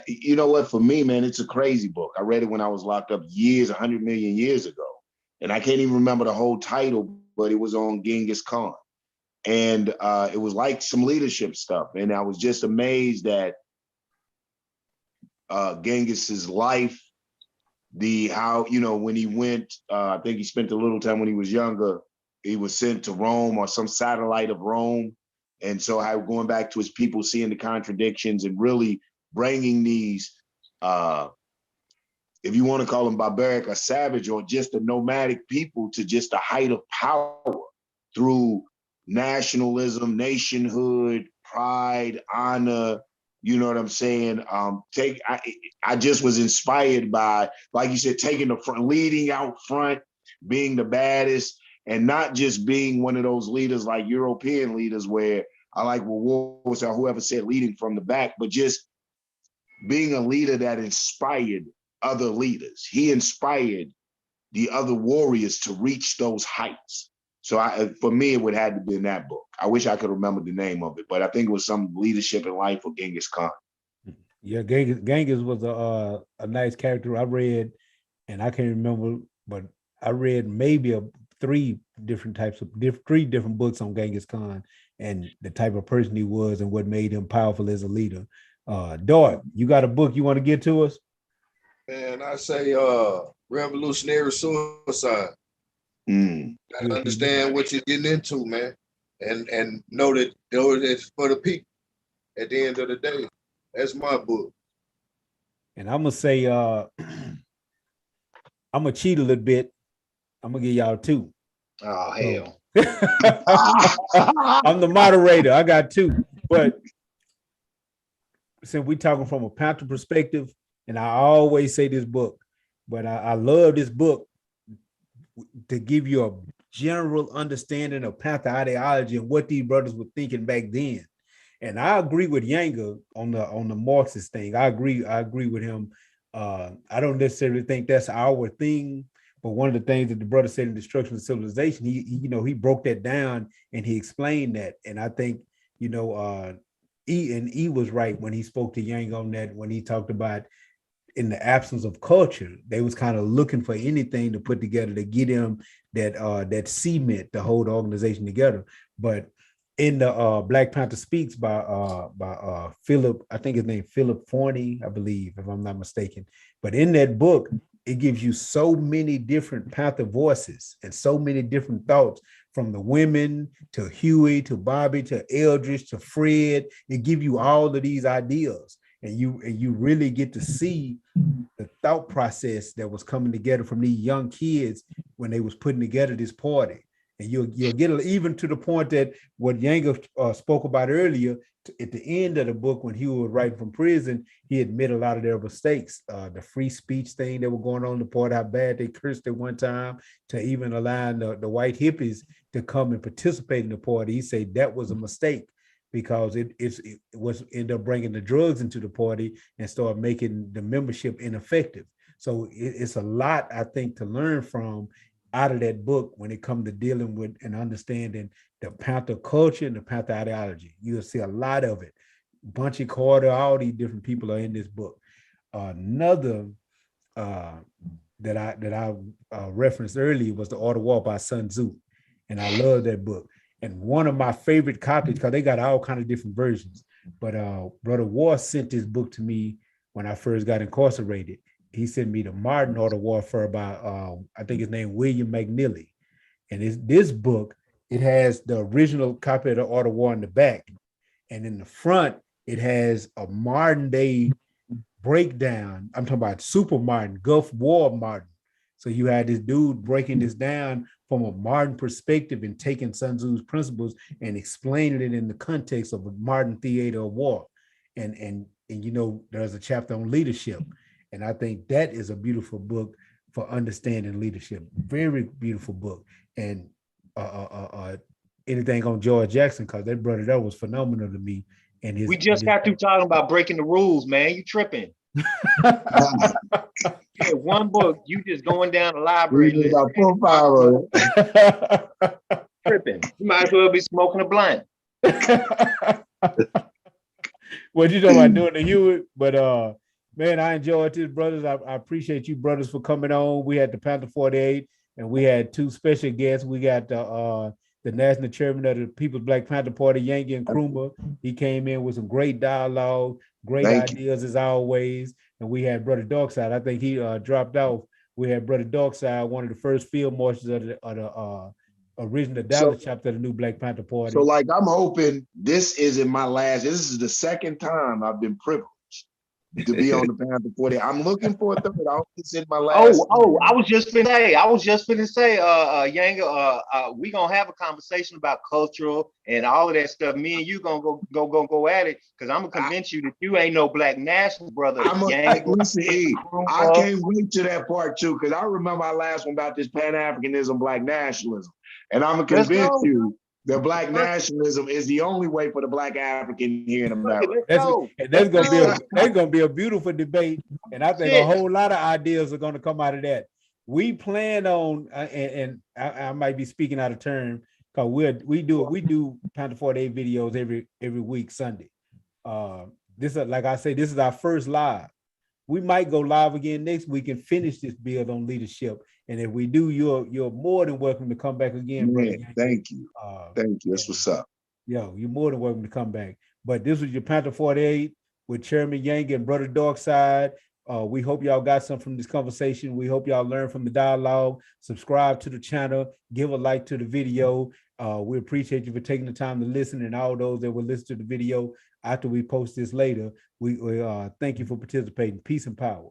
You know what, for me, man, it's a crazy book. I read it when I was locked up 100 million years ago. And I can't even remember the whole title, but it was on Genghis Khan. And it was like some leadership stuff. And I was just amazed at Genghis's life, how, you know, when he went, I think he spent a little time when he was younger, he was sent to Rome or some satellite of Rome. And so how going back to his people, seeing the contradictions and really bringing these, if you want to call them barbaric or savage or just a nomadic people to just a height of power through nationalism, nationhood, pride, honor. You know what I'm saying? I just was inspired by, like you said, taking the front, leading out front, being the baddest, and not just being one of those leaders like European leaders where I like what whoever said leading from the back, but just being a leader that inspired other leaders. He inspired the other warriors to reach those heights. So for me, it would have to be in that book. I wish I could remember the name of it, but I think it was some leadership in life of Genghis Khan. Yeah, Genghis was a nice character. I read, and I can't remember, but I read maybe three different books on Genghis Khan and the type of person he was and what made him powerful as a leader. Dart, you got a book you want to get to us? Man, I say Revolutionary Suicide. Gotta understand what you're getting into, man. and know that it's for the people at the end of the day. That's my book. And I'm gonna say I'm gonna cheat a little bit. I'm gonna give y'all 2. Oh hell. I'm the moderator. I got 2. But since we're talking from a Panther perspective, and I always say this book, but I love this book to give you a general understanding of Panther ideology and what these brothers were thinking back then. And I agree with Yanga on the Marxist thing. I agree with him. I don't necessarily think that's our thing, but one of the things that the brother said in Destruction of Civilization, he broke that down and he explained that. And I think, E was right when he spoke to Yang on that, when he talked about in the absence of culture, they was kind of looking for anything to put together to get him that cement to hold the organization together. But in the Black Panther Speaks by Philip, I think his name Philip Forney, I believe, if I'm not mistaken. But in that book, it gives you so many different Panther voices and so many different thoughts, from the women to Huey to Bobby to Eldridge to Fred. It gives you all of these ideas, and you really get to see the thought process that was coming together from these young kids when they was putting together this party. And you'll get even to the point that what Yanga spoke about earlier, at the end of the book, when he was writing from prison, he admitted a lot of their mistakes. The free speech thing that was going on in the party, how bad they cursed at one time, to even allowing the white hippies to come and participate in the party. He said that was a mistake, because it was end up bringing the drugs into the party and start making the membership ineffective. So it's a lot, I think, to learn from out of that book when it comes to dealing with and understanding the Panther culture and the Panther ideology. You'll see a lot of it. Bunchy Carter, all these different people are in this book. Another that I referenced earlier was The Art of War by Sun Tzu, and I love that book. And one of my favorite copies, because they got all kind of different versions, but Brother War sent this book to me when I first got incarcerated. He sent me the Martin Art of Warfare by I think his name William McNeely. And this book, it has the original copy of the Art of War in the back, and in the front it has a modern day breakdown. I'm talking about Super Martin, Gulf War Martin. So you had this dude breaking this down from a modern perspective and taking Sun Tzu's principles and explaining it in the context of a modern theater of war. And there's a chapter on leadership. And I think that is a beautiful book for understanding leadership. Very beautiful book. And anything on George Jackson, because that brother, that was phenomenal to me. And we just got through talking about breaking the rules, man. You tripping. Yeah, one book, you just going down the library list. Tripping. You might as well be smoking a blunt. What you talking about doing the Hewitt? But man, I enjoyed this, brothers. I appreciate you brothers for coming on. We had the Panther 48, and we had 2 special guests. We got the national chairman of the People's Black Panther Party, Yankee and Krumah. He came in with some great dialogue, great ideas as always. And we had Brother Darkside. I think he dropped off. We had Brother Darkside, one of the first field marshals of the original Dallas chapter of the new Black Panther Party. So like, I'm hoping this isn't my last. This is the second time I've been privileged to be on the Panther 40. I'm looking for a third. I hope this is my last. I was just finna say, Yanga, we gonna have a conversation about cultural and all of that stuff. Me and you gonna go at it, because I'm gonna convince you that you ain't no black nationalist, brother. Listen, I can't wait to that part too, because I remember our last one about this Pan-Africanism, black nationalism, and I'm gonna convince you that black nationalism is the only way for the black African here in America. That's gonna be a beautiful debate, and I think a whole lot of ideas are gonna come out of that. We plan on, and I might be speaking out of turn, because we do Panther 48 videos every week Sunday. This is, like I say, this is our first live. We might go live again next week and finish this build on leadership. And if we do, you're more than welcome to come back again. Man, thank you. Thank you. That's what's up. Yo, you're more than welcome to come back. But this was your Panther 48 with Chairman Yang and Brother Darkside. We hope y'all got something from this conversation. We hope y'all learn from the dialogue. Subscribe to the channel. Give a like to the video. We appreciate you for taking the time to listen, and all those that will listen to the video after we post this later. We thank you for participating. Peace and power.